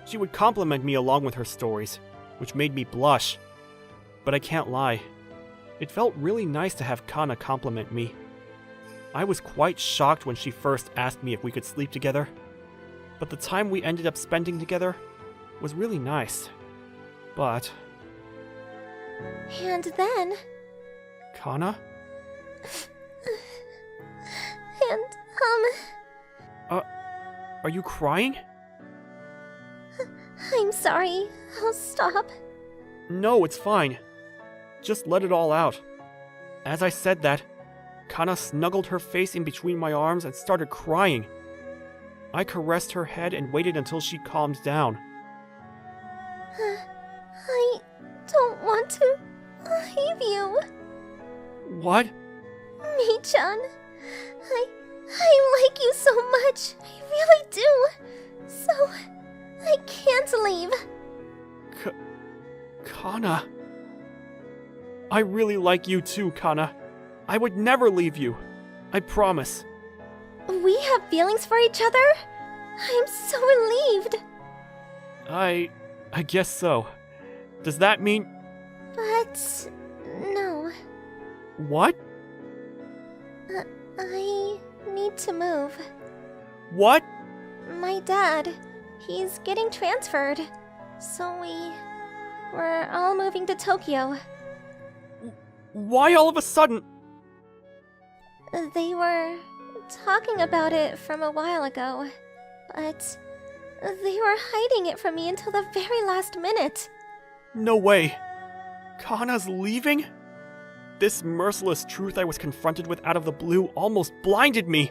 She would compliment me along with her stories, which made me blush. But I can't lie, it felt really nice to have Kana compliment me. I was quite shocked when she first asked me if we could sleep together, but the time we ended up spending together was really nice. But... And then... Kana? And, Are you crying? I'm sorry. I'll stop. No, it's fine. Just let it all out. As I said that, Kana snuggled her face in between my arms and started crying. I caressed her head and waited until she calmed down. I don't want to leave you. What? Mi-chan, I like you so much. I really do. So, I can't leave. Kana. I really like you too, Kana. I would never leave you. I promise. We have feelings for each other? I'm so relieved. I guess so. Does that mean... But... no. What? I need to move. What? My dad, he's getting transferred. So we're all moving to Tokyo. Why all of a sudden? They were talking about it from a while ago, but they were hiding it from me until the very last minute. No way. Kana's leaving? This merciless truth I was confronted with out of the blue almost blinded me.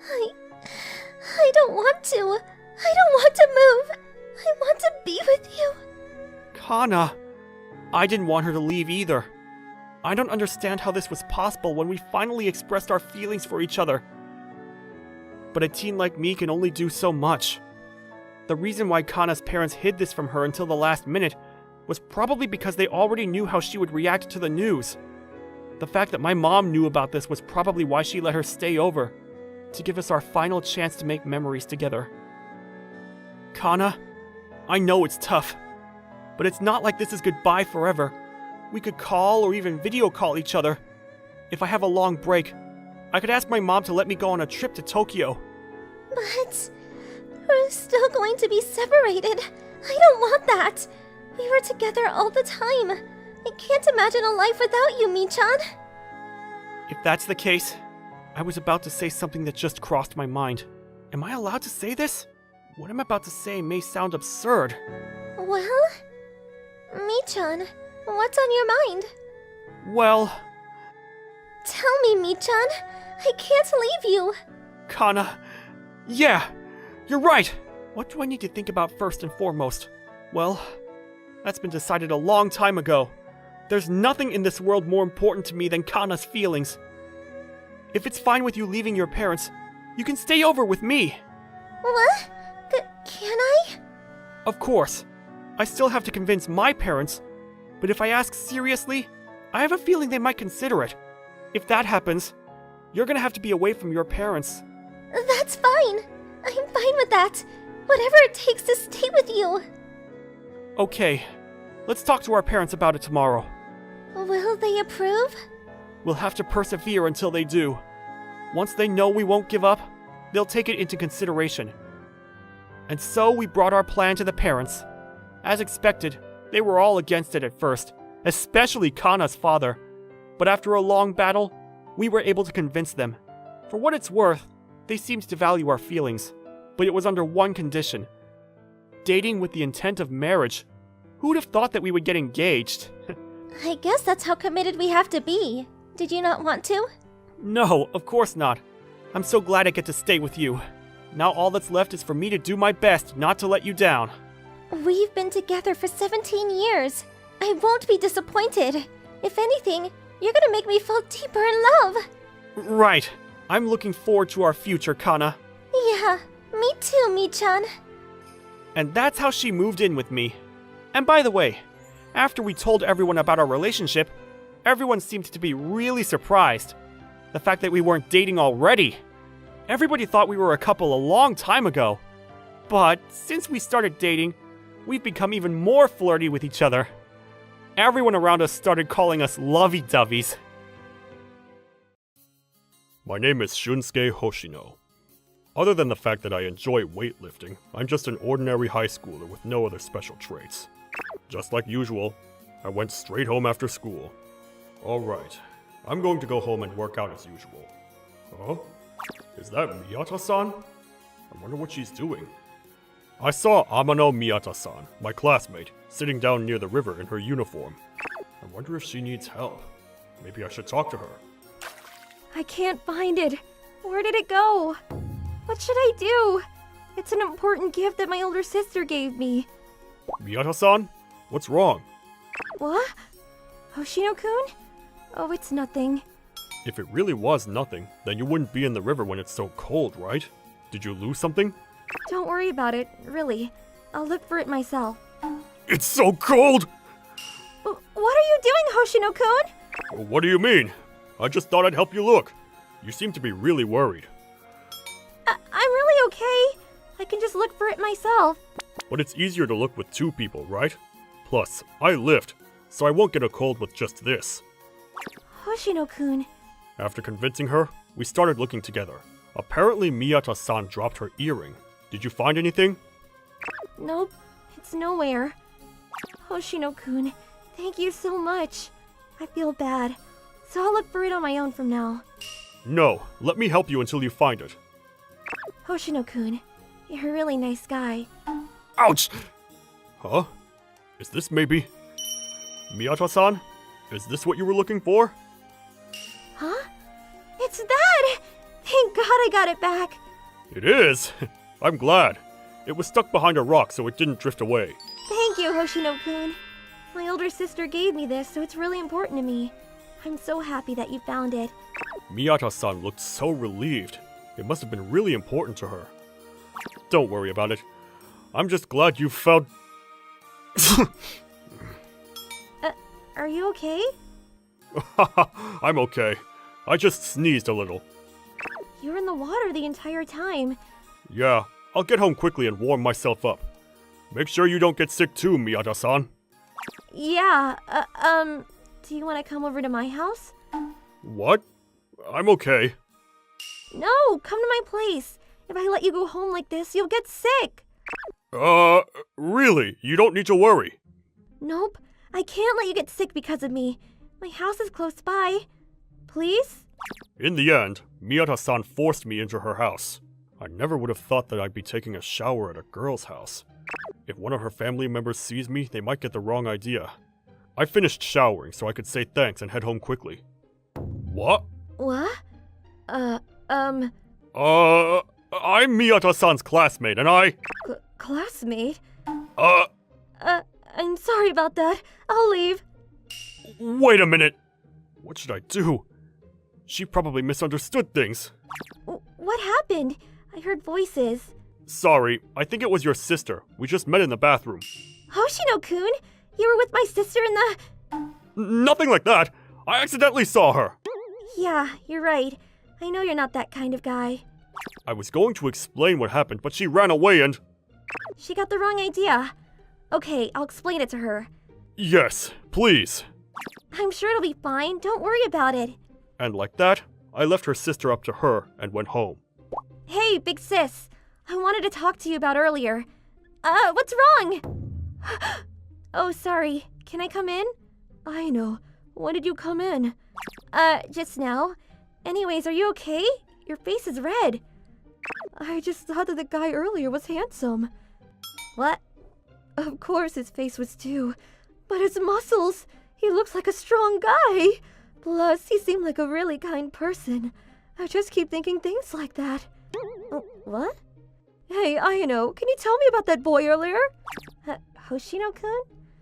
I don't want to. I don't want to move. I want to be with you. Kana. I didn't want her to leave either. I don't understand how this was possible when we finally expressed our feelings for each other. But a teen like me can only do so much. The reason why Kana's parents hid this from her until the last minute was probably because they already knew how she would react to the news. The fact that my mom knew about this was probably why she let her stay over, to give us our final chance to make memories together. Kana, I know it's tough, but it's not like this is goodbye forever. We could call or even video call each other. If I have a long break, I could ask my mom to let me go on a trip to Tokyo. But we're still going to be separated. I don't want that. We were together all the time. I can't imagine a life without you, Michan. If that's the case, I was about to say something that just crossed my mind. Am I allowed to say this? What I'm about to say may sound absurd. Well, Michan, what's on your mind? Well, Tell me, Michan. I can't leave you. Kana, yeah, you're right. What do I need to think about first and foremost? Well, that's been decided a long time ago. There's nothing in this world more important to me than Kana's feelings. If it's fine with you leaving your parents, you can stay over with me. What? Can I? Of course. I still have to convince my parents, but if I ask seriously, I have a feeling they might consider it. If that happens, you're gonna have to be away from your parents. That's fine. I'm fine with that. Whatever it takes to stay with you. Okay, let's talk to our parents about it tomorrow. Will they approve? We'll have to persevere until they do. Once they know we won't give up, they'll take it into consideration. And so we brought our plan to the parents. As expected, they were all against it at first, especially Kana's father. But after a long battle, we were able to convince them. For what it's worth, they seemed to value our feelings, but it was under one condition. Dating with the intent of marriage. Who'd have thought that we would get engaged? I guess that's how committed we have to be. Did you not want to? No, of course not. I'm so glad I get to stay with you. Now all that's left is for me to do my best not to let you down. We've been together for 17 years. I won't be disappointed. If anything, you're gonna make me fall deeper in love. Right. I'm looking forward to our future, Kana. Yeah, me too, Michan. And that's how she moved in with me. And by the way, after we told everyone about our relationship, everyone seemed to be really surprised. The fact that we weren't dating already. Everybody thought we were a couple a long time ago. But since we started dating, we've become even more flirty with each other. Everyone around us started calling us lovey-doveys. My name is Shunsuke Hoshino. Other than the fact that I enjoy weightlifting, I'm just an ordinary high schooler with no other special traits. Just like usual, I went straight home after school. Alright, I'm going to go home and work out as usual. Huh? Is that Miyata-san? I wonder what she's doing. I saw Amano Miyata-san, my classmate, sitting down near the river in her uniform. I wonder if she needs help. Maybe I should talk to her. I can't find it. Where did it go? What should I do? It's an important gift that my older sister gave me. Miyata-san? What's wrong? What? Hoshino-kun? Oh, it's nothing. If it really was nothing, then you wouldn't be in the river when it's so cold, right? Did you lose something? Don't worry about it, really. I'll look for it myself. It's so cold! What are you doing, Hoshino-kun? What do you mean? I just thought I'd help you look. You seem to be really worried. I'm really okay. I can just look for it myself. But it's easier to look with two people, right? Plus, I lift, so I won't get a cold with just this. Hoshino-kun. After convincing her, we started looking together. Apparently Miyata-san dropped her earring. Did you find anything? Nope, it's nowhere. Hoshino-kun, thank you so much. I feel bad, so I'll look for it on my own from now. No, let me help you until you find it. Hoshino-kun, you're a really nice guy. Ouch! Huh? Is this maybe... Miyata-san? Is this what you were looking for? Huh? It's that! Thank God I got it back. It is! I'm glad. It was stuck behind a rock so it didn't drift away. Thank you, Hoshino-kun. My older sister gave me this, so it's really important to me. I'm so happy that you found it. Miyata-san looked so relieved. It must have been really important to her. Don't worry about it. I'm just glad you found... Are you okay? I'm okay. I just sneezed a little. You were in the water the entire time. Yeah, I'll get home quickly and warm myself up. Make sure you don't get sick too, Miyata-san. Yeah, do you want to come over to my house? What? I'm okay. No, come to my place. If I let you go home like this, you'll get sick. Really? You don't need to worry. Nope, I can't let you get sick because of me. My house is close by. Please? In the end, Miyata-san forced me into her house. I never would have thought that I'd be taking a shower at a girl's house. If one of her family members sees me, they might get the wrong idea. I finished showering so I could say thanks and head home quickly. What? What? I'm Miyata-san's classmate, and I... Classmate? I'm sorry about that. I'll leave. Wait a minute! What should I do? She probably misunderstood things. What happened? I heard voices. Sorry, I think it was your sister. We just met in the bathroom. Hoshino-kun? You were with my sister in the... Nothing like that! I accidentally saw her! Yeah, you're right. I know you're not that kind of guy. I was going to explain what happened, but she ran away and... She got the wrong idea. Okay, I'll explain it to her. Yes, please. I'm sure it'll be fine. Don't worry about it. And like that, I left her sister up to her and went home. Hey, big sis. I wanted to talk to you about earlier. What's wrong? Oh, sorry. Can I come in? I know. When did you come in? Just now. Anyways, are you okay? Your face is red. I just thought that the guy earlier was handsome. What? Of course his face was too. But his muscles! He looks like a strong guy! Plus, he seemed like a really kind person. I just keep thinking things like that. What? Hey, Ayano, can you tell me about that boy earlier? Hoshino-kun?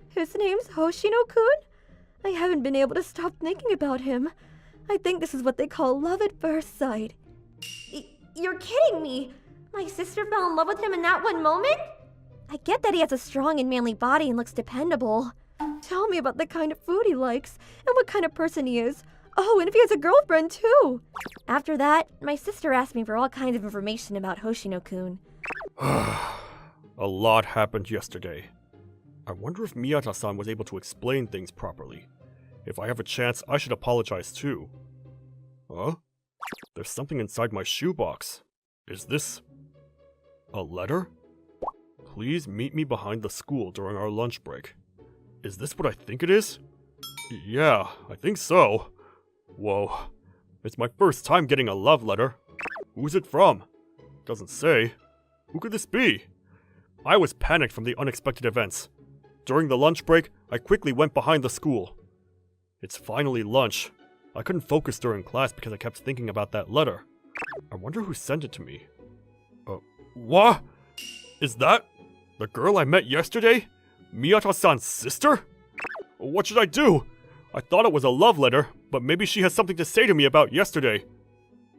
His name's Hoshino-kun? I haven't been able to stop thinking about him. I think this is what they call love at first sight. You're kidding me! My sister fell in love with him in that one moment? I get that he has a strong and manly body and looks dependable. Tell me about the kind of food he likes, and what kind of person he is. Oh, and if he has a girlfriend, too! After that, my sister asked me for all kinds of information about Hoshino-kun. A lot happened yesterday. I wonder if Miyata-san was able to explain things properly. If I have a chance, I should apologize too. Huh? There's something inside my shoebox. Is this... a letter? Please meet me behind the school during our lunch break. Is this what I think it is? Yeah, I think so. Whoa. It's my first time getting a love letter. Who's it from? Doesn't say. Who could this be? I was panicked from the unexpected events. During the lunch break, I quickly went behind the school. It's finally lunch. I couldn't focus during class because I kept thinking about that letter. I wonder who sent it to me. What? Is that the girl I met yesterday? Miyata-san's sister? What should I do? I thought it was a love letter, but maybe she has something to say to me about yesterday.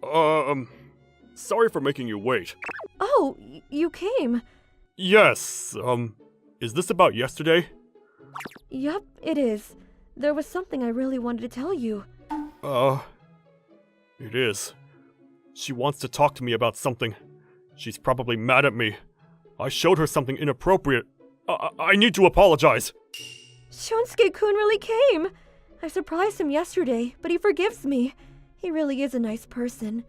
Sorry for making you wait. Oh, you came. Yes, is this about yesterday? Yup, it is. There was something I really wanted to tell you. It is. She wants to talk to me about something. She's probably mad at me. I showed her something inappropriate. I need to apologize. Shunsuke-kun really came. I surprised him yesterday, but he forgives me. He really is a nice person.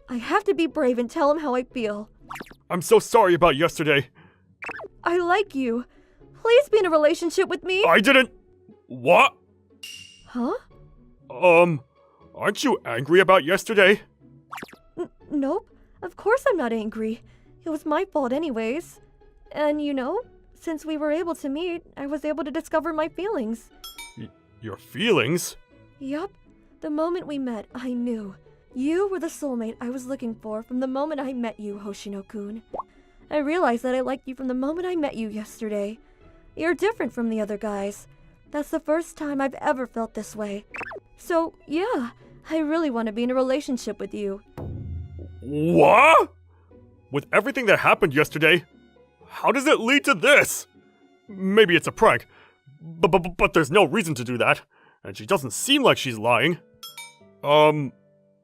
I have to be brave and tell him how I feel. I'm so sorry about yesterday. I like you. Please be in a relationship with me. I didn't... What? Huh? Aren't you angry about yesterday? Nope. Of course I'm not angry. It was my fault anyways. And you know, since we were able to meet, I was able to discover my feelings. Your feelings? Yup. The moment we met, I knew. You were the soulmate I was looking for from the moment I met you, Hoshino-kun. I realized that I liked you from the moment I met you yesterday. You're different from the other guys. That's the first time I've ever felt this way. So, yeah, I really want to be in a relationship with you. What? With everything that happened yesterday, how does it lead to this? Maybe it's a prank, but there's no reason to do that, and she doesn't seem like she's lying.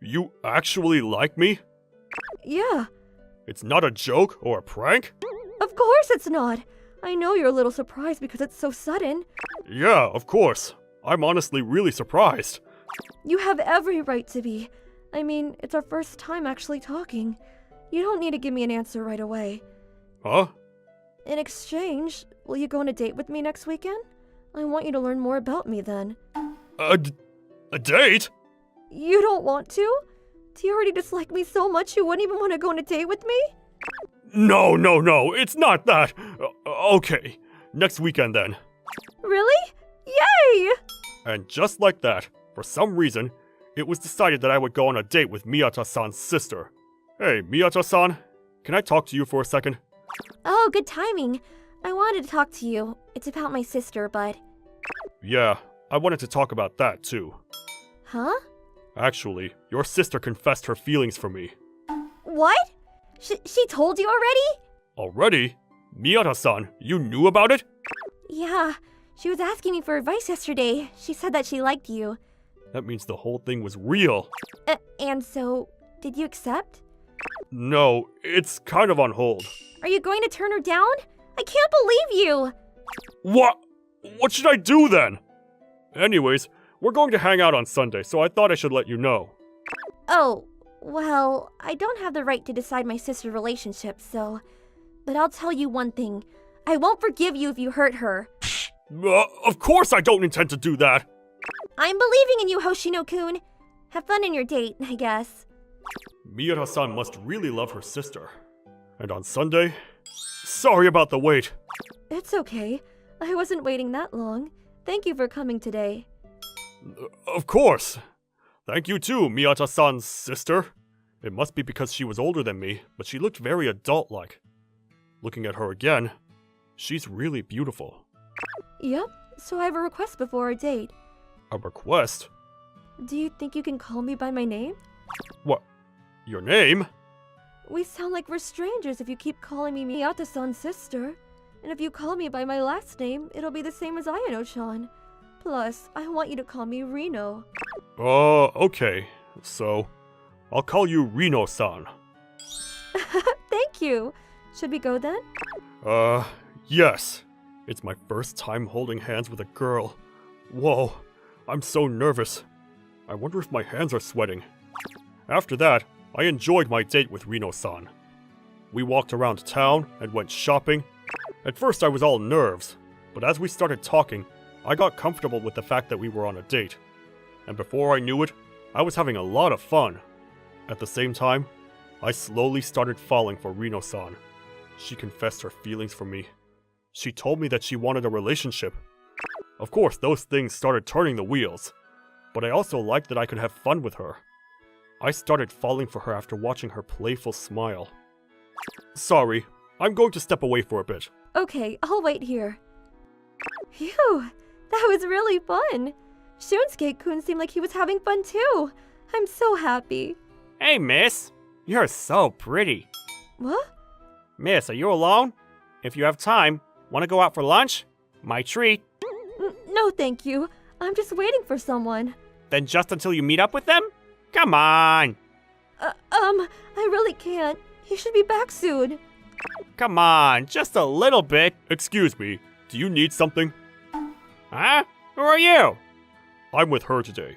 You actually like me? Yeah. It's not a joke or a prank? Of course it's not. I know you're a little surprised because it's so sudden. Yeah, of course. I'm honestly really surprised. You have every right to be. I mean, it's our first time actually talking. You don't need to give me an answer right away. Huh? In exchange, will you go on a date with me next weekend? I want you to learn more about me then. A date? You don't want to? Do you already dislike me so much you wouldn't even want to go on a date with me? No, it's not that. Okay, next weekend then. Really? Yay! And just like that, for some reason, it was decided that I would go on a date with Miyata-san's sister. Hey, Miyata-san, can I talk to you for a second? Oh, good timing. I wanted to talk to you. It's about my sister, but... Yeah, I wanted to talk about that too. Huh? Actually, your sister confessed her feelings for me. What? She told you already? Already? Miyata-san, you knew about it? Yeah, she was asking me for advice yesterday. She said that she liked you. That means the whole thing was real. And so, did you accept? No, it's kind of on hold. Are you going to turn her down? I can't believe you! What? What should I do then? Anyways, we're going to hang out on Sunday, so I thought I should let you know. Oh, well, I don't have the right to decide my sister's relationship, so... But I'll tell you one thing. I won't forgive you if you hurt her. Of course I don't intend to do that. I'm believing in you, Hoshino-kun. Have fun in your date, I guess. Miyata-san must really love her sister. And on Sunday? Sorry about the wait. It's okay. I wasn't waiting that long. Thank you for coming today. Of course. Thank you too, Miyata-san's sister. It must be because she was older than me, but she looked very adult-like. Looking at her again, she's really beautiful. Yep, so I have a request before our date. A request? Do you think you can call me by my name? What? Your name? We sound like we're strangers if you keep calling me Miyata-san's sister. And if you call me by my last name, it'll be the same as Ayano-chan. Plus, I want you to call me Reno. Okay. So, I'll call you Reno-san. Thank you. Should we go then? Yes. It's my first time holding hands with a girl. Whoa, I'm so nervous. I wonder if my hands are sweating. After that, I enjoyed my date with Reno-san. We walked around town and went shopping. At first I was all nerves, but as we started talking, I got comfortable with the fact that we were on a date. And before I knew it, I was having a lot of fun. At the same time, I slowly started falling for Reno-san. She confessed her feelings for me. She told me that she wanted a relationship. Of course, those things started turning the wheels, but I also liked that I could have fun with her. I started falling for her after watching her playful smile. Sorry, I'm going to step away for a bit. Okay, I'll wait here. Phew, that was really fun. Shunsuke-kun seemed like he was having fun too. I'm so happy. Hey, miss. You're so pretty. What? Miss, are you alone? If you have time, want to go out for lunch? My treat. No, thank you. I'm just waiting for someone. Then just until you meet up with them? Come on. I really can't. He should be back soon. Come on, just a little bit. Excuse me, do you need something? Huh? Who are you? I'm with her today.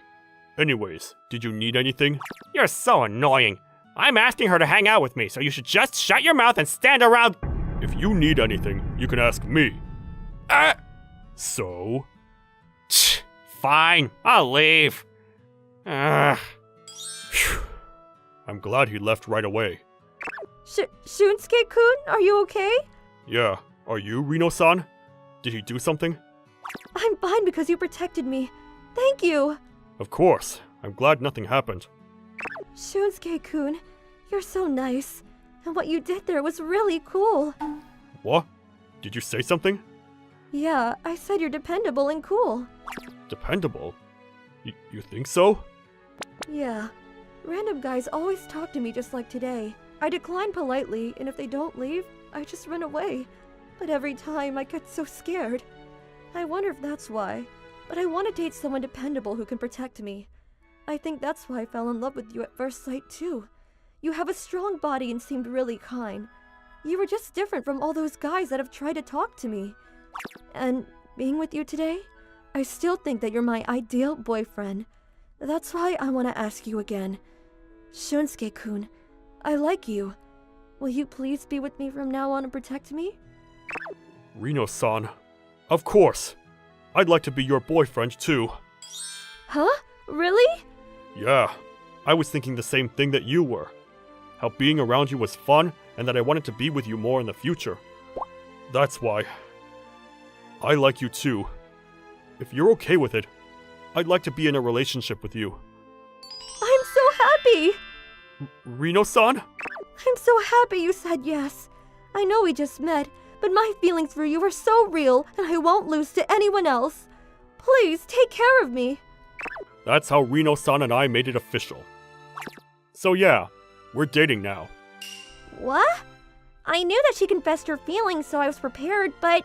Anyways, did you need anything? You're so annoying. I'm asking her to hang out with me, so you should just shut your mouth and stand around. If you need anything, you can ask me. So? Fine, I'll leave. Phew. I'm glad he left right away. Shunsuke-kun, are you okay? Yeah, are you, Reno-san? Did he do something? I'm fine because you protected me. Thank you. Of course. I'm glad nothing happened. Shunsuke-kun, you're so nice. And what you did there was really cool. What? Did you say something? Yeah, I said you're dependable and cool. Dependable? You think so? Yeah. Random guys always talk to me just like today. I decline politely, and if they don't leave, I just run away. But every time I get so scared. I wonder if that's why. But I want to date someone dependable who can protect me. I think that's why I fell in love with you at first sight too. You have a strong body and seemed really kind. You were just different from all those guys that have tried to talk to me. And being with you today, I still think that you're my ideal boyfriend. That's why I want to ask you again. Shunsuke-kun, I like you. Will you please be with me from now on and protect me? Rino-san, of course. I'd like to be your boyfriend too. Huh? Really? Yeah, I was thinking the same thing that you were. How being around you was fun, and that I wanted to be with you more in the future. That's why. I like you too. If you're okay with it, I'd like to be in a relationship with you. I'm so happy! Rino-san? I'm so happy you said yes. I know we just met, but my feelings for you are so real, and I won't lose to anyone else. Please, take care of me. That's how Rino-san and I made it official. So yeah, we're dating now. What? I knew that she confessed her feelings, so I was prepared, but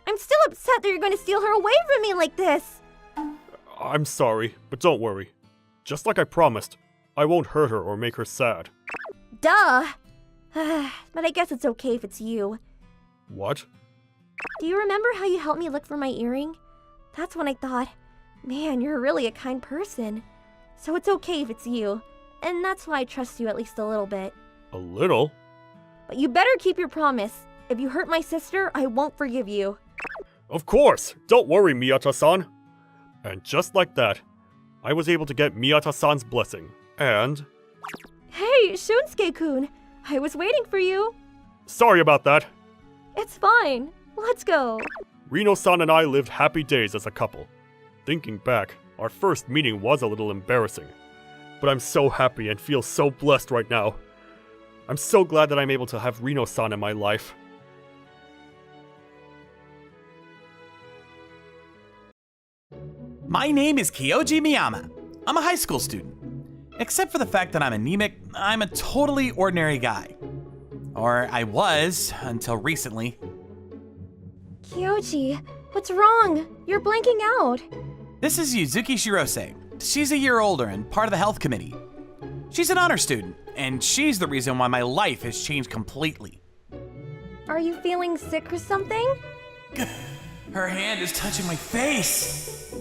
I'm still upset that you're going to steal her away from me like this. I'm sorry, but don't worry. Just like I promised, I won't hurt her or make her sad. Duh. But I guess it's okay if it's you. What? Do you remember how you helped me look for my earring? That's when I thought, man, you're really a kind person. So it's okay if it's you. And that's why I trust you at least a little bit. A little? But you better keep your promise. If you hurt my sister, I won't forgive you. Of course! Don't worry, Miyata-san! And just like that, I was able to get Miyata-san's blessing. And... Hey, Shunsuke-kun! I was waiting for you! Sorry about that! It's fine. Let's go. Rino-san and I lived happy days as a couple. Thinking back, our first meeting was a little embarrassing. But I'm so happy and feel so blessed right now. I'm so glad that I'm able to have Rino-san in my life. My name is Kyoji Miyama. I'm a high school student. Except for the fact that I'm anemic, I'm a totally ordinary guy. Or I was, until recently. Kyoji, what's wrong? You're blanking out. This is Yuzuki Shirose. She's a year older and part of the health committee. She's an honor student, and she's the reason why my life has changed completely. Are you feeling sick or something? Her hand is touching my face.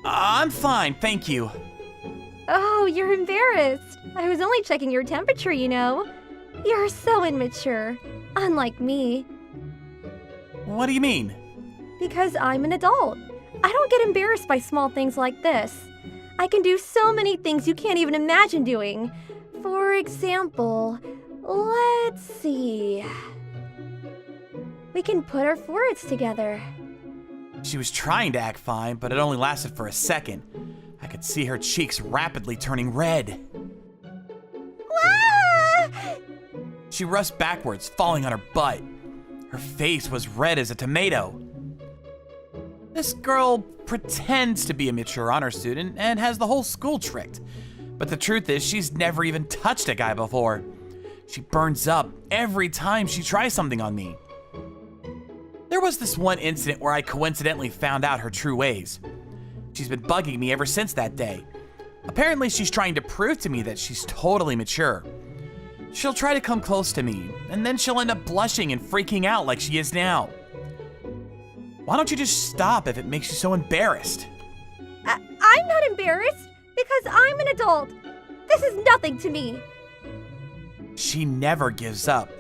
I'm fine, thank you. Oh, you're embarrassed. I was only checking your temperature, you know. You're so immature. Unlike me. What do you mean? Because I'm an adult. I don't get embarrassed by small things like this. I can do so many things you can't even imagine doing. For example, let's see. We can put our foreheads together. She was trying to act fine, but it only lasted for a second. I could see her cheeks rapidly turning red. Ah! She rushed backwards, falling on her butt. Her face was red as a tomato. This girl pretends to be a mature honor student and has the whole school tricked. But the truth is, she's never even touched a guy before. She burns up every time she tries something on me. There was this one incident where I coincidentally found out her true ways. She's been bugging me ever since that day. Apparently, she's trying to prove to me that she's totally mature. She'll try to come close to me, and then she'll end up blushing and freaking out like she is now. Why don't you just stop if it makes you so embarrassed? I'm not embarrassed because I'm an adult. This is nothing to me. She never gives up.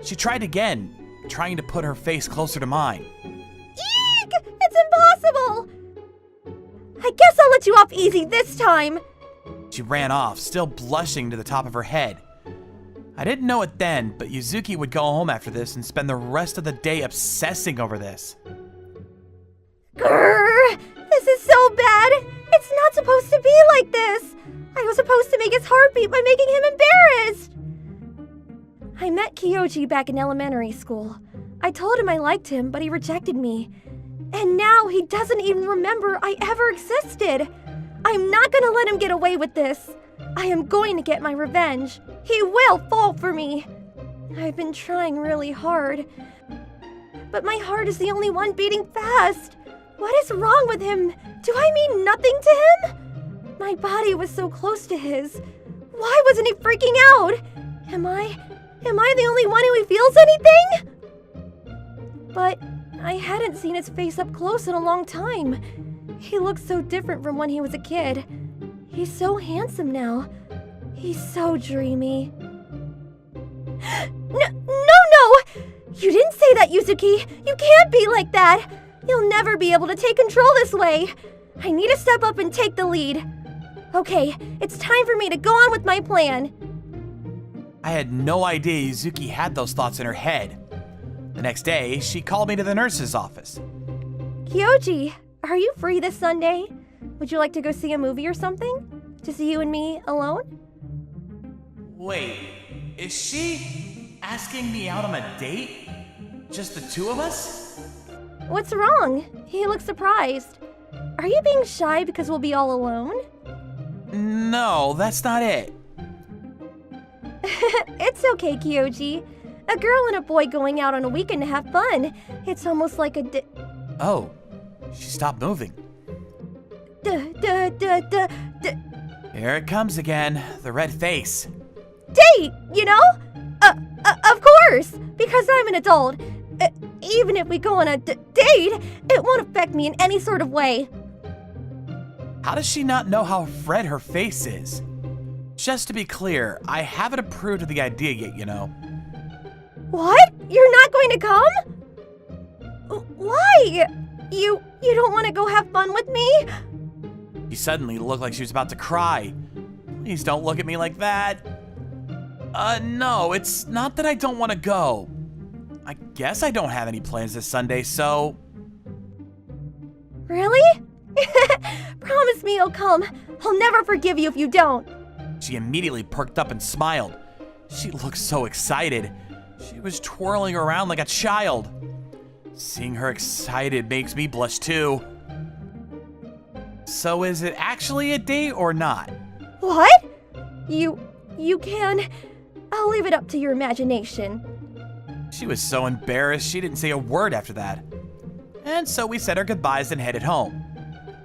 She tried again, trying to put her face closer to mine. Eek! It's impossible! I guess I'll let you off easy this time. She ran off, still blushing to the top of her head. I didn't know it then, but Yuzuki would go home after this and spend the rest of the day obsessing over this. Grrr! This is so bad! It's not supposed to be like this! I was supposed to make his heart beat by making him embarrassed! I met Kyoji back in elementary school. I told him I liked him, but he rejected me. And now he doesn't even remember I ever existed! I'm not gonna let him get away with this! I am going to get my revenge! He will fall for me! I've been trying really hard. But my heart is the only one beating fast! What is wrong with him? Do I mean nothing to him? My body was so close to his. Why wasn't he freaking out? Am I the only one who feels anything? But I hadn't seen his face up close in a long time. He looked so different from when he was a kid. He's so handsome now. He's so dreamy. No! You didn't say that, Yuzuki! You can't be like that! You'll never be able to take control this way! I need to step up and take the lead. Okay, it's time for me to go on with my plan. I had no idea Yuzuki had those thoughts in her head. The next day, she called me to the nurse's office. Kyoji, are you free this Sunday? Would you like to go see a movie or something? Just you and me alone? Wait, is she asking me out on a date? Just the two of us? What's wrong? He looks surprised. Are you being shy because we'll be all alone? No, that's not it. It's okay, Kyoji. A girl and a boy going out on a weekend to have fun. It's almost like a Oh, she stopped moving. Here it comes again, the red face. Date, you know? Of course, because I'm an adult. Even if we go on a date, it won't affect me in any sort of way. How does she not know how red her face is? Just to be clear, I haven't approved of the idea yet, you know. What? You're not going to come? Why? You don't want to go have fun with me? She suddenly looked like she was about to cry. Please don't look at me like that. No, it's not that I don't want to go. I guess I don't have any plans this Sunday, so... Really? Promise me you'll come. I'll never forgive you if you don't. She immediately perked up and smiled. She looked so excited. She was twirling around like a child. Seeing her excited makes me blush too. So is it actually a date or not? What? You can... I'll leave it up to your imagination. She was so embarrassed she didn't say a word after that. And so we said our goodbyes and headed home.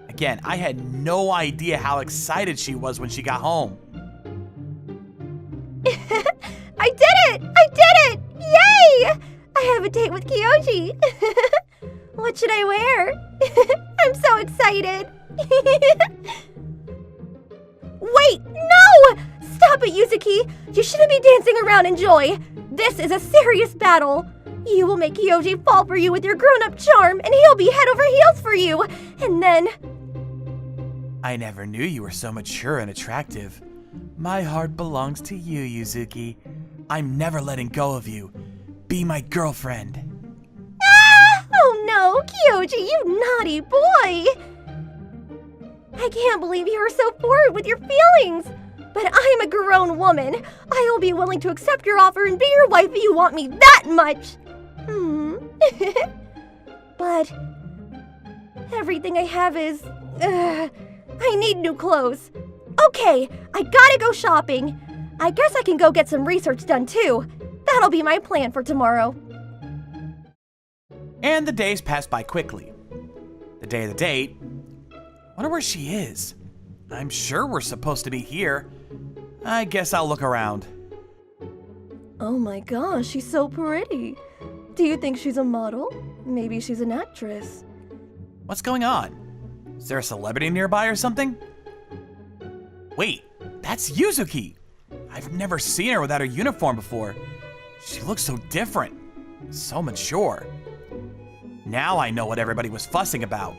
Again, I had no idea how excited she was when she got home. I did it! Yay! I have a date with Kyoji. What should I wear? I'm so excited. Wait, no! Stop it, Yuzuki! You shouldn't be dancing around in joy. This is a serious battle. You will make Kyoji fall for you with your grown-up charm, and he'll be head over heels for you. And then... I never knew you were so mature and attractive. My heart belongs to you, Yuzuki. I'm never letting go of you. Be my girlfriend. Ah! Oh no, Kyoji, you naughty boy! I can't believe you are so forward with your feelings. But I'm a grown woman. I will be willing to accept your offer and be your wife if you want me that much. But everything I have is... I need new clothes. Okay, I gotta go shopping. I guess I can go get some research done too. That'll be my plan for tomorrow. And the days passed by quickly. The day of the date... Wonder where she is. I'm sure we're supposed to be here. I guess I'll look around. Oh my gosh, she's so pretty. Do you think she's a model? Maybe she's an actress. What's going on? Is there a celebrity nearby or something? Wait, that's Yuzuki! I've never seen her without her uniform before. She looks so different, so mature. Now I know what everybody was fussing about.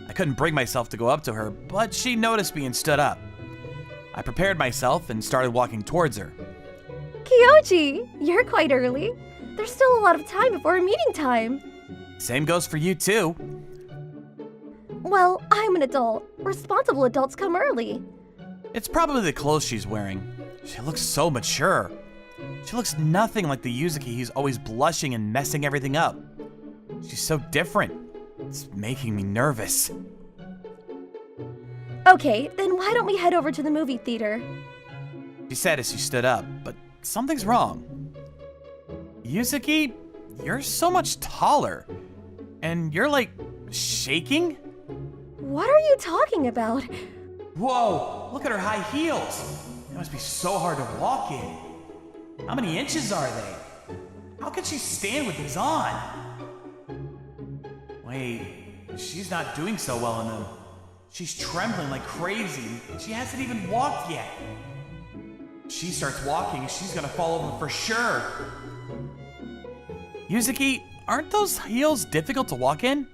I couldn't bring myself to go up to her, but she noticed me and stood up. I prepared myself and started walking towards her. Kyoji, you're quite early. There's still a lot of time before our meeting time. Same goes for you too. Well, I'm an adult. Responsible adults come early. It's probably the clothes she's wearing. She looks so mature. She looks nothing like the Yuzuki he's always blushing and messing everything up. She's so different. It's making me nervous. Okay, then why don't we head over to the movie theater? She said as she stood up, but something's wrong. Yuzuki, you're so much taller. And you're like, shaking? What are you talking about? Whoa, look at her high heels. They must be so hard to walk in. How many inches are they? How can she stand with these on? Wait, she's not doing so well in them. She's trembling like crazy. She hasn't even walked yet. She starts walking, she's gonna fall over for sure. Yuzuki, aren't those heels difficult to walk in?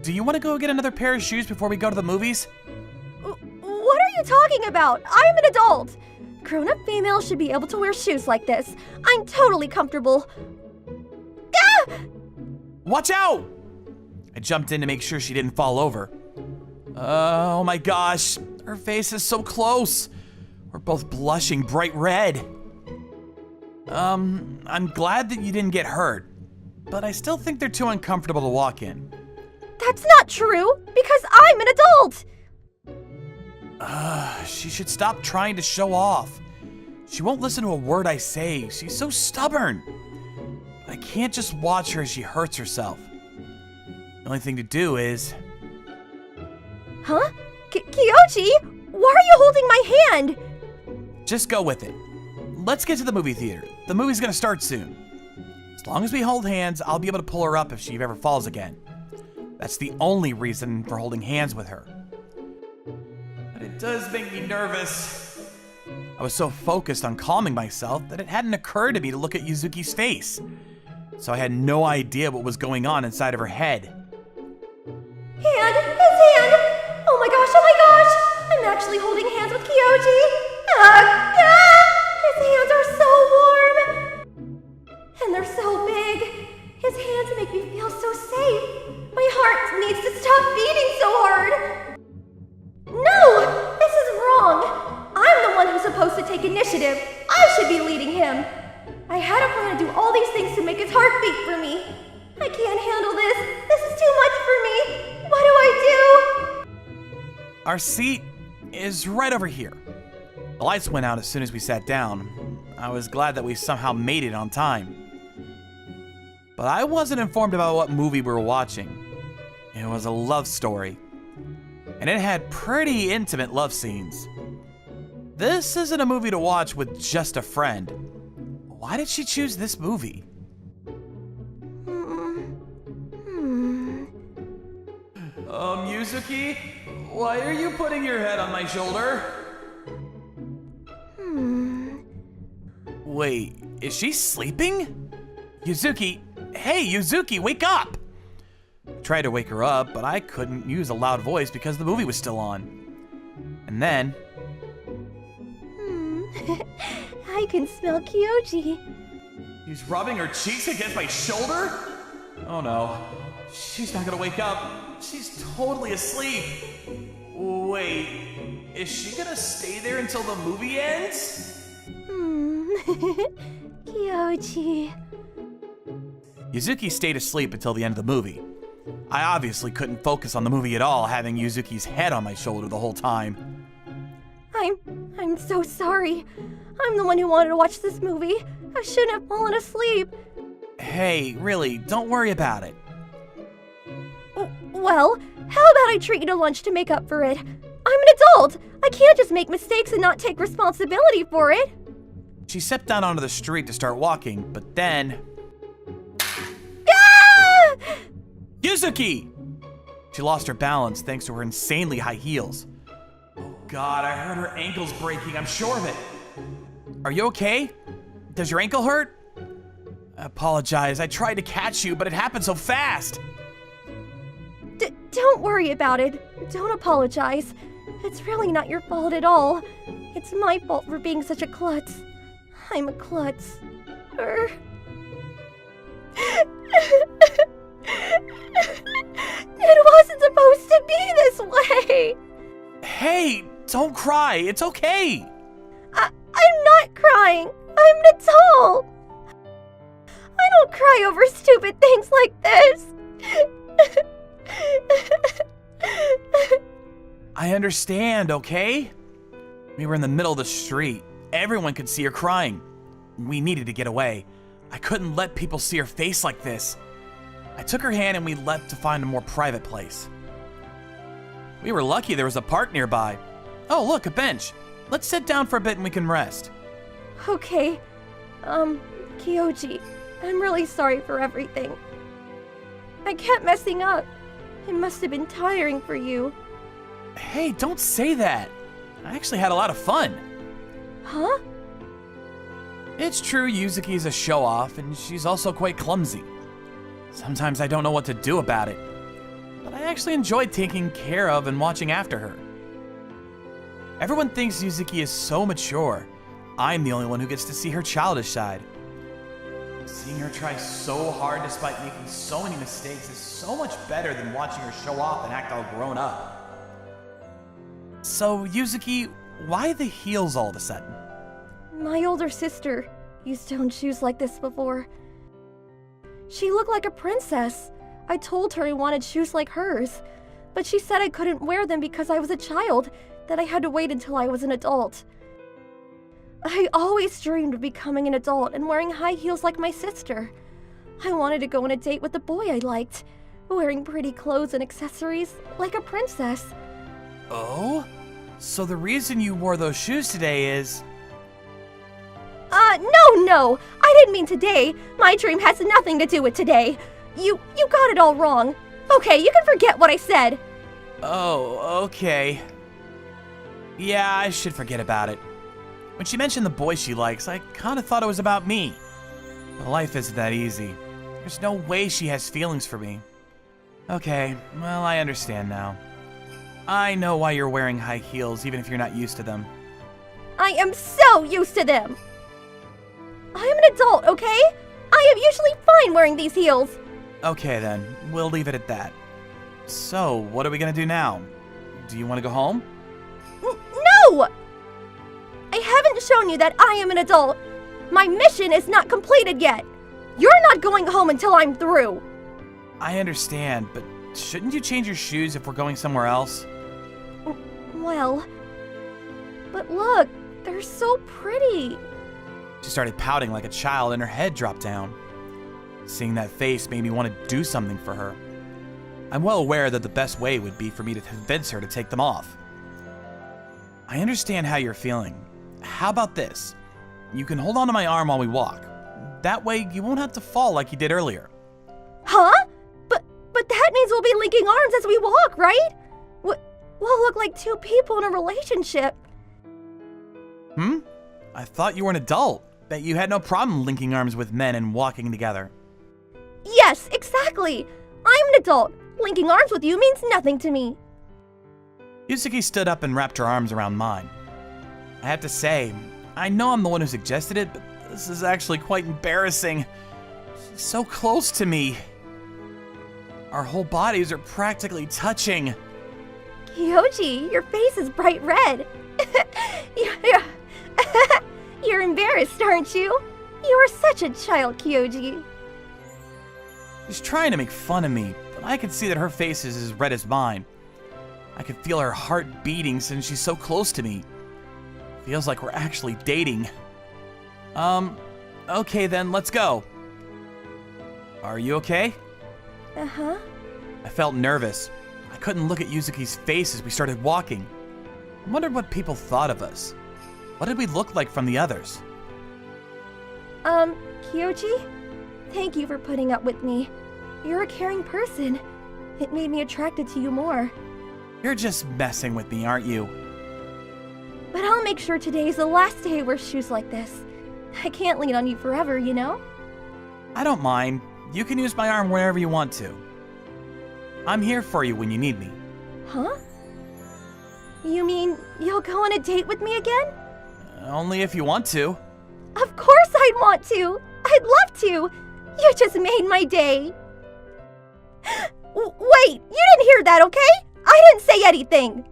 Do you want to go get another pair of shoes before we go to the movies? What are you talking about? I'm an adult. Grown-up females should be able to wear shoes like this. I'm totally comfortable. Ah! Watch out! I jumped in to make sure she didn't fall over. Oh my gosh, her face is so close. We're both blushing bright red. I'm glad that you didn't get hurt, but I still think they're too uncomfortable to walk in. That's not true, because I'm an adult! She should stop trying to show off. She won't listen to a word I say. She's so stubborn. I can't just watch her as she hurts herself. The only thing to do is... Huh? Kyoji, why are you holding my hand? Just go with it. Let's get to the movie theater. The movie's gonna start soon. As long as we hold hands, I'll be able to pull her up if she ever falls again. That's the only reason for holding hands with her. But it does make me nervous. I was so focused on calming myself that it hadn't occurred to me to look at Yuzuki's face. So I had no idea what was going on inside of her head. His hand! Oh my gosh! I'm actually holding hands with Kyoji! His hands are so warm! And they're so big! His hands make me feel so safe! My heart needs to stop beating so hard! No! This is wrong! I'm the one who's supposed to take initiative! I should be leading him! I had a plan to do all these things to make his heart beat for me! I can't handle this! This is too much for me! What do I do? Our seat is right over here. The lights went out as soon as we sat down. I was glad that we somehow made it on time. But I wasn't informed about what movie we were watching. It was a love story. And it had pretty intimate love scenes. This isn't a movie to watch with just a friend. Why did she choose this movie? Yuzuki? Why are you putting your head on my shoulder? Wait, is she sleeping? Yuzuki, hey Yuzuki, wake up! I tried to wake her up, but I couldn't use a loud voice because the movie was still on. And then... I can smell Kyoji. She's rubbing her cheeks against my shoulder? Oh no, she's not gonna wake up. She's totally asleep. Wait, is she gonna stay there until the movie ends? Kyoji. Yuzuki stayed asleep until the end of the movie. I obviously couldn't focus on the movie at all, having Yuzuki's head on my shoulder the whole time. I'm so sorry. I'm the one who wanted to watch this movie. I shouldn't have fallen asleep. Hey, really, don't worry about it. Well, how about I treat you to lunch to make up for it? I'm an adult. I can't just make mistakes and not take responsibility for it. She stepped down onto the street to start walking, but then... Ah! Yuzuki! She lost her balance thanks to her insanely high heels. Oh god, I heard her ankle's breaking, I'm sure of it. Are you okay? Does your ankle hurt? I apologize, I tried to catch you, but it happened so fast. Don't worry about it. Don't apologize. It's really not your fault at all. It's my fault for being such a klutz. I'm a klutz. It wasn't supposed to be this way! Hey, don't cry, it's okay! I'm not crying! I'm an adult! I don't cry over stupid things like this! I understand, okay? We were in the middle of the street. Everyone could see her crying. We needed to get away. I couldn't let people see her face like this. I took her hand and we left to find a more private place. We were lucky there was a park nearby. Oh, look, a bench. Let's sit down for a bit and we can rest. Okay. Kyoji, I'm really sorry for everything. I kept messing up. It must have been tiring for you. Hey, don't say that. I actually had a lot of fun. Huh? It's true Yuzuki's a show-off, and she's also quite clumsy. Sometimes I don't know what to do about it, but I actually enjoyed taking care of and watching after her. Everyone thinks Yuzuki is so mature. I'm the only one who gets to see her childish side. Seeing her try so hard despite making so many mistakes is so much better than watching her show off and act all grown up. So, Yuzuki, why the heels all of a sudden? My older sister used to own shoes like this before. She looked like a princess. I told her I wanted shoes like hers, but she said I couldn't wear them because I was a child, that I had to wait until I was an adult. I always dreamed of becoming an adult and wearing high heels like my sister. I wanted to go on a date with the boy I liked, wearing pretty clothes and accessories like a princess. Oh? So the reason you wore those shoes today is... No, I didn't mean today. My dream has nothing to do with today. You got it all wrong. Okay, you can forget what I said. Oh, okay. Yeah, I should forget about it. When she mentioned the boy she likes, I kinda thought it was about me. But life isn't that easy. There's no way she has feelings for me. Okay, well, I understand now. I know why you're wearing high heels, even if you're not used to them. I am so used to them. I am an adult, okay? I am usually fine wearing these heels. Okay then, we'll leave it at that. So, what are we gonna do now? Do you want to go home? No! I haven't shown you that I am an adult. My mission is not completed yet. You're not going home until I'm through. I understand, but shouldn't you change your shoes if we're going somewhere else? Well, but look, they're so pretty. She started pouting like a child and her head dropped down. Seeing that face made me want to do something for her. I'm well aware that the best way would be for me to convince her to take them off. I understand how you're feeling. How about this? You can hold onto my arm while we walk. That way you won't have to fall like you did earlier. Huh? But that means we'll be linking arms as we walk, right? We'll look like two people in a relationship. I thought you were an adult. That you had no problem linking arms with men and walking together. Yes, exactly. I'm an adult. Linking arms with you means nothing to me. Yuzuki stood up and wrapped her arms around mine. I have to say, I know I'm the one who suggested it, but this is actually quite embarrassing. She's so close to me. Our whole bodies are practically touching. Kyoji, your face is bright red. You're embarrassed, aren't you? You are such a child, Kyoji. She's trying to make fun of me, but I can see that her face is as red as mine. I can feel her heart beating since she's so close to me. Feels like we're actually dating. Okay then, let's go. Are you okay? Uh-huh. I felt nervous. I couldn't look at Yuzuki's face as we started walking. I wondered what people thought of us. What did we look like from the others? Kyoji? Thank you for putting up with me. You're a caring person. It made me attracted to you more. You're just messing with me, aren't you? But I'll make sure today's the last day I wear shoes like this. I can't lean on you forever, you know? I don't mind. You can use my arm whenever you want to. I'm here for you when you need me. Huh? You mean you'll go on a date with me again? Only if you want to. Of course I'd want to! I'd love to! You just made my day! Wait, you didn't hear that, okay? I didn't say anything!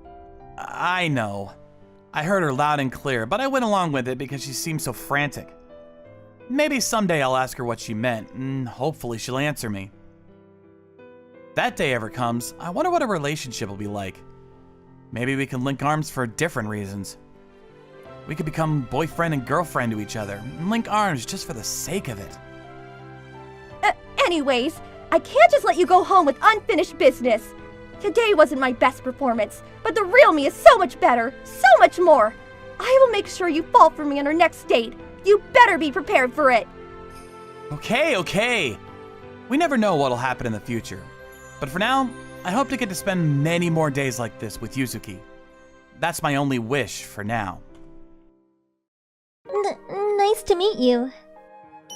I know. I heard her loud and clear, but I went along with it because she seemed so frantic. Maybe someday I'll ask her what she meant, and hopefully she'll answer me. If that day ever comes, I wonder what a relationship will be like. Maybe we can link arms for different reasons. We could become boyfriend and girlfriend to each other, and link arms just for the sake of it. Anyways, I can't just let you go home with unfinished business. Today wasn't my best performance, but the real me is so much better, so much more. I will make sure you fall for me on our next date. You better be prepared for it. Okay. We never know what'll happen in the future. But for now, I hope to get to spend many more days like this with Yuzuki. That's my only wish for now. Nice to meet you.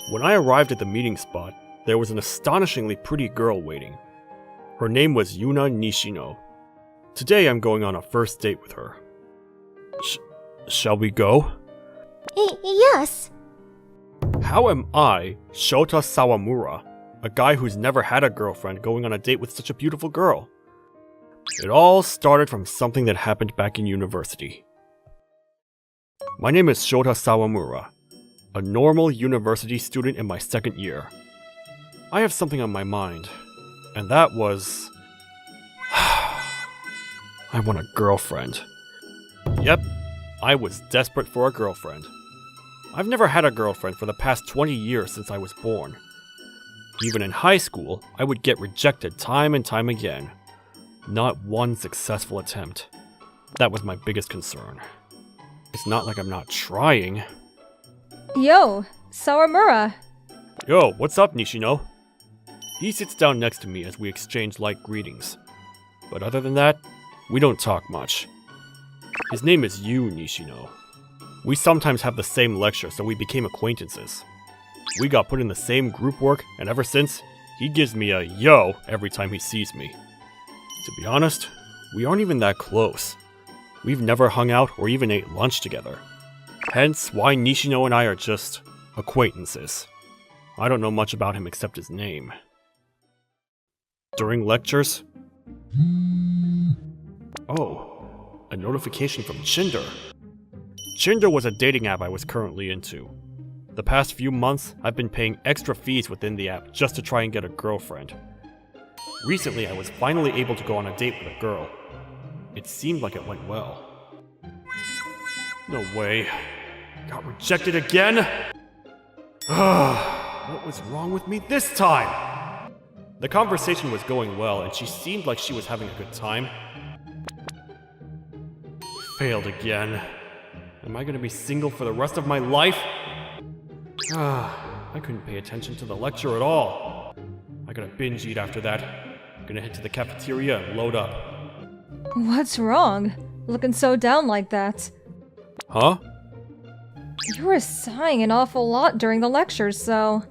When I arrived at the meeting spot, there was an astonishingly pretty girl waiting. Her name was Yuna Nishino. Today I'm going on a first date with her. Shall we go? Yes. How am I, Shota Sawamura, a guy who's never had a girlfriend, going on a date with such a beautiful girl? It all started from something that happened back in university. My name is Shota Sawamura, a normal university student in my second year. I have something on my mind, and that was... I want a girlfriend. Yep, I was desperate for a girlfriend. I've never had a girlfriend for the past 20 years since I was born. Even in high school, I would get rejected time and time again. Not one successful attempt. That was my biggest concern. It's not like I'm not trying. Yo, Sawamura. Yo, what's up, Nishino? He sits down next to me as we exchange light greetings. But other than that, we don't talk much. His name is Yu Nishino. We sometimes have the same lecture, so we became acquaintances. We got put in the same group work, and ever since, he gives me a yo every time he sees me. To be honest, we aren't even that close. We've never hung out or even ate lunch together. Hence why Nishino and I are just acquaintances. I don't know much about him except his name. During lectures... Oh, a notification from Chinder. Chinder was a dating app I was currently into. The past few months, I've been paying extra fees within the app just to try and get a girlfriend. Recently, I was finally able to go on a date with a girl. It seemed like it went well. No way. Got rejected again? What was wrong with me this time? The conversation was going well, and she seemed like she was having a good time. Failed again. Am I gonna be single for the rest of my life? I couldn't pay attention to the lecture at all. I gotta binge eat after that. Gonna head to the cafeteria and load up. What's wrong? Looking so down like that. Huh? You were sighing an awful lot during the lectures, so...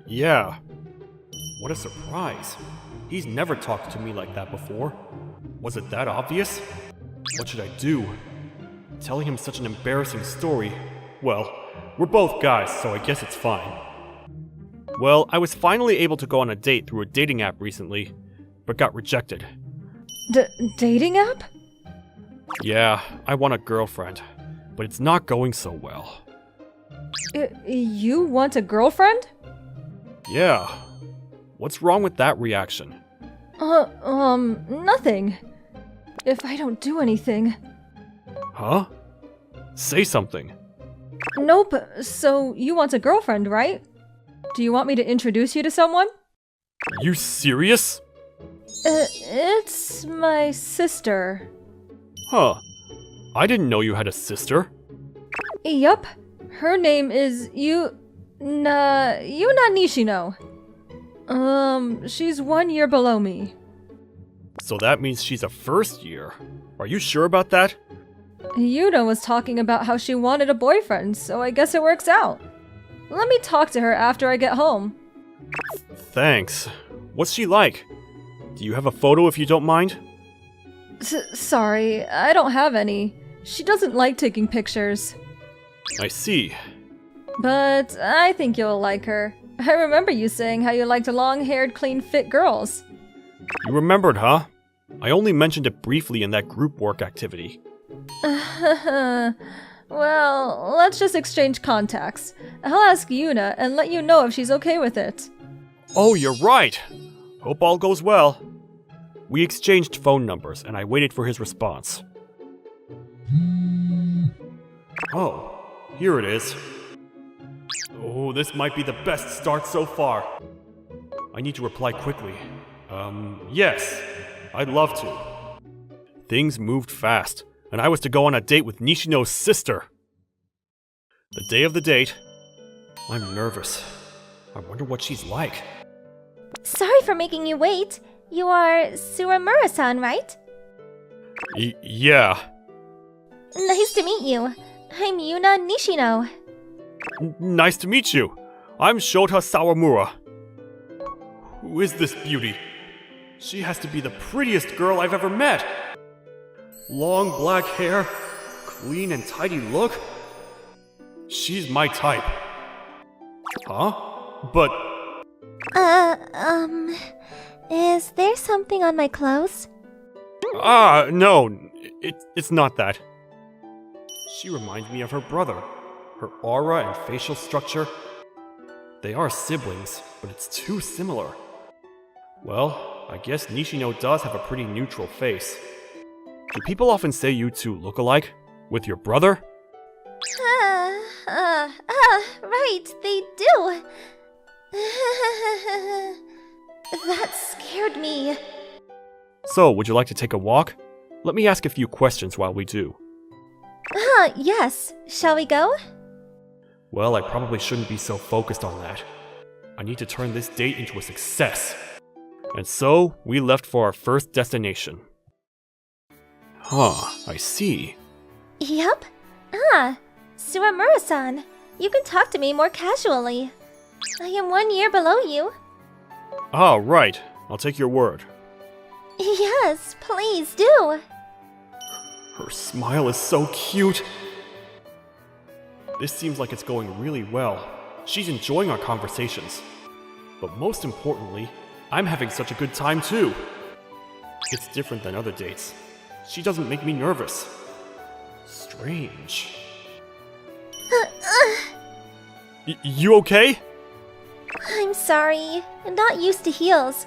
Yeah. What a surprise. He's never talked to me like that before. Was it that obvious? What should I do? Telling him such an embarrassing story? Well, we're both guys, so I guess it's fine. Well, I was finally able to go on a date through a dating app recently, but got rejected. Dating app? Yeah, I want a girlfriend, but it's not going so well. You want a girlfriend? Yeah. What's wrong with that reaction? Nothing. If I don't do anything. Huh? Say something. Nope, so you want a girlfriend, right? Do you want me to introduce you to someone? You serious? It's my sister. Huh. I didn't know you had a sister. Yup. Her name is Yuna Nishino. She's 1 year below me. So that means she's a first year. Are you sure about that? Yuna was talking about how she wanted a boyfriend, so I guess it works out. Let me talk to her after I get home. Thanks. What's she like? Do you have a photo if you don't mind? Sorry, I don't have any. She doesn't like taking pictures. I see. But I think you'll like her. I remember you saying how you liked long-haired, clean-fit girls. You remembered, huh? I only mentioned it briefly in that group work activity. Well, let's just exchange contacts. I'll ask Yuna and let you know if she's okay with it. Oh, you're right! Hope all goes well. We exchanged phone numbers, and I waited for his response. Oh, here it is. Oh, this might be the best start so far. I need to reply quickly. Yes, I'd love to. Things moved fast, and I was to go on a date with Nishino's sister. The day of the date, I'm nervous. I wonder what she's like. Sorry for making you wait. You are Suramura-san, right? Yeah. Nice to meet you. I'm Yuna Nishino. Nice to meet you. I'm Shota Sawamura. Who is this beauty? She has to be the prettiest girl I've ever met. Long black hair, clean and tidy look. She's my type. Huh? But Is there something on my clothes? no, it's not that. She reminds me of her brother. Her aura and facial structure. They are siblings, but it's too similar. Well, I guess Nishino does have a pretty neutral face. Do people often say you two look alike? With your brother? Right, they do. That scared me. So, would you like to take a walk? Let me ask a few questions while we do. Yes. Shall we go? Well, I probably shouldn't be so focused on that. I need to turn this date into a success. And so, we left for our first destination. Huh, I see. Yep. Suramura-san. You can talk to me more casually. I am 1 year below you. Ah, right. I'll take your word. Yes, please do. Her smile is so cute. This seems like it's going really well. She's enjoying our conversations. But most importantly, I'm having such a good time too. It's different than other dates. She doesn't make me nervous. Strange. You okay? I'm sorry. I'm not used to heels.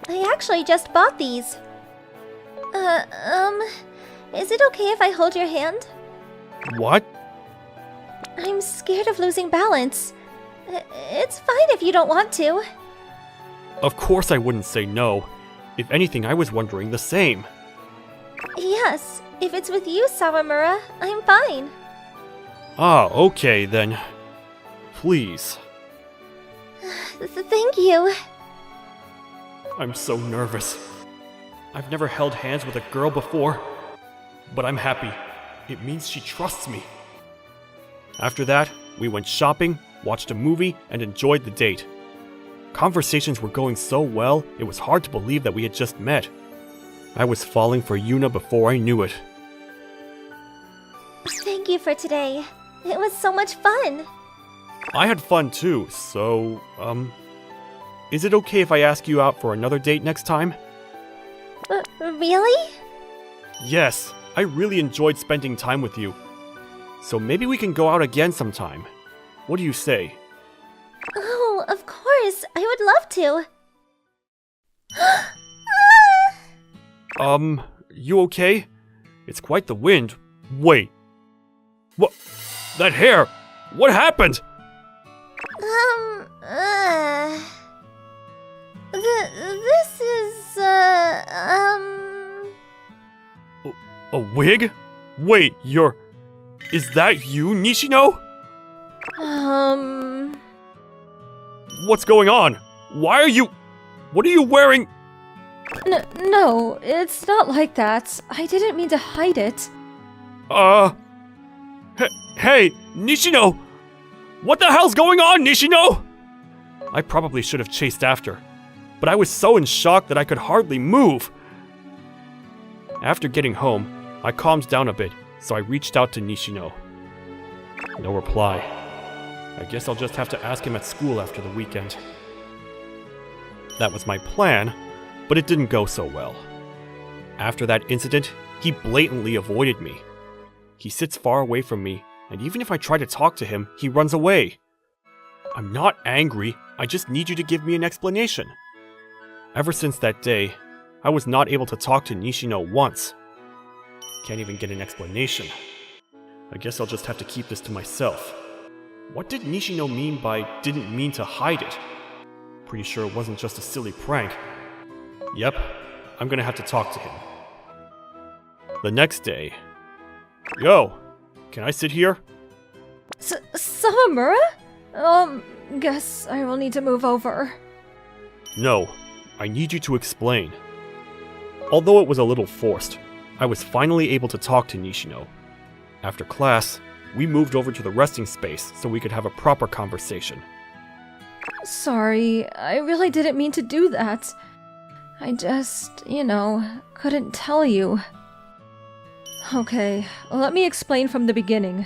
I actually just bought these. Is it okay if I hold your hand? What? I'm scared of losing balance. It's fine if you don't want to. Of course I wouldn't say no. If anything, I was wondering the same. Yes, if it's with you, Sawamura, I'm fine. Ah, okay then. Please. Thank you. I'm so nervous. I've never held hands with a girl before. But I'm happy. It means she trusts me. After that, we went shopping, watched a movie, and enjoyed the date. Conversations were going so well, it was hard to believe that we had just met. I was falling for Yuna before I knew it. Thank you for today. It was so much fun. I had fun too, so, is it okay if I ask you out for another date next time? Really? Yes, I really enjoyed spending time with you. So maybe we can go out again sometime. What do you say? Oh, of course. I would love to. You okay? It's quite the wind. Wait. What? That hair! What happened? This is, A wig? Wait, Is that you, Nishino? What's going on? What are you wearing? No, it's not like that. I didn't mean to hide it. Hey, Nishino! What the hell's going on, Nishino? I probably should have chased after, but I was so in shock that I could hardly move. After getting home, I calmed down a bit, so I reached out to Nishino. No reply. I guess I'll just have to ask him at school after the weekend. That was my plan, but it didn't go so well. After that incident, he blatantly avoided me. He sits far away from me, and even if I try to talk to him, he runs away. I'm not angry, I just need you to give me an explanation. Ever since that day, I was not able to talk to Nishino once. Can't even get an explanation. I guess I'll just have to keep this to myself. What did Nishino mean by didn't mean to hide it? Pretty sure it wasn't just a silly prank. Yep, I'm gonna have to talk to him. The next day. Yo, can I sit here? Sawamura? Guess I will need to move over. No, I need you to explain. Although it was a little forced, I was finally able to talk to Nishino. After class, we moved over to the resting space so we could have a proper conversation. Sorry, I really didn't mean to do that. I just, couldn't tell you. Okay, let me explain from the beginning.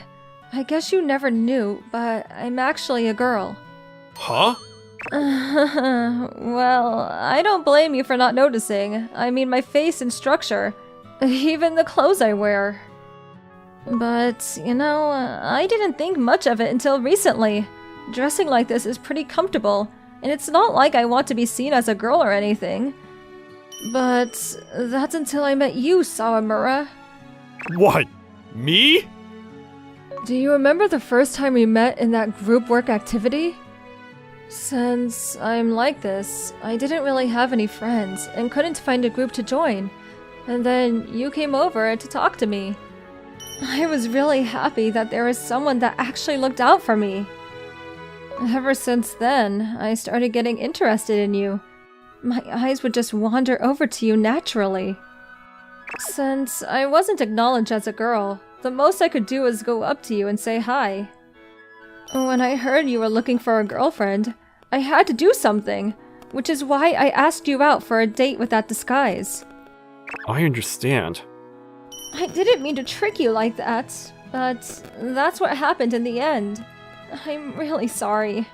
I guess you never knew, but I'm actually a girl. Huh? Well, I don't blame you for not noticing. I mean, my face and structure. Even the clothes I wear. But, I didn't think much of it until recently. Dressing like this is pretty comfortable, and it's not like I want to be seen as a girl or anything. But that's until I met you, Sawamura. What? Me? Do you remember the first time we met in that group work activity? Since I'm like this, I didn't really have any friends and couldn't find a group to join. And then you came over to talk to me. I was really happy that there was someone that actually looked out for me. Ever since then, I started getting interested in you. My eyes would just wander over to you naturally. Since I wasn't acknowledged as a girl, the most I could do was go up to you and say hi. When I heard you were looking for a girlfriend, I had to do something, which is why I asked you out for a date with that disguise. I understand. I didn't mean to trick you like that, but that's what happened in the end. I'm really sorry.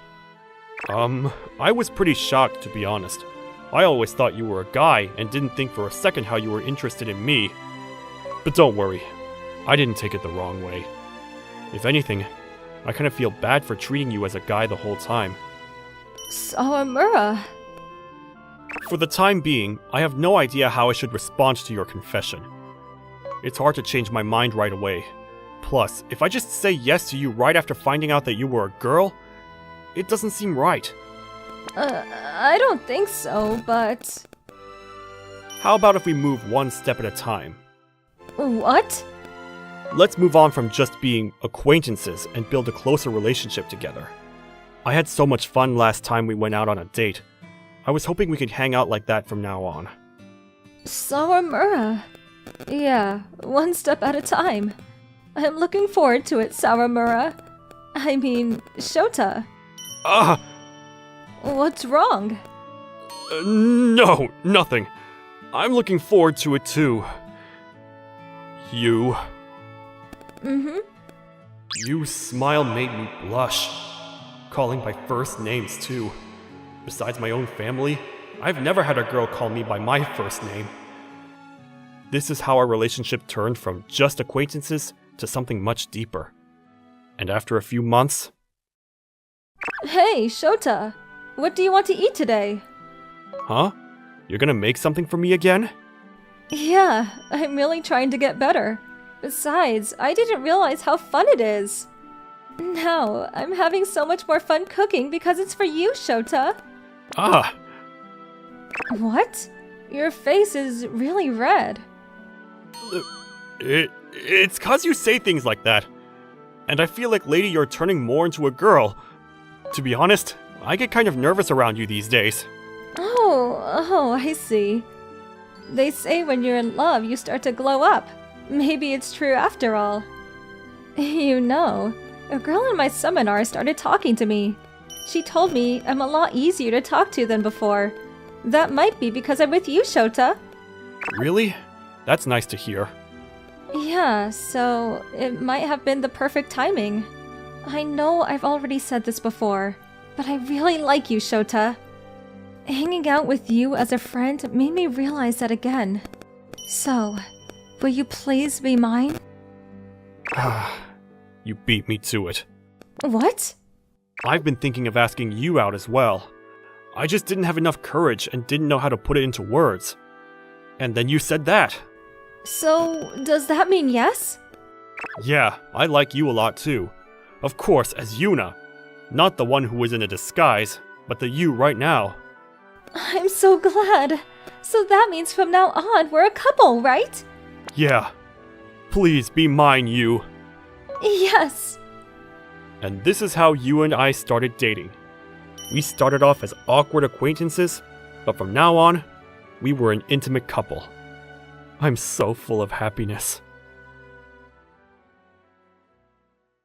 I was pretty shocked, to be honest. I always thought you were a guy and didn't think for a second how you were interested in me. But don't worry, I didn't take it the wrong way. If anything, I kind of feel bad for treating you as a guy the whole time. Sawamura. For the time being, I have no idea how I should respond to your confession. It's hard to change my mind right away. Plus, if I just say yes to you right after finding out that you were a girl, it doesn't seem right. I don't think so, but... How about if we move one step at a time? What? Let's move on from just being acquaintances and build a closer relationship together. I had so much fun last time we went out on a date. I was hoping we could hang out like that from now on. Sawamura. Yeah, one step at a time. I'm looking forward to it, Sawamura. I mean, Shota. What's wrong? No, nothing. I'm looking forward to it too. You. You smile made me blush. Calling by first names too. Besides my own family, I've never had a girl call me by my first name. This is how our relationship turned from just acquaintances to something much deeper. And after a few months... Hey, Shota. What do you want to eat today? Huh? You're gonna make something for me again? Yeah, I'm really trying to get better. Besides, I didn't realize how fun it is. Now, I'm having so much more fun cooking because it's for you, Shota. What? Your face is really red. It's 'cause you say things like that. And I feel like, lady, you're turning more into a girl. To be honest, I get kind of nervous around you these days. Oh, I see. They say when you're in love, you start to glow up. Maybe it's true after all. You know, a girl in my seminar started talking to me. She told me I'm a lot easier to talk to than before. That might be because I'm with you, Shota. Really? That's nice to hear. Yeah, so it might have been the perfect timing. I know I've already said this before, but I really like you, Shota. Hanging out with you as a friend made me realize that again. So, will you please be mine? You beat me to it. What? I've been thinking of asking you out as well. I just didn't have enough courage and didn't know how to put it into words. And then you said that. So, does that mean yes? Yeah, I like you a lot too. Of course, as Yuna. Not the one who was in a disguise, but the you right now. I'm so glad. So that means from now on, we're a couple, right? Yeah. Please be mine, you. Yes. And this is how you and I started dating. We started off as awkward acquaintances, But from now on, we were an intimate couple. I'm so full of happiness.